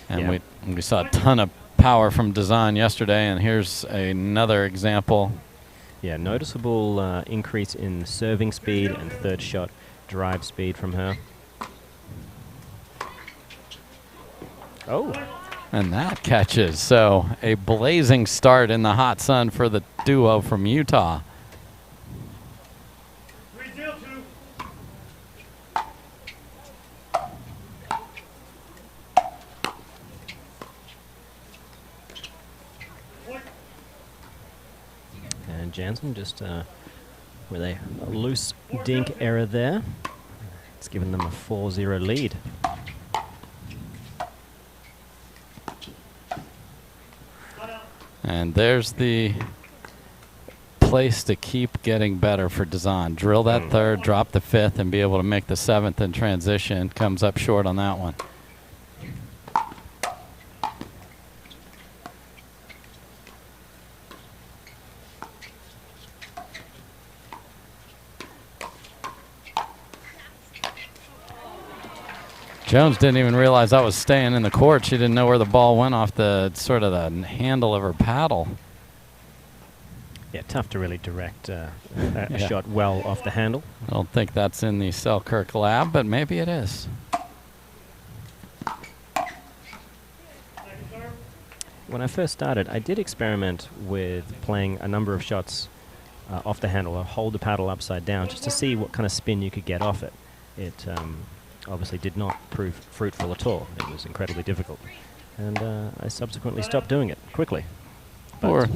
And we saw a ton of power from Dizon yesterday, and here's another example. Yeah, noticeable increase in serving speed and third shot drive speed from her. Oh. And that catches. So a blazing start in the hot sun for the duo from Utah. 3-0-2. And Jansen just with a loose dink error there. It's given them a 4-0 lead. And there's the place to keep getting better for Dizon. Drill that third, drop the fifth, and be able to make the seventh in transition. Comes up short on that one. Jones didn't even realize I was staying in the court. She didn't know where the ball went off the sort of the handle of her paddle. Yeah, tough to really direct a shot well off the handle. I don't think that's in the Selkirk lab, but maybe it is. When I first started, I did experiment with playing a number of shots off the handle, or hold the paddle upside down, just to see what kind of spin you could get off it. It obviously did not prove fruitful at all. It was incredibly difficult. And I subsequently stopped doing it quickly. But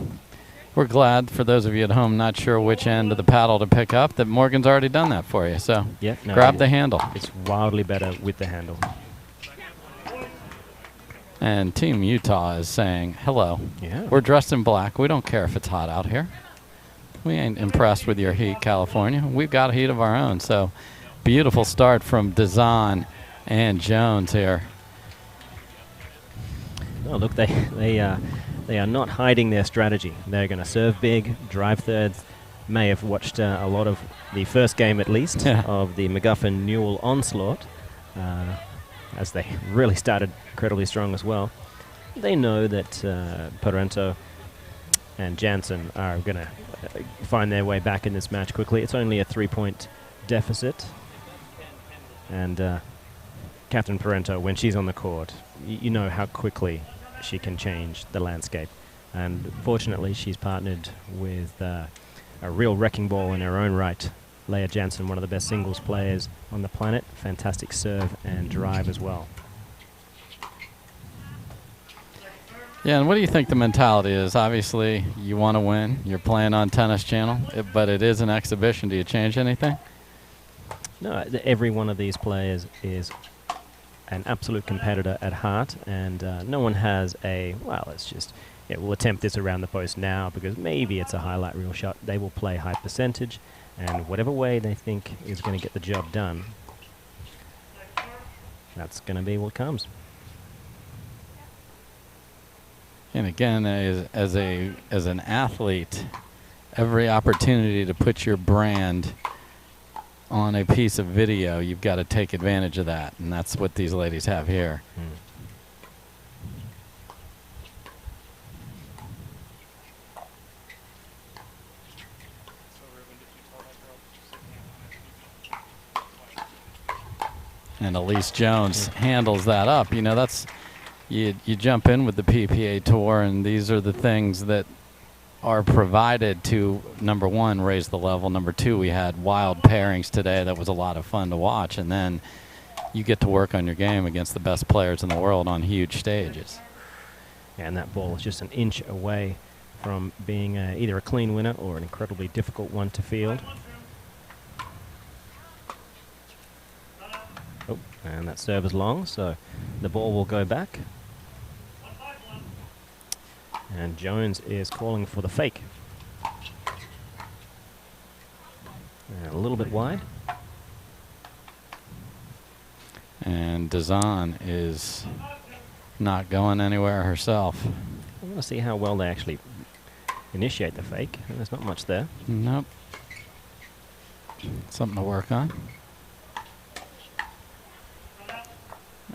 We're glad, for those of you at home not sure which end of the paddle to pick up, that Morgan's already done that for you. So yeah, no, grab the handle. It's wildly better with the handle. And Team Utah is saying, hello. Yeah. We're dressed in black. We don't care if it's hot out here. We ain't impressed with your heat, California. We've got a heat of our own. So beautiful start from Dizon and Jones here. Oh, look, they are not hiding their strategy. They're going to serve big, drive thirds. May have watched a lot of the first game, at least, of the McGuffin Newell onslaught, as they really started incredibly strong as well. They know that Parenteau and Jansen are going to find their way back in this match quickly. It's only a 3-point deficit. And Catherine Parenteau, when she's on the court, you know how quickly she can change the landscape. And fortunately, she's partnered with a real wrecking ball in her own right. Leigh Jansen, one of the best singles players on the planet. Fantastic serve and drive as well. Yeah, and what do you think the mentality is? Obviously, you want to win. You're playing on Tennis Channel, but it is an exhibition. Do you change anything? No, every one of these players is an absolute competitor at heart, and no one has let's just, we'll attempt this around the post now because maybe it's a highlight reel shot. They will play high percentage, and whatever way they think is going to get the job done, that's going to be what comes. And again, as an athlete, every opportunity to put your brand on a piece of video, you've got to take advantage of that, and that's what these ladies have here. And Allyce Jones handles that up. You know, that's you jump in with the PPA Tour, and these are the things that are provided to, number one, raise the level. Number two, we had wild pairings today. That was a lot of fun to watch. And then you get to work on your game against the best players in the world on huge stages. Yeah, and that ball is just an inch away from being either a clean winner or an incredibly difficult one to field. Oh, and that serve is long, so the ball will go back. And Jones is calling for the fake. And a little bit wide. And Dizon is not going anywhere herself. I want to see how well they actually initiate the fake. And there's not much there. Nope. Something to work on.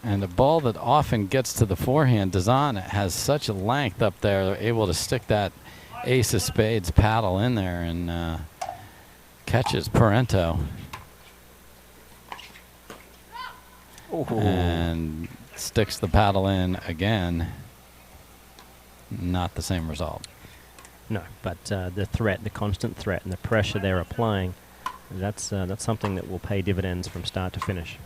And a ball that often gets to the forehand. Dizon has such a length up there. They're able to stick that ace of spades paddle in there and catches Parenteau. And sticks the paddle in again. Not the same result. No, but the threat, the constant threat and the pressure they're applying, that's something that will pay dividends from start to finish.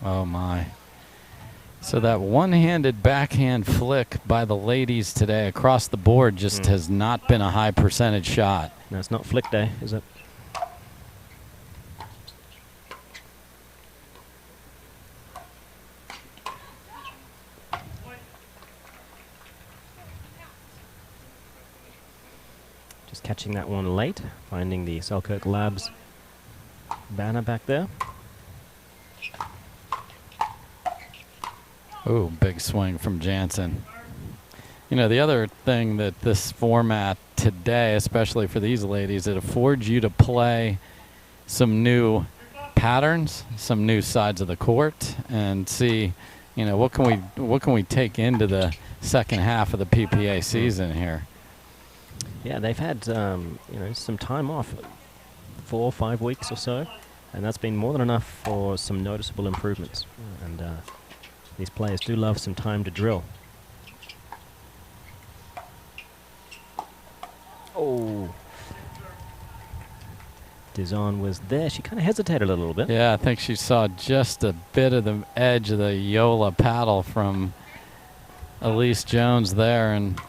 Oh my. So that one-handed backhand flick by the ladies today across the board just has not been a high percentage shot. No, it's not flick day, is it? Just catching that one late, finding the Selkirk Labs banner back there. Ooh, big swing from Jansen. You know, the other thing that this format today, especially for these ladies, it affords you to play some new patterns, some new sides of the court, and see, you know, what can we take into the second half of the PPA season here. Yeah, they've had you know, some time off, 4 or 5 weeks or so, and that's been more than enough for some noticeable improvements. And these players do love some time to drill. Oh. Dizon was there. She kind of hesitated a little bit. Yeah, I think she saw just a bit of the edge of the Yola paddle from Allyce Jones there and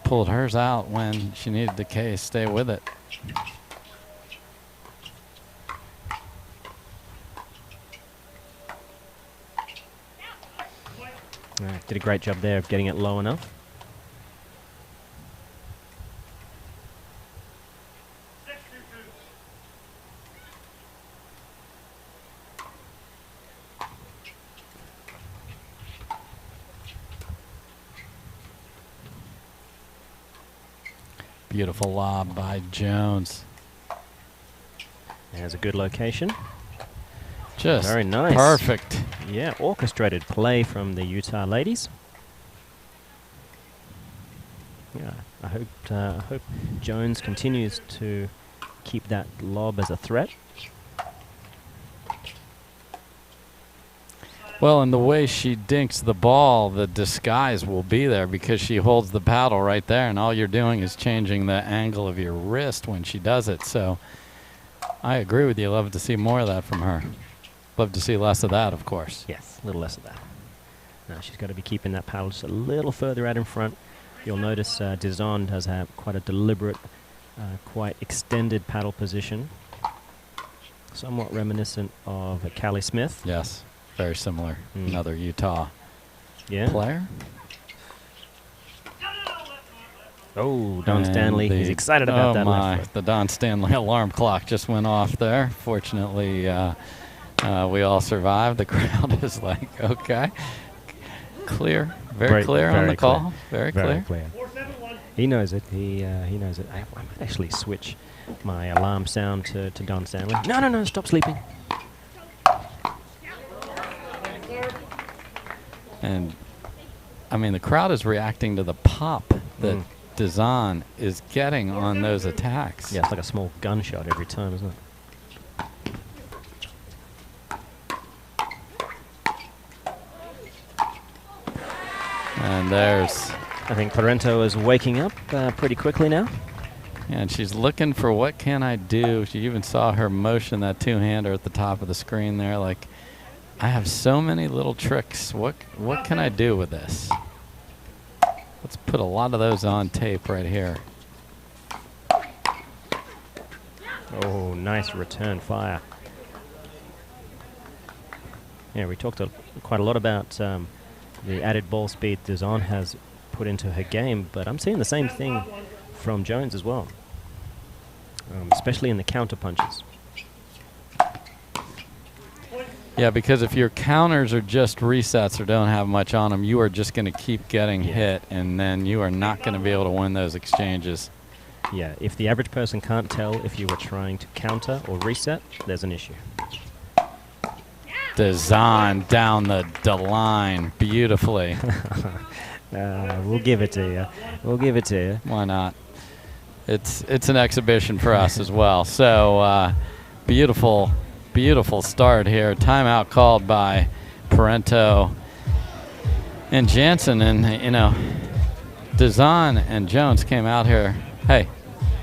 pulled hers out when she needed to stay with it. Did a great job there of getting it low enough. Beautiful lob by Jones. There's a good location. Just very nice. Perfect. Yeah, orchestrated play from the Utah ladies. Yeah, I hope Jones continues to keep that lob as a threat. Well, and the way she dinks the ball, the disguise will be there because she holds the paddle right there, and all you're doing is changing the angle of your wrist when she does it. So I agree with you. Love to see more of that from her. Love to see less of that, of course. Yes, a little less of that. Now she's got to be keeping that paddle just a little further out in front. You'll notice Dizon does have quite a deliberate, quite extended paddle position. Somewhat reminiscent of Callie Smith. Yes. Very similar. Another Utah player. Oh, Don Stanley. He's excited about that left foot. The Don Stanley alarm clock just went off there. Fortunately, we all survived. The crowd is like, okay. Clear. Very clear on the call. Very clear. He knows it. He knows it. I might actually switch my alarm sound to Don Stanley. No, stop sleeping. And, I mean, the crowd is reacting to the pop that Dizon is getting on those attacks. Yeah, it's like a small gunshot every time, isn't it? And there's... I think Parenteau is waking up pretty quickly now. Yeah, and she's looking for what can I do. She even saw her motion, that two-hander at the top of the screen there, like... I have so many little tricks. What can I do with this? Let's put a lot of those on tape right here. Oh, nice return fire. Yeah, we talked quite a lot about the added ball speed Dizon has put into her game, but I'm seeing the same thing from Jones as well, especially in the counter punches. Yeah, because if your counters are just resets or don't have much on them, you are just going to keep getting hit, and then you are not going to be able to win those exchanges. Yeah, if the average person can't tell if you were trying to counter or reset, there's an issue. Dizon down the line beautifully. We'll give it to you. We'll give it to you. Why not? It's an exhibition for us as well. So beautiful start here. Timeout called by Parenteau and Jansen. And, you know, Dizon and Jones came out here. Hey,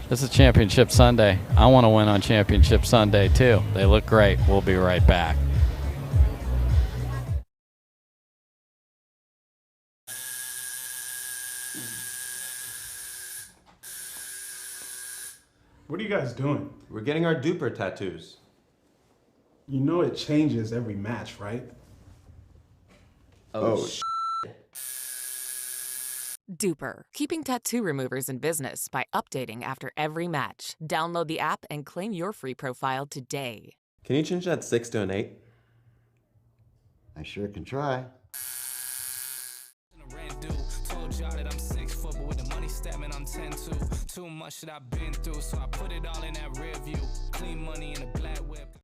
this is Championship Sunday. I want to win on Championship Sunday, too. They look great. We'll be right back. What are you guys doing? We're getting our duper tattoos. You know it changes every match, right? Oh, Duper, keeping tattoo removers in business by updating after every match. Download the app and claim your free profile today. Can you change that 6 to an 8? I sure can try. Told y'all that I'm 6 foot, but with the money stabbing, I'm 10 too. Too much that I've been through, so I put it all in that rear view. Clean money in a black whip.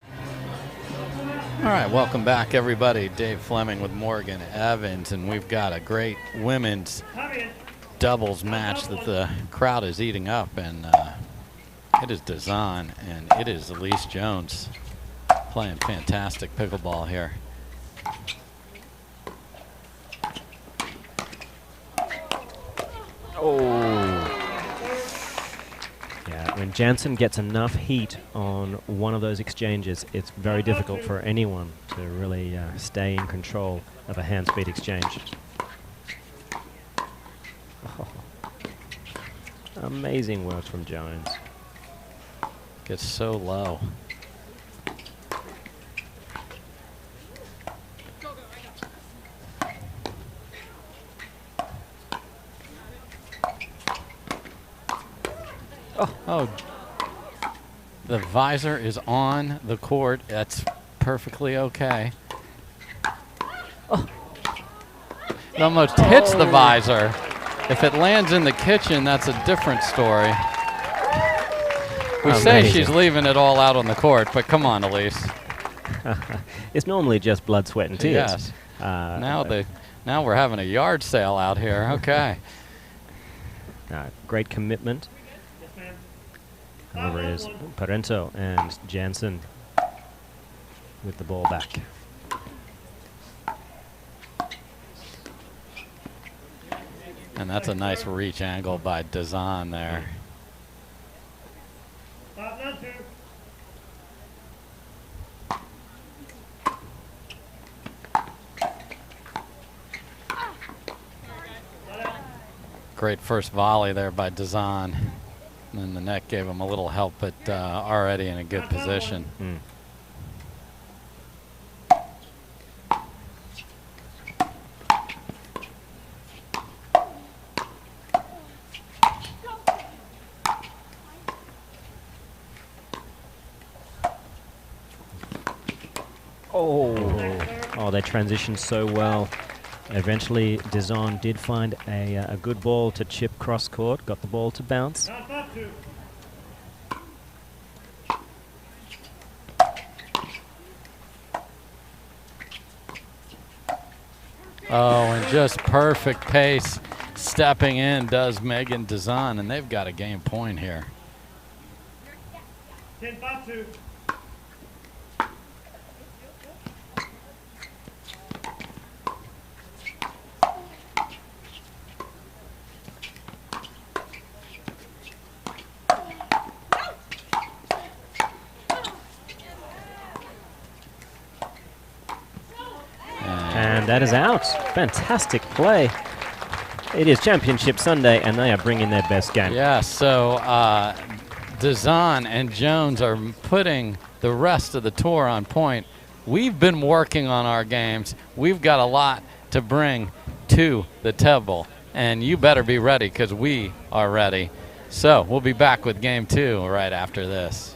All right, welcome back, everybody. Dave Fleming with Morgan Evans, and we've got a great women's doubles match that the crowd is eating up, and it is Dizon, and it is Allyce Jones playing fantastic pickleball here. Yeah, when Jansen gets enough heat on one of those exchanges, it's very difficult for anyone to really stay in control of a hand-speed exchange. Oh. Amazing work from Jones. Gets so low. Oh, the visor is on the court. That's perfectly okay. Oh. It almost hits the visor. If it lands in the kitchen, that's a different story. We say she's leaving it all out on the court, but come on, Allyce. It's normally just blood, sweat, and tears. Yes. Now we're having a yard sale out here. Okay. Great commitment. However, it is Parenteau and Jansen with the ball back. And that's a nice reach angle by Dizon there. Great first volley there by Dizon. And then the net gave him a little help, but already in a good position. Oh, they transitioned so well. Eventually, Dizon did find a good ball to chip cross court, got the ball to bounce. Oh, and just perfect pace. Stepping in does Meghan Dizon, and they've got a game point here. 10-5-2. And that is out. Fantastic play. It is Championship Sunday, and they are bringing their best game. Yeah, so Dizon and Jones are putting the rest of the tour on point. We've been working on our games. We've got a lot to bring to the table, and you better be ready because we are ready. So we'll be back with game 2 right after this.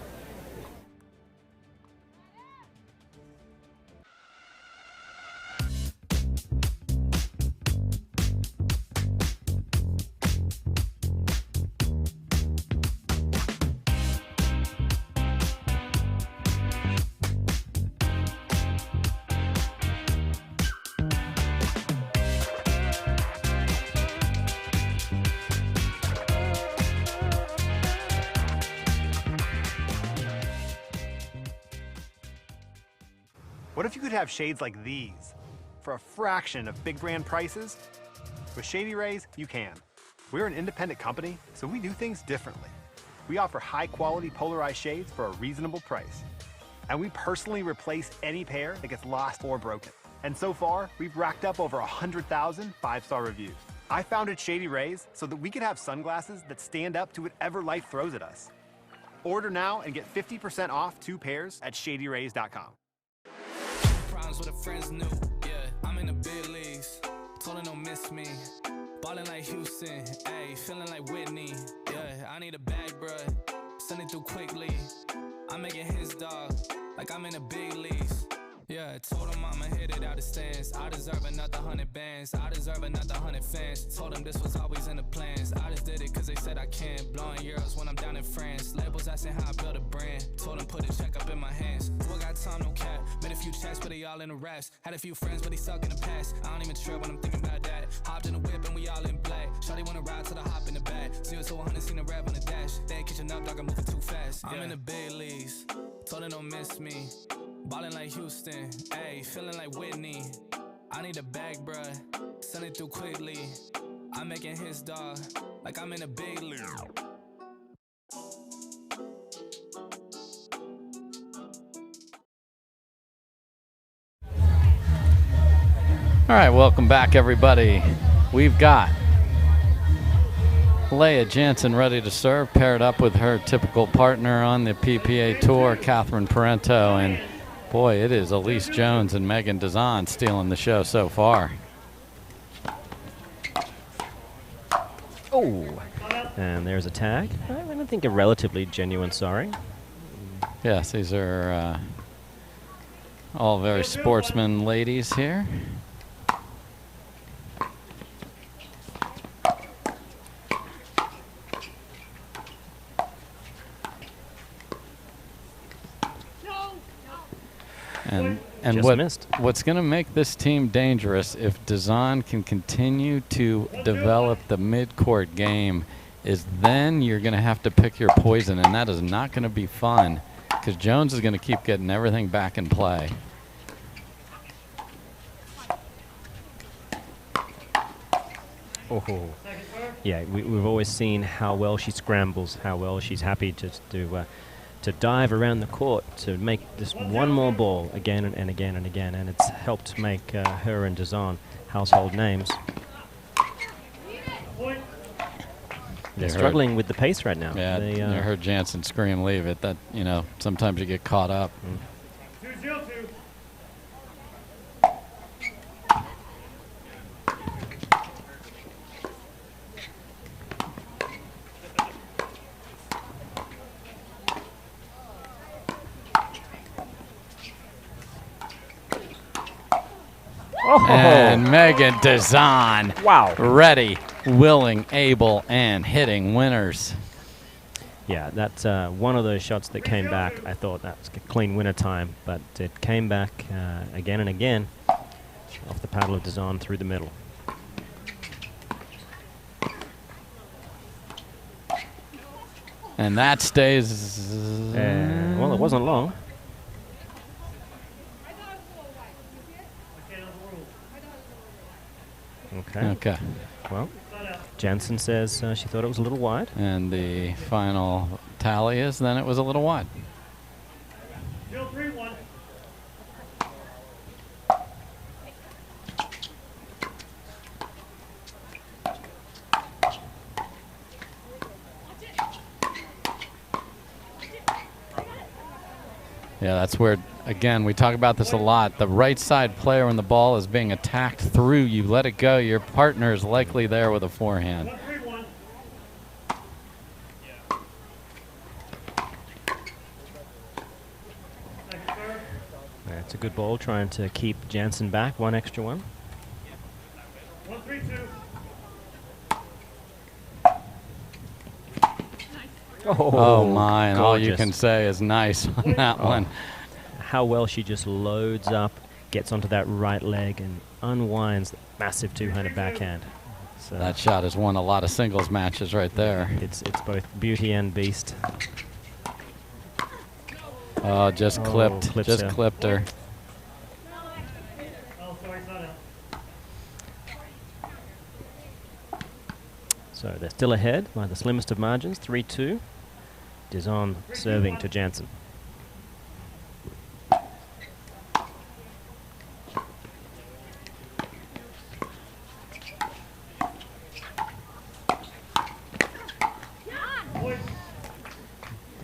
What if you could have shades like these for a fraction of big brand prices? With Shady Rays, you can. We're an independent company, so we do things differently. We offer high-quality polarized shades for a reasonable price. And we personally replace any pair that gets lost or broken. And so far, we've racked up over 100,000 5-star reviews. I founded Shady Rays so that we could have sunglasses that stand up to whatever life throws at us. Order now and get 50% off 2 pairs at shadyrays.com. Problems with the friends knew, yeah, I'm in the big leagues. Told her don't miss me. Ballin' like Houston, ayy, feeling like Whitney. Yeah, I need a bag, bruh. Send it through quickly. I'm making his dog, like I'm in the big leagues. Yeah, told him I'ma hit it out of stands. I deserve another 100 bands. I deserve another 100 fans. Told them this was always in the plans. I just did it cause they said I can. Blowing euros when I'm down in France. Labels asking how I build a brand. Told them put a check up in my hands. Boy got time, no cap. Made a few checks, but they all in the raps. Had a few friends, but they suck in the past. I don't even trip when I'm thinking about that. Hopped in the whip and we all in play. Shawty wanna ride till I hop in the back. 0 to 100, seen a rev on the dash. They ain't catching up, dog, I'm moving too fast. I'm in the big leagues. Told them don't miss me. Ballin' like Houston, ayy, feeling like Whitney. I need a bag, bruh, send it through quickly. I'm making his dog, like I'm in a big league. All right, welcome back, everybody. We've got Leigh Jansen ready to serve, paired up with her typical partner on the PPA Tour, Catherine Parenteau, and boy, it is Allyce Jones and Sheehan-Dizon stealing the show so far. Oh, and there's a tag. I think a relatively genuine sorry. Yes, these are all very sportsman ladies here. And what's going to make this team dangerous, if Dizon can continue to develop the mid-court game, is then you're going to have to pick your poison, and that is not going to be fun because Jones is going to keep getting everything back in play. Oh, yeah, we've always seen how well she scrambles, how well she's happy just to dive around the court to make just one more ball again and again and again, and it's helped make her and Dizon household names. They're struggling with the pace right now. Yeah, you heard Jansen scream, "Leave it!" That, you know, sometimes you get caught up. 2-0-2. And Sheehan-Dizon, wow, ready, willing, able, and hitting winners. Yeah, that's one of those shots that came back. I thought that was a clean winner time, but it came back again and again off the paddle of Dizon through the middle. And that stays. Well, it wasn't long. Okay. Well, Jansen says she thought it was a little wide. And the final tally is then it was a little wide. 0-3-1. Yeah, that's where, again, we talk about this a lot. The right side player when the ball is being attacked through, you let it go. Your partner is likely there with a forehand. 1-3-1. That's a good ball, trying to keep Jansen back one extra one. 1-3-2. Oh my, and all you can say is nice on that one. How well she just loads up, gets onto that right leg, and unwinds the massive two-handed backhand. So that shot has won a lot of singles matches right there. It's both beauty and beast. Oh, just clipped her. Oh, sorry, it's not out. So they're still ahead by the slimmest of margins, 3-2. Dizon serving to Jansen.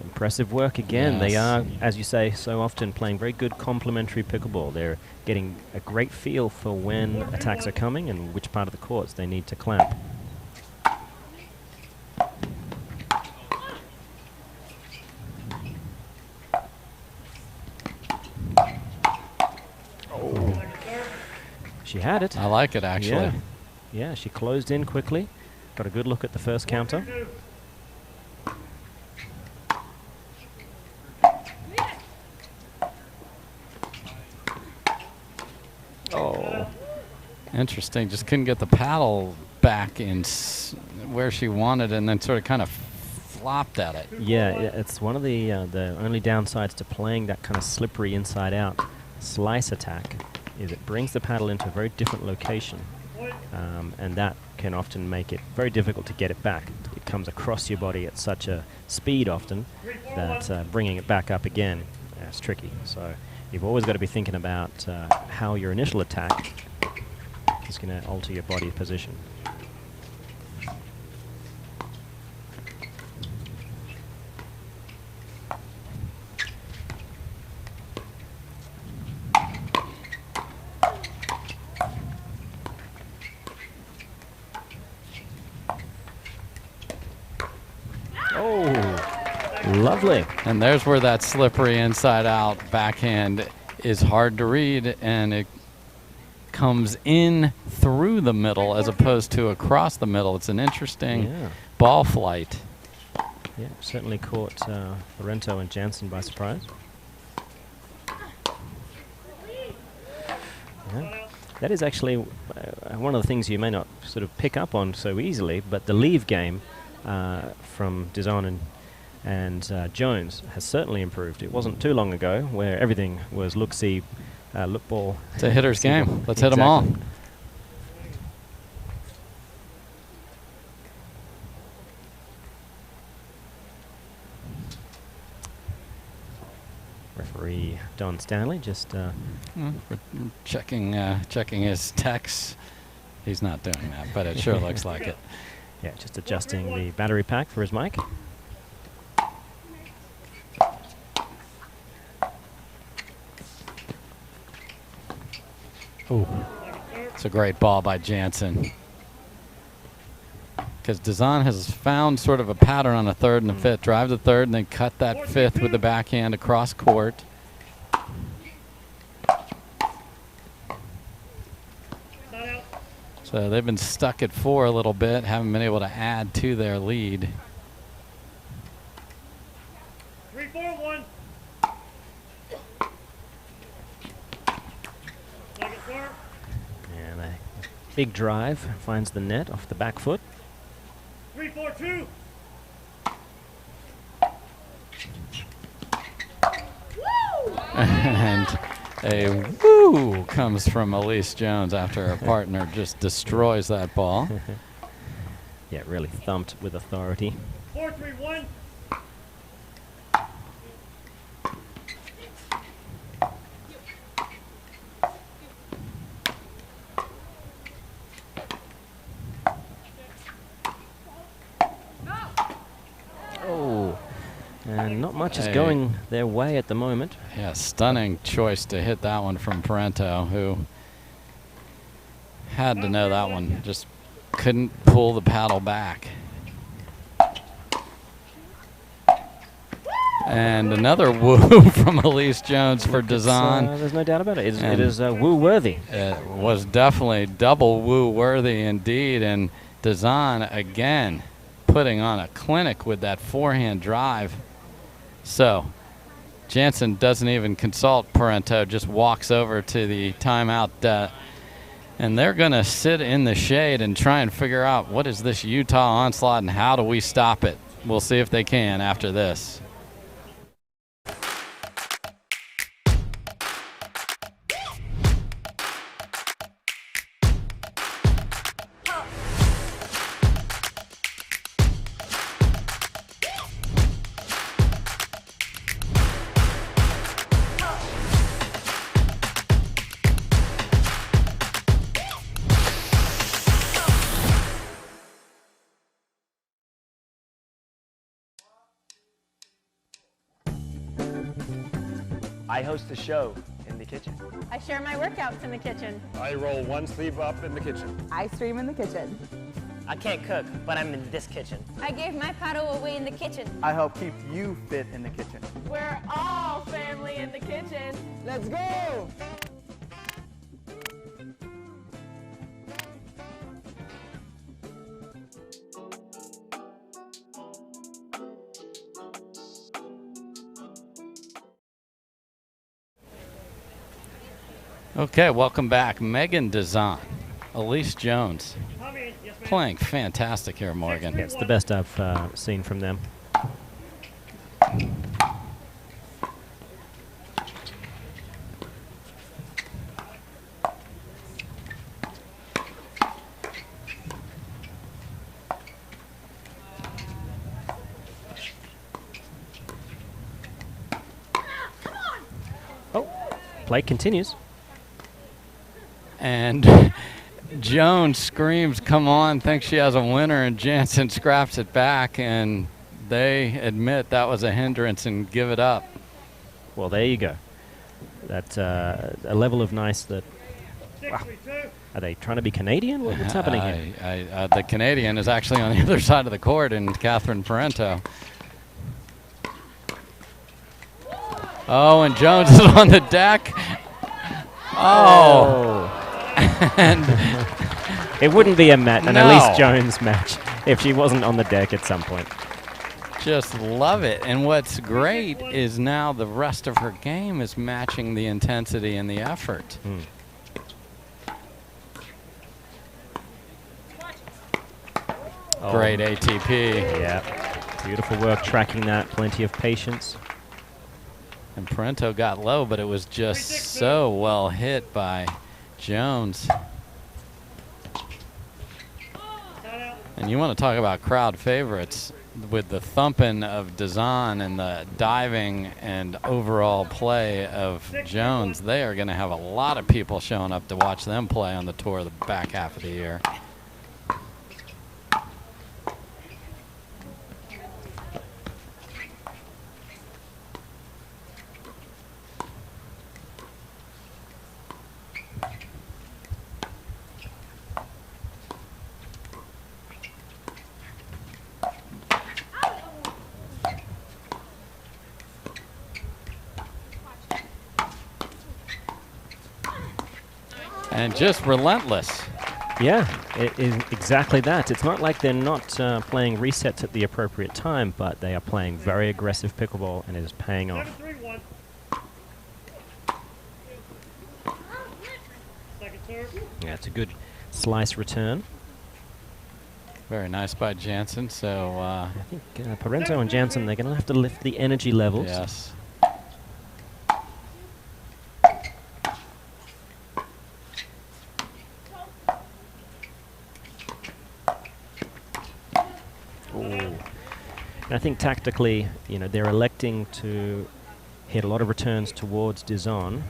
Impressive work again. Yes. They are, as you say, so often playing very good complementary pickleball. They're getting a great feel for when attacks are coming and which part of the courts they need to clamp. She had it. I like it, actually. Yeah, she closed in quickly. Got a good look at the first counter. Oh. Interesting. Just couldn't get the paddle back in where she wanted and then sort of kind of flopped at it. Yeah, it's one of the only downsides to playing that kind of slippery inside-out slice attack is it brings the paddle into a very different location. And that can often make it very difficult to get it back. It comes across your body at such a speed often that bringing it back up again is tricky. So you've always got to be thinking about how your initial attack is going to alter your body position. Lovely. And there's where that slippery inside-out backhand is hard to read, and it comes in through the middle as opposed to across the middle. It's an interesting ball flight. Yeah, certainly caught Parenteau and Jansen by surprise. Yeah. That is actually one of the things you may not sort of pick up on so easily, but the leave game from Dizon and Jones has certainly improved. It wasn't too long ago where everything was look-see, look ball. It's a hitter's game. Let's hit them all. Referee Don Stanley just checking his texts. He's not doing that, but it sure looks like it. Yeah, just adjusting the battery pack for his mic. Ooh, it's a great ball by Jansen. Because Dizon has found sort of a pattern on a third and a fifth. Drive the third and then cut that fifth with the backhand across court. So they've been stuck at 4 a little bit, haven't been able to add to their lead. 3-4-1. And a big drive finds the net off the back foot. 3-4-2. And a woo comes from Allyce Jones after her partner just destroys that ball. Yeah, really thumped with authority. 4-3-1. And not much is going their way at the moment. Yeah, stunning choice to hit that one from Parenteau, who had to know that one. Just couldn't pull the paddle back. And another woo from Allyce Jones for Dizon. There's no doubt about it. It is woo-worthy. It was definitely double woo-worthy indeed. And Dizon, again, putting on a clinic with that forehand drive. So Jansen doesn't even consult Parenteau, just walks over to the timeout. And they're going to sit in the shade and try and figure out what is this Utah onslaught and how do we stop it. We'll see if they can after this. I host a show in the kitchen. I share my workouts in the kitchen. I roll one sleeve up in the kitchen. I stream in the kitchen. I can't cook, but I'm in this kitchen. I gave my paddle away in the kitchen. I help keep you fit in the kitchen. We're all family in the kitchen. Let's go! Okay, welcome back. Sheehan-Dizon, Allyce Jones, playing fantastic here, Morgan. Yeah, it's the best I've seen from them. Play continues. And Jones screams, come on, thinks she has a winner, and Jansen scraps it back, and they admit that was a hindrance and give it up. Well, there you go. That's a level of nice that... Wow. Are they trying to be Canadian? What's happening here? The Canadian is actually on the other side of the court, and Catherine Parenteau. Oh, and Jones is on the deck. Oh. And it wouldn't be an Allyce Jones match if she wasn't on the deck at some point. Just love it. And what's great is now the rest of her game is matching the intensity and the effort. Great ATP. Yeah. Beautiful work tracking that. Plenty of patience. And Parenteau got low, but it was just so well hit by Jones. And you want to talk about crowd favorites with the thumping of Dizon and the diving and overall play of Jones. They are going to have a lot of people showing up to watch them play on the tour the back half of the year. And just relentless. Yeah, it is exactly that. It's not like they're not playing resets at the appropriate time, but they are playing very aggressive pickleball, and it is paying off. Yeah, it's a good slice return. Very nice by Jansen. So I think Parenteau and Jansen, they're going to have to lift the energy levels. Yes. I think tactically, they're electing to hit a lot of returns towards Dizon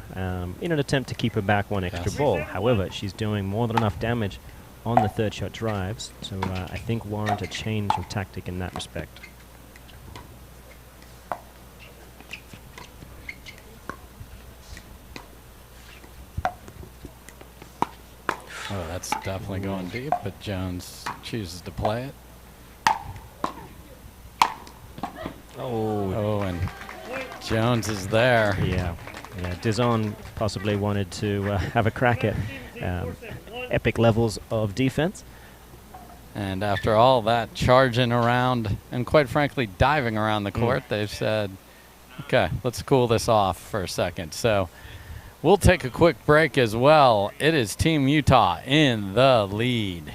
in an attempt to keep her back one extra ball. However, she's doing more than enough damage on the third shot drives, so I think warrant a change of tactic in that respect. Oh, that's definitely going deep, but Jones chooses to play it. Oh, and Jones is there. Yeah, Dizon possibly wanted to have a crack at epic levels of defense. And after all that charging around and quite frankly diving around the court, they've said, okay, let's cool this off for a second. So we'll take a quick break as well. It is Team Utah in the lead.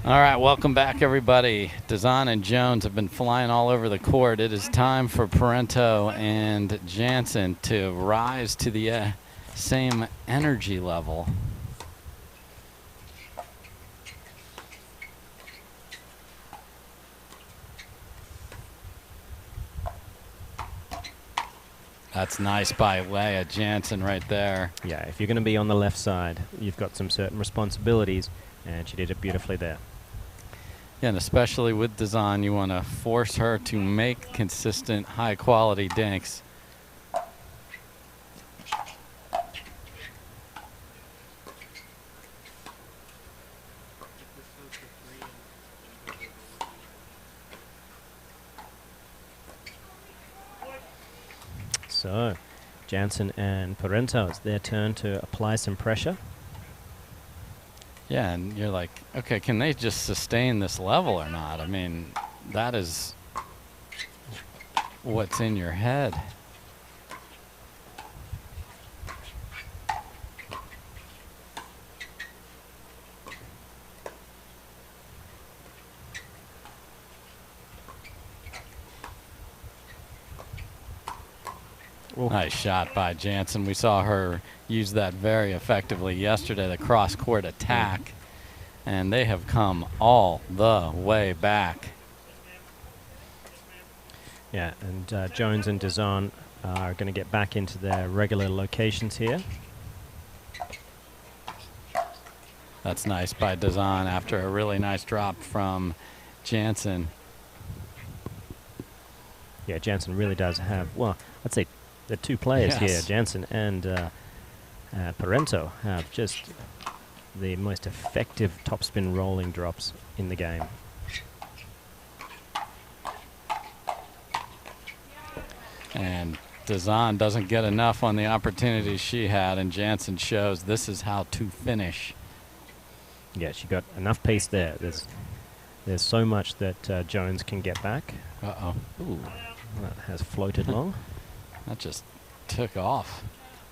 All right, welcome back, everybody. Dizon and Jones have been flying all over the court. It is time for Parenteau and Jansen to rise to the same energy level. That's nice by Leigh, Jansen right there. Yeah, if you're going to be on the left side, you've got some certain responsibilities, and she did it beautifully there. Yeah, and especially with Dizon, you want to force her to make consistent, high-quality dinks. So, Jansen and Parenteau, it's their turn to apply some pressure. Yeah, and you're like, okay, can they just sustain this level or not? I mean, that is what's in your head. Ooh. Nice shot by Jansen. We saw her use that very effectively yesterday, the cross-court attack, and they have come all the way back. Yeah, and Jones and Dizon are going to get back into their regular locations here. That's nice by Dizon after a really nice drop from Jansen. Yeah, Jansen really does have, well, I'd say the two players here, Jansen and Parenteau, have just the most effective topspin rolling drops in the game. And Dizon doesn't get enough on the opportunities she had, and Jansen shows this is how to finish. Yeah, she got enough pace there. There's so much that Jones can get back. Uh-oh. Ooh, that has floated long. That just took off.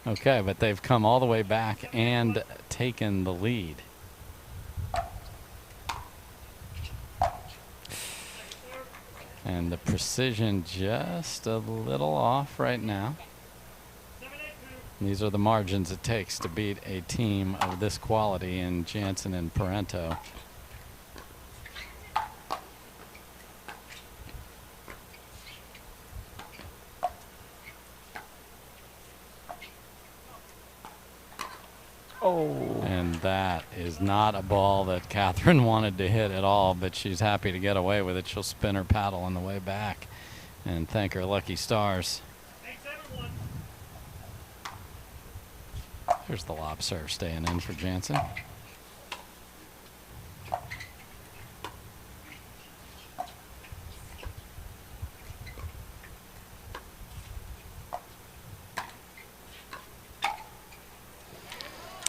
Okay, but they've come all the way back and taken the lead. And the precision just a little off right now. And these are the margins it takes to beat a team of this quality in Jansen and Parenteau. Oh. And that is not a ball that Catherine wanted to hit at all, but she's happy to get away with it. She'll spin her paddle on the way back and thank her lucky stars. Here's the lob serve staying in for Jansen.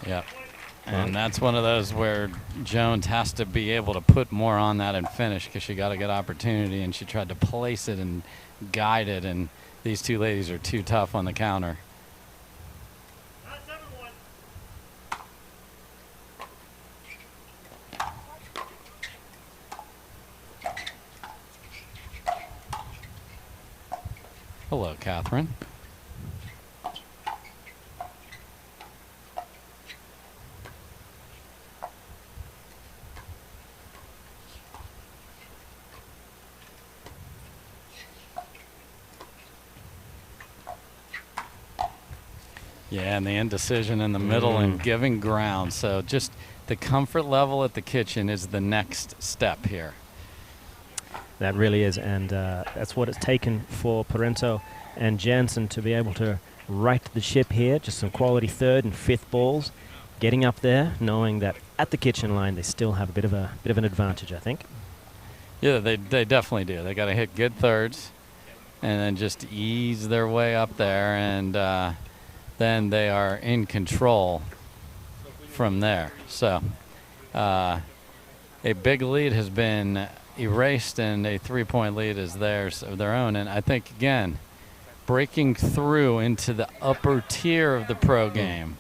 Yep. And that's one of those where Jones has to be able to put more on that and finish because she got a good opportunity and she tried to place it and guide it, and these two ladies are too tough on the counter. Hello, Catherine. Yeah, and the indecision in the middle and giving ground. So just the comfort level at the kitchen is the next step here. That really is, and that's what it's taken for Parenteau and Jansen to be able to right the ship here. Just some quality third and fifth balls, getting up there, knowing that at the kitchen line they still have a bit of an advantage, I think. Yeah, they definitely do. They got to hit good thirds, and then just ease their way up there, and then they are in control from there. So a big lead has been erased, and a three-point lead is theirs of their own. And I think, again, breaking through into the upper tier of the pro game.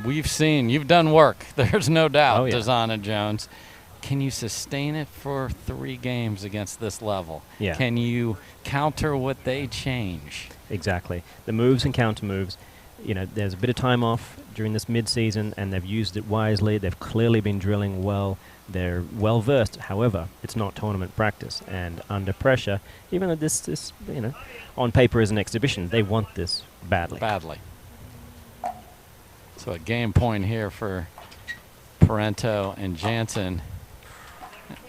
We've seen, you've done work, there's no doubt, oh, yeah. Dizon and Jones. can you sustain it for 3 games against this level? Yeah. Can you counter what they change? Exactly. The moves and counter moves. You know, there's a bit of time off during this mid-season, and they've used it wisely. They've clearly been drilling well. They're well versed. However, it's not tournament practice, and under pressure, even though this you know, on paper is an exhibition, they want this badly. Badly. So a game point here for Parenteau and Jansen,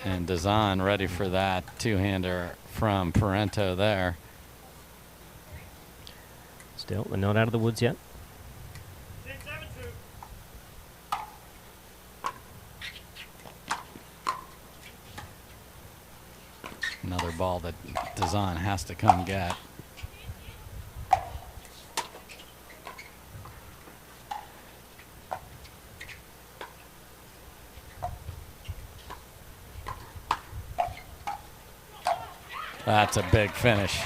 and Dizon ready for that two-hander from Parenteau there. Still, they're not out of the woods yet. Another ball that Dizon has to come get. That's a big finish.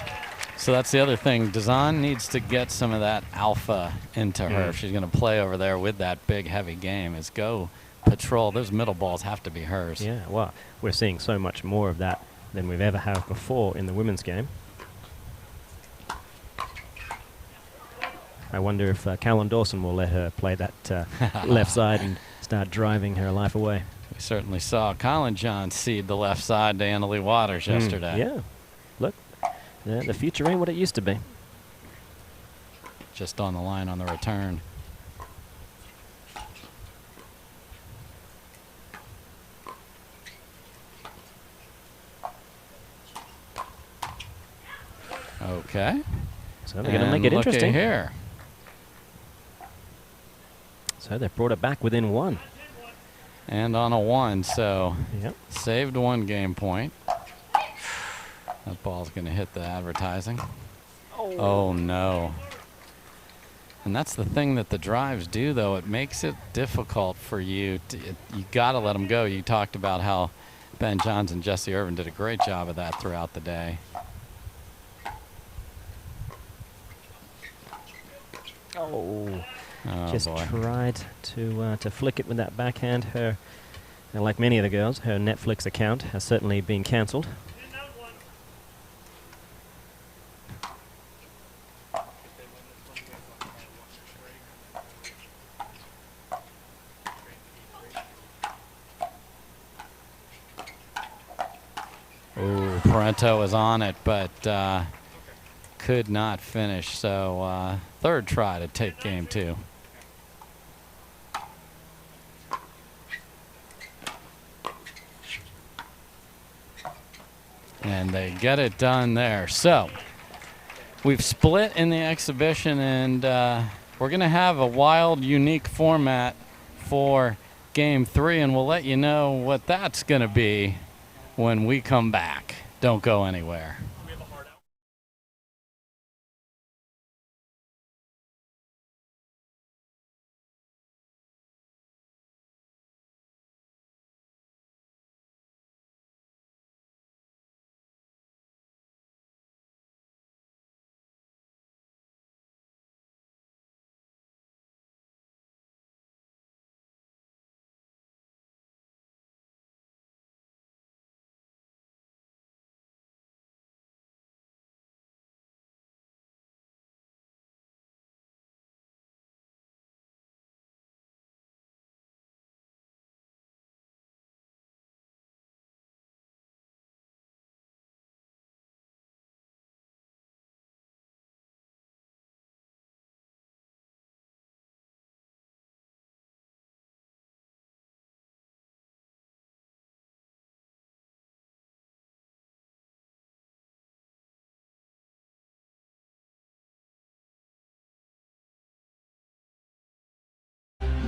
So that's the other thing. Dizon needs to get some of that alpha into her. If she's going to play over there with that big, heavy game, is go patrol. Those middle balls have to be hers. Yeah, well, we're seeing so much more of that than we've ever had before in the women's game. I wonder if Callan Dawson will let her play that left side and start driving her life away. We certainly saw Colin John seed the left side to Annalie Waters yesterday. Yeah, look, the future ain't what it used to be. Just on the line on the return. Okay. So they're going to make it interesting here. So they brought it back within 1. And on a 1, so saved 1 game point. That ball's going to hit the advertising. Oh, no. And that's the thing that the drives do, though. It makes it difficult for you. You got to let them go. You talked about how Ben Johns and Jessie Irvine did a great job of that throughout the day. Oh, just boy. tried to flick it with that backhand. Her, like many of the girls, her Netflix account has certainly been cancelled. Oh, Parenteau was on it, but could not finish. So third try to take game 2. And they get it done there. So we've split in the exhibition, and we're going to have a wild, unique format for game 3, and we'll let you know what that's going to be when we come back. Don't go anywhere.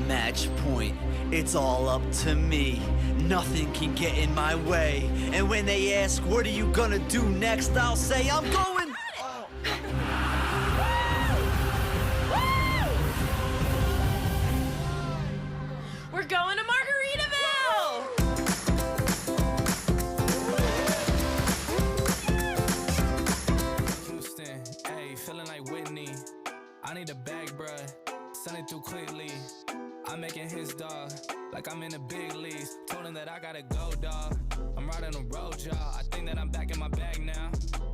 Match point, it's all up to me. Nothing can get in my way. And when they ask, what are you gonna do next? I'll say, I'm going. We're going to Margaritaville! Houston, hey, feeling like Whitney. I need a bag, bruh. Send it through quickly. I'm making his dog like I'm in the big leagues. told him that I gotta go, dawg. I'm riding a road, y'all. I think that I'm back in my bag now.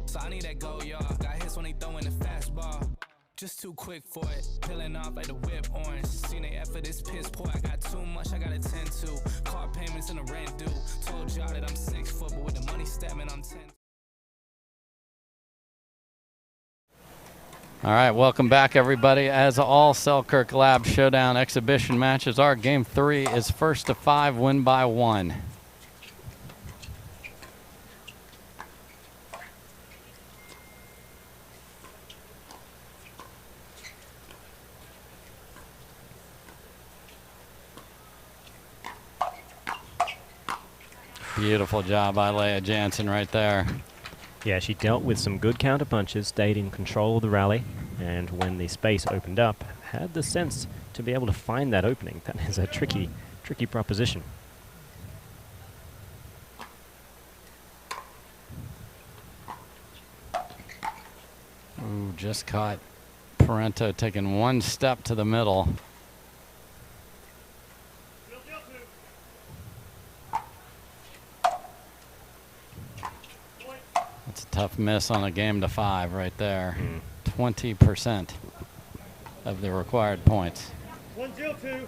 So I need that go, y'all. Got hits when they throwing the fastball. Just too quick for it. Peeling off like the whip orange. Seen the effort, this piss poor. I got too much, I gotta tend to. Car payments and the rent due. Told y'all that I'm 6 foot, but with the money stabbing, I'm 10. All right, welcome back, everybody. As all Selkirk Lab Showdown exhibition matches are, Game 3 is 1st to 5, win by 1. Beautiful job by Leigh Jansen right there. Yeah, she dealt with some good counter punches, stayed in control of the rally, and when the space opened up, had the sense to be able to find that opening. That is a tricky proposition. Ooh, just caught Parenteau taking one step to the middle. That's a tough miss on a game to 5 right there. 20% of the required points. 1-0-2.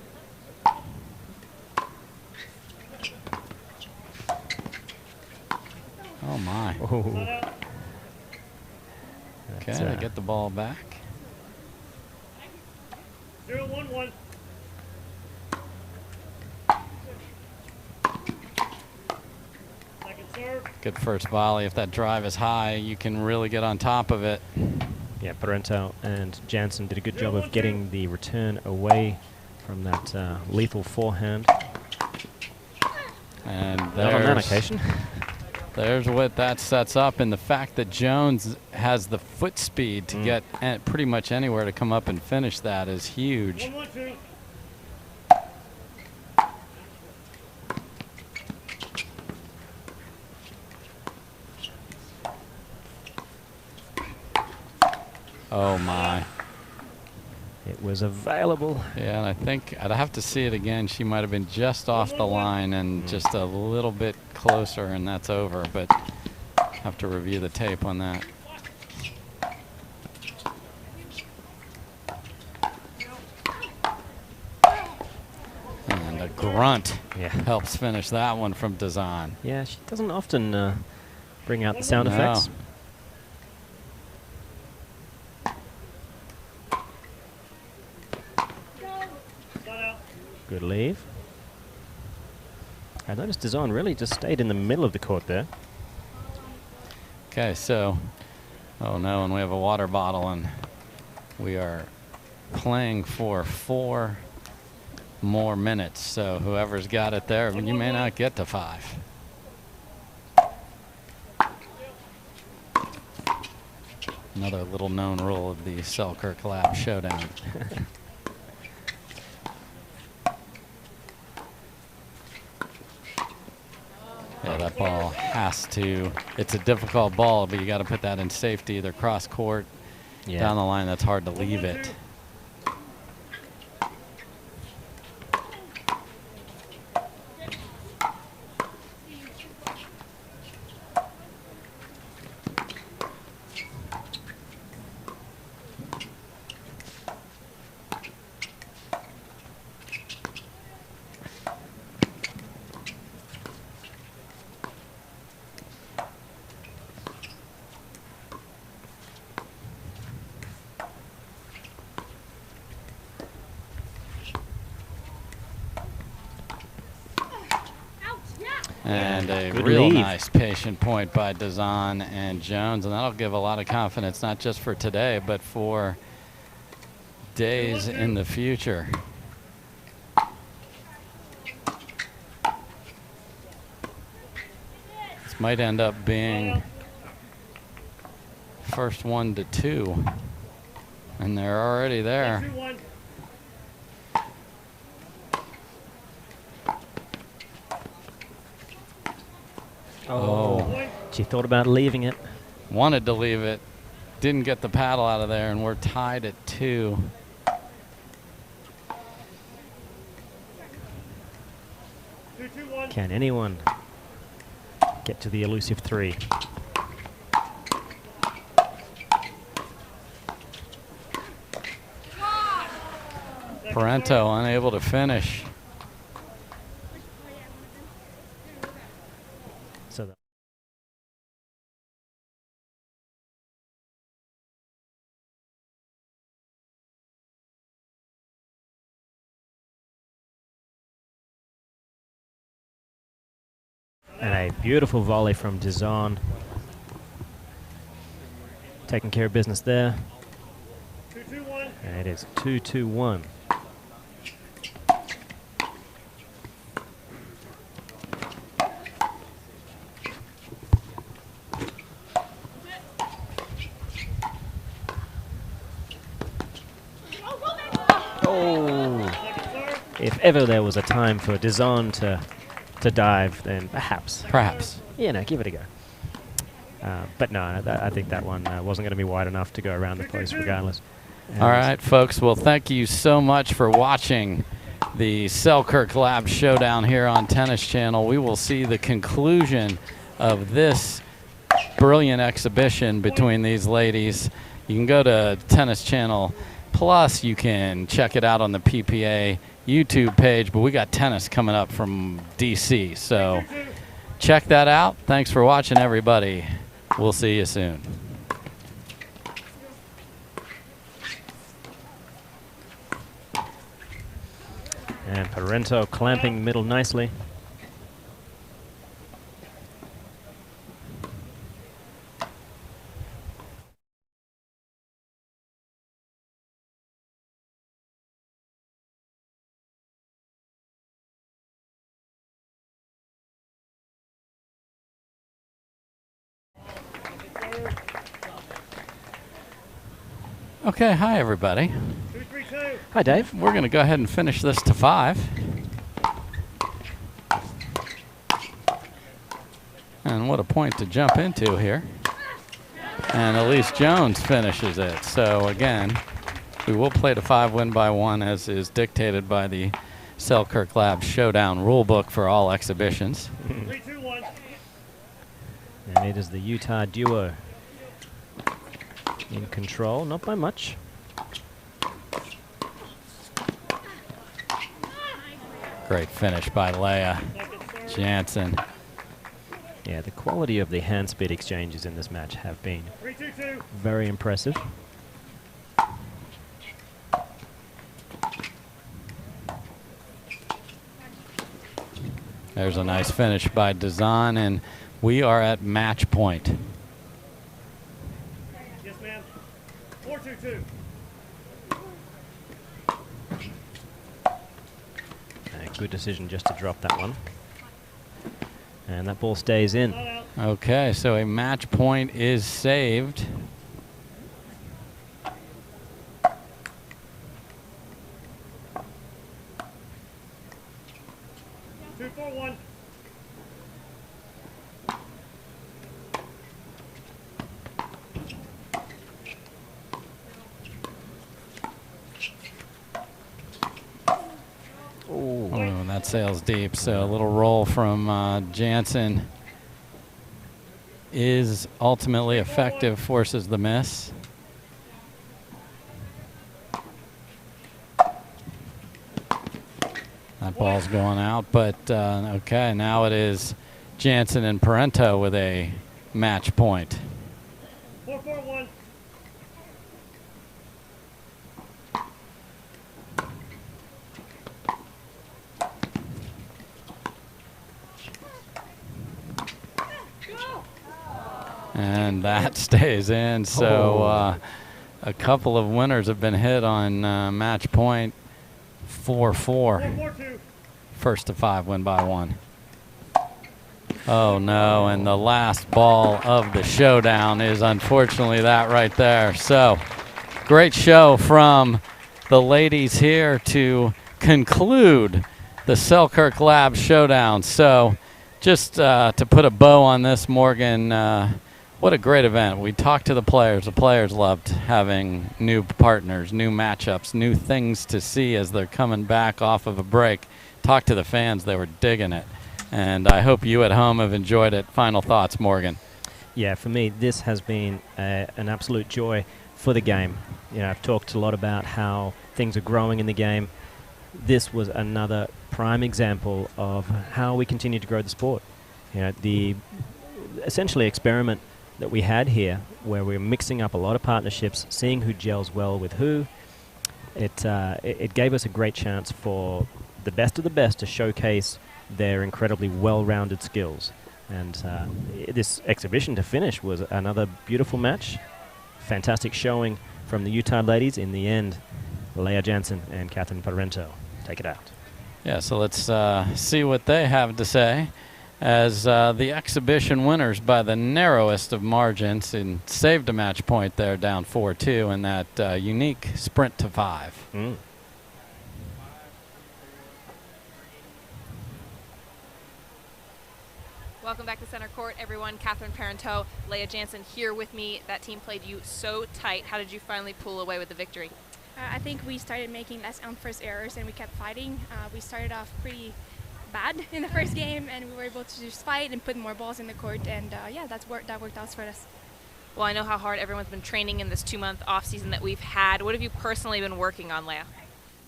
Oh my. Oh. Okay, get the ball back. 0-1-1. Good first volley. If that drive is high, you can really get on top of it. Yeah, Parenteau and Jansen did a good job of getting the return away from that lethal forehand. And not on that occasion. There's what that sets up, and the fact that Jones has the foot speed to get pretty much anywhere to come up and finish that is huge. 1-1-2. Oh my. It was available. Yeah, and I think I'd have to see it again. She might have been just off the line and just a little bit closer, and that's over, but have to review the tape on that. And a grunt helps finish that one from Dizon. Yeah, she doesn't often bring out the sound effects. Good leave. I noticed Dizon really just stayed in the middle of the court there. Okay, so, oh no, and we have a water bottle, and we are playing for 4 more minutes. So whoever's got it there, you may not get to 5. Another little known rule of the Selkirk Lab Showdown. Yeah, that ball has to, it's a difficult ball, but you got to put that in safety, either cross court, down the line. That's hard to leave it. And a real nice patient point by Dizon and Jones, and that'll give a lot of confidence, not just for today, but for days in the future. This might end up being first 1 to 2, and they're already there. Oh, she thought about leaving it. Wanted to leave it, didn't get the paddle out of there, and we're tied at 2. Can anyone get to the elusive 3? Parenteau unable to finish. So and a beautiful volley from Dizon. Taking care of business there. 2-2-1. And it is 2-2-1. If ever there was a time for Dizon to dive, then perhaps. You know, give it a go. But no, I think that one wasn't going to be wide enough to go around the post regardless. And all right, folks. Well, thank you so much for watching the Selkirk Lab Showdown here on Tennis Channel. We will see the conclusion of this brilliant exhibition between these ladies. You can go to Tennis Channel Plus. You can check it out on the PPA YouTube page, but we got tennis coming up from DC, so check that out. Thanks for watching, everybody. We'll see you soon. And Parenteau clamping middle nicely. Okay, hi everybody. 2-3-2. Hi Dave. We're going to go ahead and finish this to 5. And what a point to jump into here. And Allyce Jones finishes it. So again, we will play to 5, win by 1, as is dictated by the Selkirk Lab Showdown rulebook for all exhibitions. 3-2-1. And it is the Utah duo in control, not by much. Great finish by Leigh. Jansen. Yeah, the quality of the hand speed exchanges in this match have been very impressive. There's a nice finish by Dizon, and we are at match point. Yes, ma'am. 4-2-2. Good decision just to drop that one. And that ball stays in. Okay, so a match point is saved. Oh, that sails deep. So a little roll from Jansen is ultimately effective, forces the miss. That ball's going out, but okay, now it is Jansen and Parenteau with a match point. 4-4-1. And that stays in. So a couple of winners have been hit on match point. 4-4. First to 5, win by 1. Oh no, and the last ball of the showdown is unfortunately that right there. So great show from the ladies here to conclude the Selkirk Lab Showdown. So just to put a bow on this, Morgan, what a great event. We talked to the players. The players loved having new partners, new matchups, new things to see as they're coming back off of a break. Talked to the fans. They were digging it. And I hope you at home have enjoyed it. Final thoughts, Morgan. Yeah, for me, this has been an absolute joy for the game. You know, I've talked a lot about how things are growing in the game. This was another prime example of how we continue to grow the sport. You know, the essentially experiment that we had here, where we're mixing up a lot of partnerships, seeing who gels well with who, it gave us a great chance for the best of the best to showcase their incredibly well-rounded skills. And this exhibition to finish was another beautiful match. Fantastic showing from the Utah ladies. In the end, Leigh Jansen and Parenteau take it out. Yeah, so let's see what they have to say as the exhibition winners by the narrowest of margins and saved a match point there, down 4-2 in that unique sprint to 5. Welcome back to center court, everyone. Parenteau, Leigh Jansen here with me. That team played you so tight. How did you finally pull away with the victory? I think we started making less unforced errors and we kept fighting. We started off pretty bad in the first game and we were able to just fight and put more balls in the court, and yeah, that worked out for us. Well, I know how hard everyone's been training in this 2-month off season that we've had. What have you personally been working on, Leigh?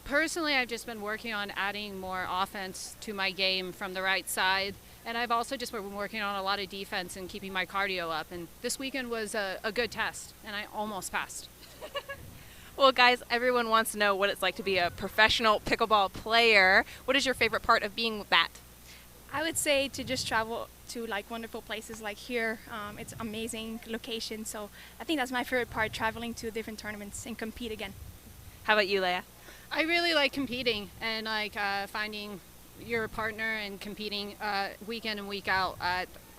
Personally, I've just been working on adding more offense to my game from the right side. And I've also just been working on a lot of defense and keeping my cardio up. And this weekend was a good test, and I almost passed. Well, guys, everyone wants to know what it's like to be a professional pickleball player. What is your favorite part of being that? I would say to just travel to like wonderful places like here. It's amazing location, so I think that's my favorite part, traveling to different tournaments and compete again. How about you, Leigh? I really like competing and like finding your partner and competing week in and week out.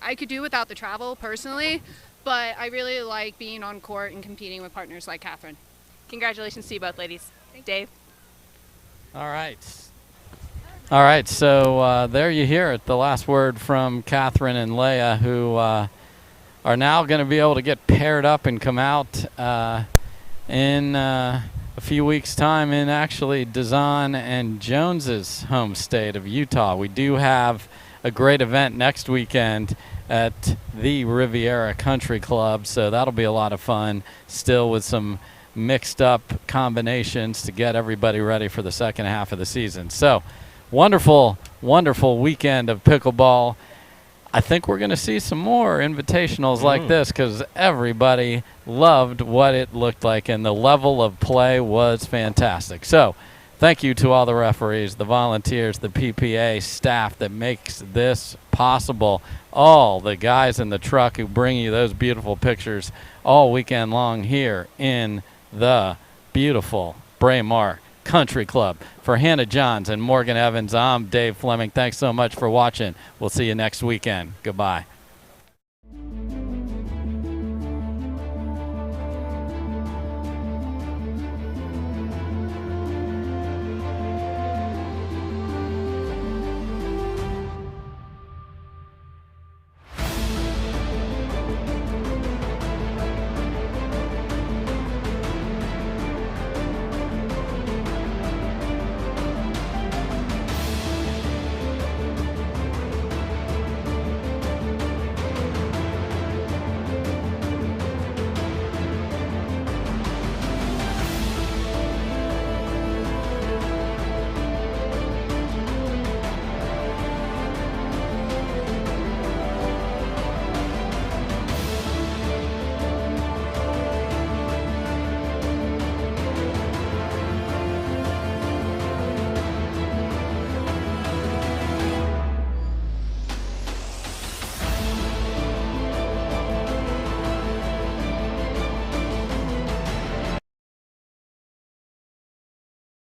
I could do without the travel personally, but I really like being on court and competing with partners like Catherine. Congratulations to you both, ladies. Dave? All right, so there you hear it, the last word from Catherine and Leigh, who are now going to be able to get paired up and come out in a few weeks' time in actually Dizon and Jones's home state of Utah. We do have a great event next weekend at the Riviera Country Club, so that'll be a lot of fun, still with some mixed up combinations to get everybody ready for the second half of the season. So wonderful, wonderful weekend of pickleball. I think we're going to see some more invitationals like this because everybody loved what it looked like, and the level of play was fantastic. So thank you to all the referees, the volunteers, the PPA staff that makes this possible, all the guys in the truck who bring you those beautiful pictures all weekend long here in the beautiful Braemar Country Club. For Hannah Johns and Morgan Evans, I'm Dave Fleming. Thanks so much for watching. We'll see you next weekend. Goodbye.